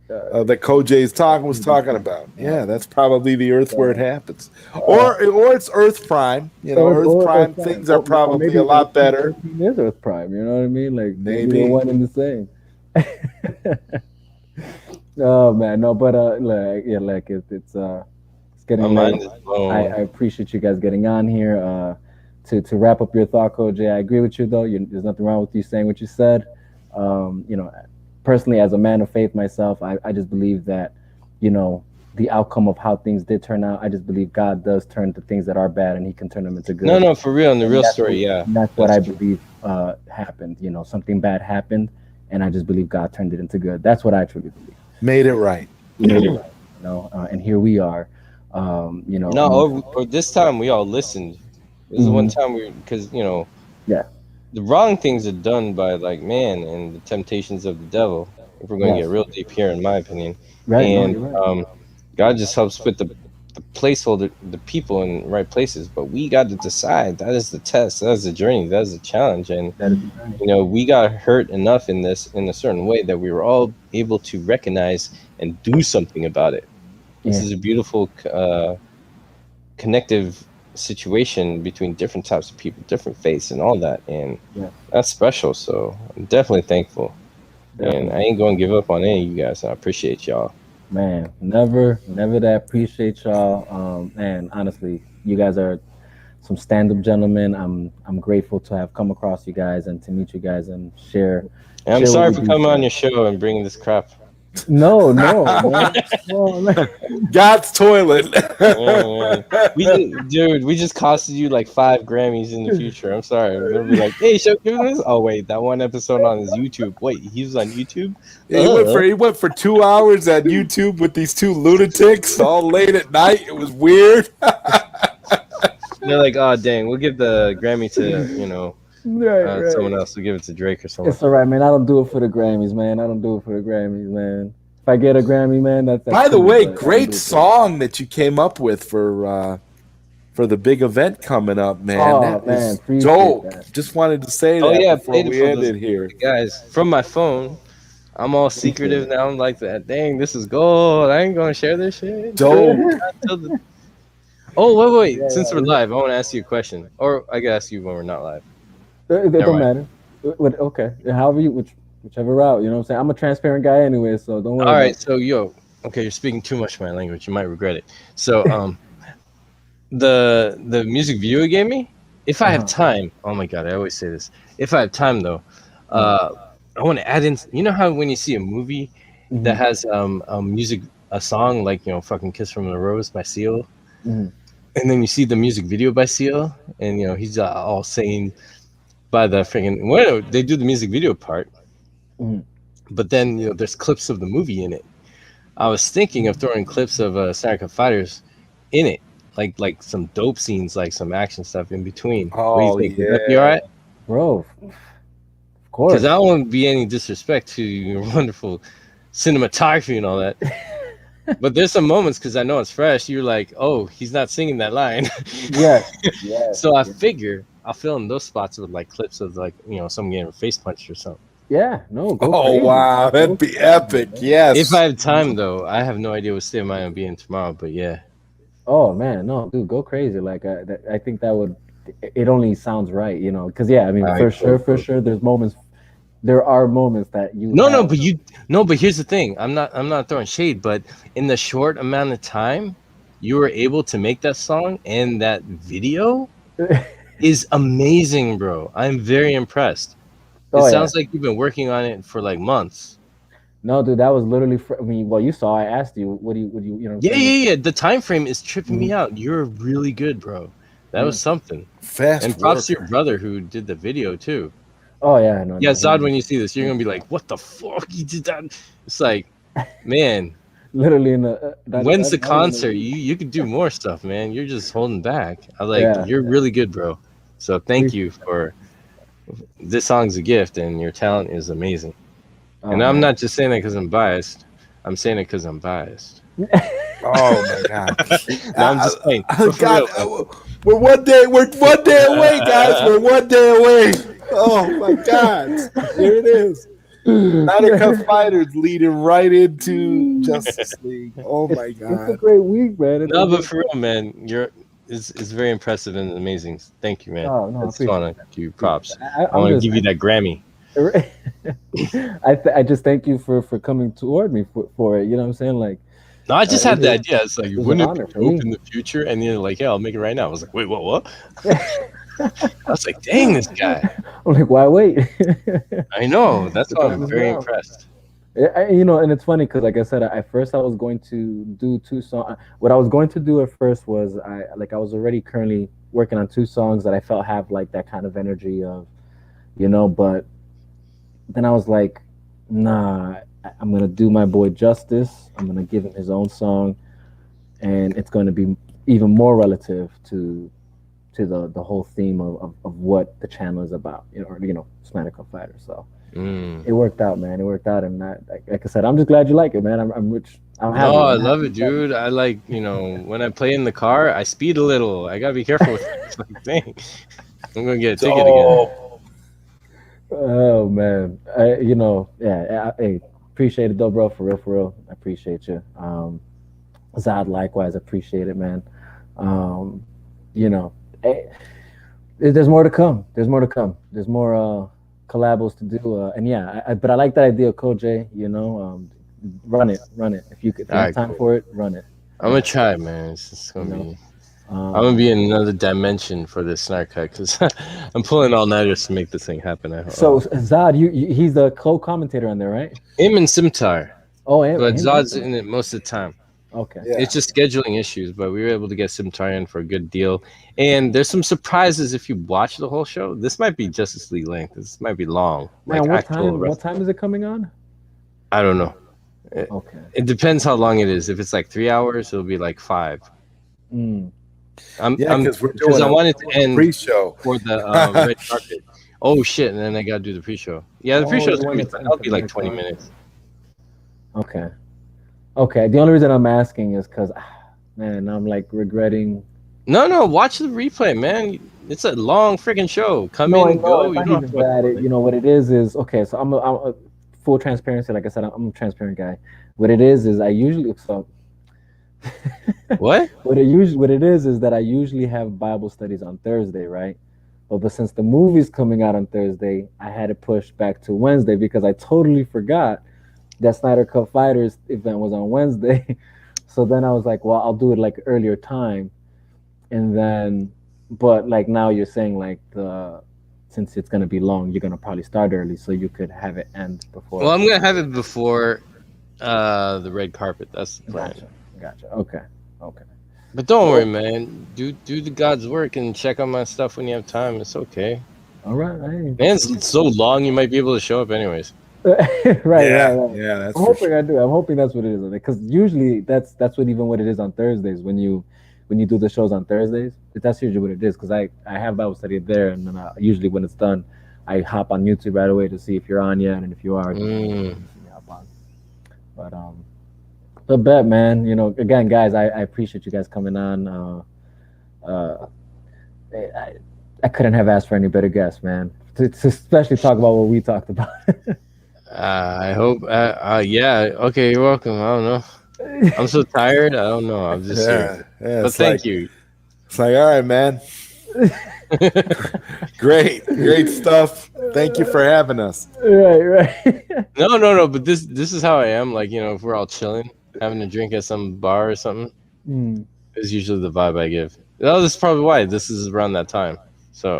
That Kojay's was talking about. Yeah, that's probably the Earth where it happens, or it's Earth Prime. You know, Earth Prime things are probably a lot better. There's Earth Prime, you know what I mean? Like maybe Maybe. they're one and the same. Oh man, no, but like yeah, like it's getting My late. mind is blown. I appreciate you guys getting on here. To wrap up your thought, Koji, I agree with you though. There's nothing wrong with you saying what you said. Personally, as a man of faith myself, I just believe that, the outcome of how things did turn out, I just believe God does turn the things that are bad and he can turn them into good. No, for real. In the real That's story, what- yeah. That's what That's I believe happened. Something bad happened and I just believe God turned it into good. That's what I truly believe. Made it right. And here we are. No, or this time we all listened. This is one time because Yeah. the wrong things are done by like man and the temptations of the devil. If we're going to Yes. get real deep here, in my opinion, Right. no, and you're right. God just helps put the placeholder, the people in the right places. But we got to decide. That is the test. That is the journey. That is the challenge. And That is we got hurt enough in this in a certain way that we were all able to recognize and do something about it. This Yeah. is a beautiful connective situation between different types of people, different faiths, and all that, and that's special. So I'm definitely thankful, and I ain't gonna give up on any of you guys. I appreciate y'all. Man, never that. Appreciate y'all. And honestly, you guys are some stand-up gentlemen. I'm grateful to have come across you guys and to meet you guys and share. And I'm share sorry what for we coming do. on your show and bringing this crap. No, man. Well, man. God's toilet. Man. We just costed you like 5 Grammys in the future. I'm sorry. They'll be like, hey, show give this. Oh wait, that one episode on his YouTube. Wait, he was on YouTube. He went for 2 hours at YouTube with these two lunatics all late at night. It was weird. They're like, oh dang, we'll give the Grammy to Right. someone else. We'll give it to Drake or someone. It's all right, man. I don't do it for the Grammys, man. I don't do it for the Grammys, man. If I get a Grammy, man, that's By the cool, way, but I don't great do it for- song that you came up with for the big event coming up, man. Oh, That man, is appreciate dope. that. Just wanted to say Oh, that yeah, before played it we for ended those- here. Guys, from my phone, I'm all secretive now. I'm like that. Dang, this is gold. I ain't gonna share this shit. Dope. Oh wait. Yeah, Since yeah. we're live, I want to ask you a question, or I can ask you when we're not live. It Never don't mind. matter. Okay, however whichever route, you know what I'm saying. I'm a transparent guy anyway, so don't worry. All about right, it. so okay, you're speaking too much my language. You might regret it. So, the music video you gave me. If I have time, oh my god, I always say this. If I have time though, I want to add in. You know how when you see a movie that has a song like fucking "Kiss from the Rose" by Seal, Mhm. and then you see the music video by Seal, and he's all saying by the freaking they do the music video part, Mhm. but then there's clips of the movie in it. I was thinking of throwing clips of Sarika Fighters in it, like some dope scenes, like some action stuff in between. What do Oh, you think? Would that be all right? Bro, of course. Because I don't want to be any disrespect to your wonderful cinematography and all that. But there's some moments, because I know it's fresh, you're like, oh, he's not singing that line. Yes. Yes. So I figure I'll fill in those spots with like clips of like, someone getting face punched or something. Yeah. No. Go Oh crazy. wow, that'd be epic. Yes. If I have time, though, I have no idea what state of mind I'll be in tomorrow. But yeah, Oh man, no, dude, go crazy. Like I think that would. It only sounds right, because yeah, I mean, Alright, for sure, there are moments that you. no, have- but here's the thing. I'm not throwing shade, but in the short amount of time you were able to make that song and that video is amazing, bro. I'm very impressed. It Oh, yeah. sounds like you've been working on it for like months. No, dude, that was literally. I mean, well, you saw. I asked you, what do you, you know? what I'm saying? Yeah. The time frame is tripping me out. You're really good, bro. That was something. Fast And props to worker. your brother who did the video too. Oh yeah, no. Yeah, no, Zod, when you see this, you're gonna be like, "What the fuck? You did that?" It's like, man, literally in the. when's the concert? You could do more stuff, man. You're just holding back. Yeah. You're really good, bro. So thank you for this song's a gift, and your talent is amazing. Oh, And I'm man. not just saying that because I'm biased. I'm saying it because I'm biased. Oh my god. No, I'm just saying. Oh, For God, real, man. we're one day away, guys. We're one day away. Oh my god. Here it is. Snyder Cut Fighters leading right into Justice League. Oh my It's a god. great week, man. It's No, a but great- for real, man, it's very impressive and amazing. Thank you, man. Oh, no, I I just appreciate want to give you props. I I want to give you that Grammy. I just thank you for coming toward me for it. You know what I'm saying? Like, No, I just had it the is- idea. It's like, it was wouldn't an it honor be for dope me. in the future? And you're like, yeah, I'll make it right now. I was like, wait, what? I was like, dang, this guy. I'm like, why wait? I know. That's why I'm As very well. impressed. And it's funny because, like I said, at first I was going to do 2 songs. What I was going to do at first was I was already currently working on 2 songs that I felt have like that kind of energy of, but then I was like, nah, I'm gonna do my boy justice. I'm gonna give him his own song, and it's going to be even more relative to the whole theme of what the channel is about, Snyder Cut Fighter. So it worked out, man. It worked out, and like I said, I'm just glad you like it, man. I'm rich. I'm happy. No, I I'm love happy. it, dude. I like, when I play in the car, I speed a little. I gotta be careful with this fucking thing. I'm gonna get a ticket again. Oh man, hey, appreciate it though, bro. For real, I appreciate you. Zod, likewise, appreciate it, man. There's more to come. There's more collabos to do, and yeah, but I like that idea, Koj. Run it. If you have Alright, time cool. for it, run it. I'm gonna try, man. It's just gonna You know, be. I'm gonna be in another dimension for this Snyder Cut because I'm pulling all nighters to make this thing happen. So Zod, he's the co-commentator on there, right? him and Simtar, Oh, and but Zod's in it most of the time. Okay. Yeah. It's just scheduling issues, but we were able to get Simtar in for a good deal. And there's some surprises if you watch the whole show. This might be Justice League length. This might be long. Man, like what actual time? rest- What time is it coming on? I don't know. Okay. It depends how long it is. If it's like 3 hours, it'll be like 5. Mm. Yeah, because we're doing I wanted to end pre-show. for the red carpet. Oh shit! And then I gotta do the pre-show. Yeah, the Oh, pre-show is you gonna be wanted to fun. That'll end be for like the 20 red minutes. Okay. The only reason I'm asking is because, man, I'm like regretting. No, watch the replay, man. It's a long freaking show. Come No, I in, know. go. It's You not don't even have to that. watch it. You know what it is okay. So I'm a full transparency. Like I said, I'm a transparent guy. What it is I usually What? what it is that I usually have Bible studies on Thursday, right? But since the movie's coming out on Thursday, I had it pushed back to Wednesday because I totally forgot that Snyder Cut Fighters event was on Wednesday. So then I was like, well, I'll do it like earlier time, and then, but like now you're saying like since it's gonna be long, you're gonna probably start early so you could have it end before. Well, I'm gonna have it before the red carpet. That's the plan. Gotcha. Okay. But don't worry, man. Do the God's work and check on my stuff when you have time. It's okay. All right. Man, it's so long you might be able to show up anyways. right. Yeah, that's I'm for hoping I do. I'm hoping that's what it is, because usually that's what it is on Thursdays when you when you do the shows on Thursdays. That's usually what it is because I have Bible study there, and then usually when it's done, I hop on YouTube right away to see if you're on yet, and if you are, then you see me hop on. But bet, man. You know, again, guys, I appreciate you guys coming on. I couldn't have asked for any better guests, man. To especially talk about what we talked about. I hope. Yeah. Okay. You're welcome. I don't know. I'm so tired. I don't know. I'm just here. But thank you. It's like, all right, man. Great stuff. Thank you for having us. Right. No. But this is how I am. Like, you know, if we're all chilling, having a drink at some bar or something, is usually the vibe I give. Oh, this is probably why this is around that time. So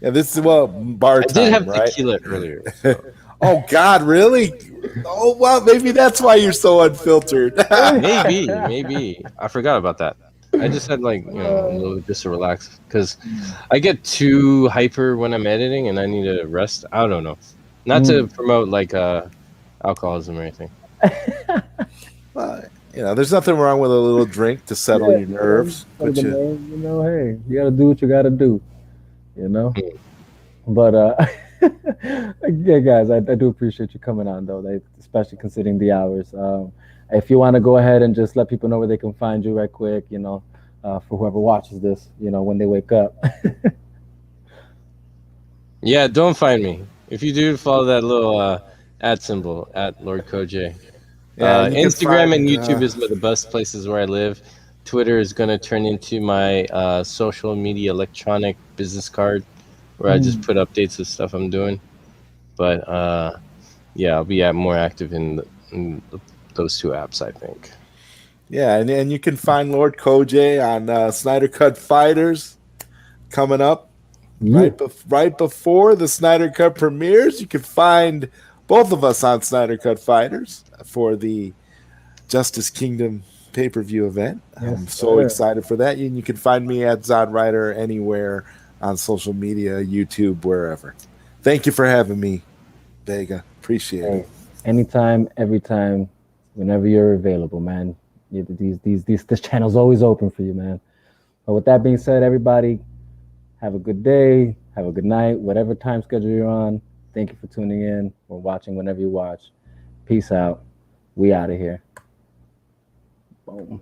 yeah, this is bar I time. did have right? tequila earlier. So. Oh God, really? Oh well, maybe that's why you're so unfiltered. maybe I forgot about that. I just had like, you know, a little just to relax because I get too hyper when I'm editing and I need to rest. I don't know, not to promote like alcoholism or anything. Well, you know, there's nothing wrong with a little drink to settle your nerves. You know, hey, you gotta do what you gotta do. You know, but yeah, guys, I do appreciate you coming on though, especially considering the hours. If you want to go ahead and just let people know where they can find you right quick, you know, for whoever watches this, you know, when they wake up. Yeah, don't find me. If you do, follow that little ad symbol at Lord Koj. Yeah, Instagram and YouTube is the best places where I live. Twitter is going to turn into my social media electronic business card where I just put updates of stuff I'm doing. But yeah, I'll be more active in those two apps, I think. Yeah, and you can find Lord Koj on Snyder Cut Fighters coming up right before the Snyder Cut premieres. You can find both of us on Snyder Cut Fighters for the Justice Kingdom pay-per-view event. Yes, I'm so excited for that. And you can find me at Zod Rider anywhere on social media, YouTube, wherever. Thank you for having me, Vega. Appreciate it. Anytime, every time, whenever you're available, man. This channel's always open for you, man. But with that being said, everybody, have a good day, have a good night, whatever time schedule you're on. Thank you for tuning in or watching whenever you watch. Peace out. We out of here. Boom.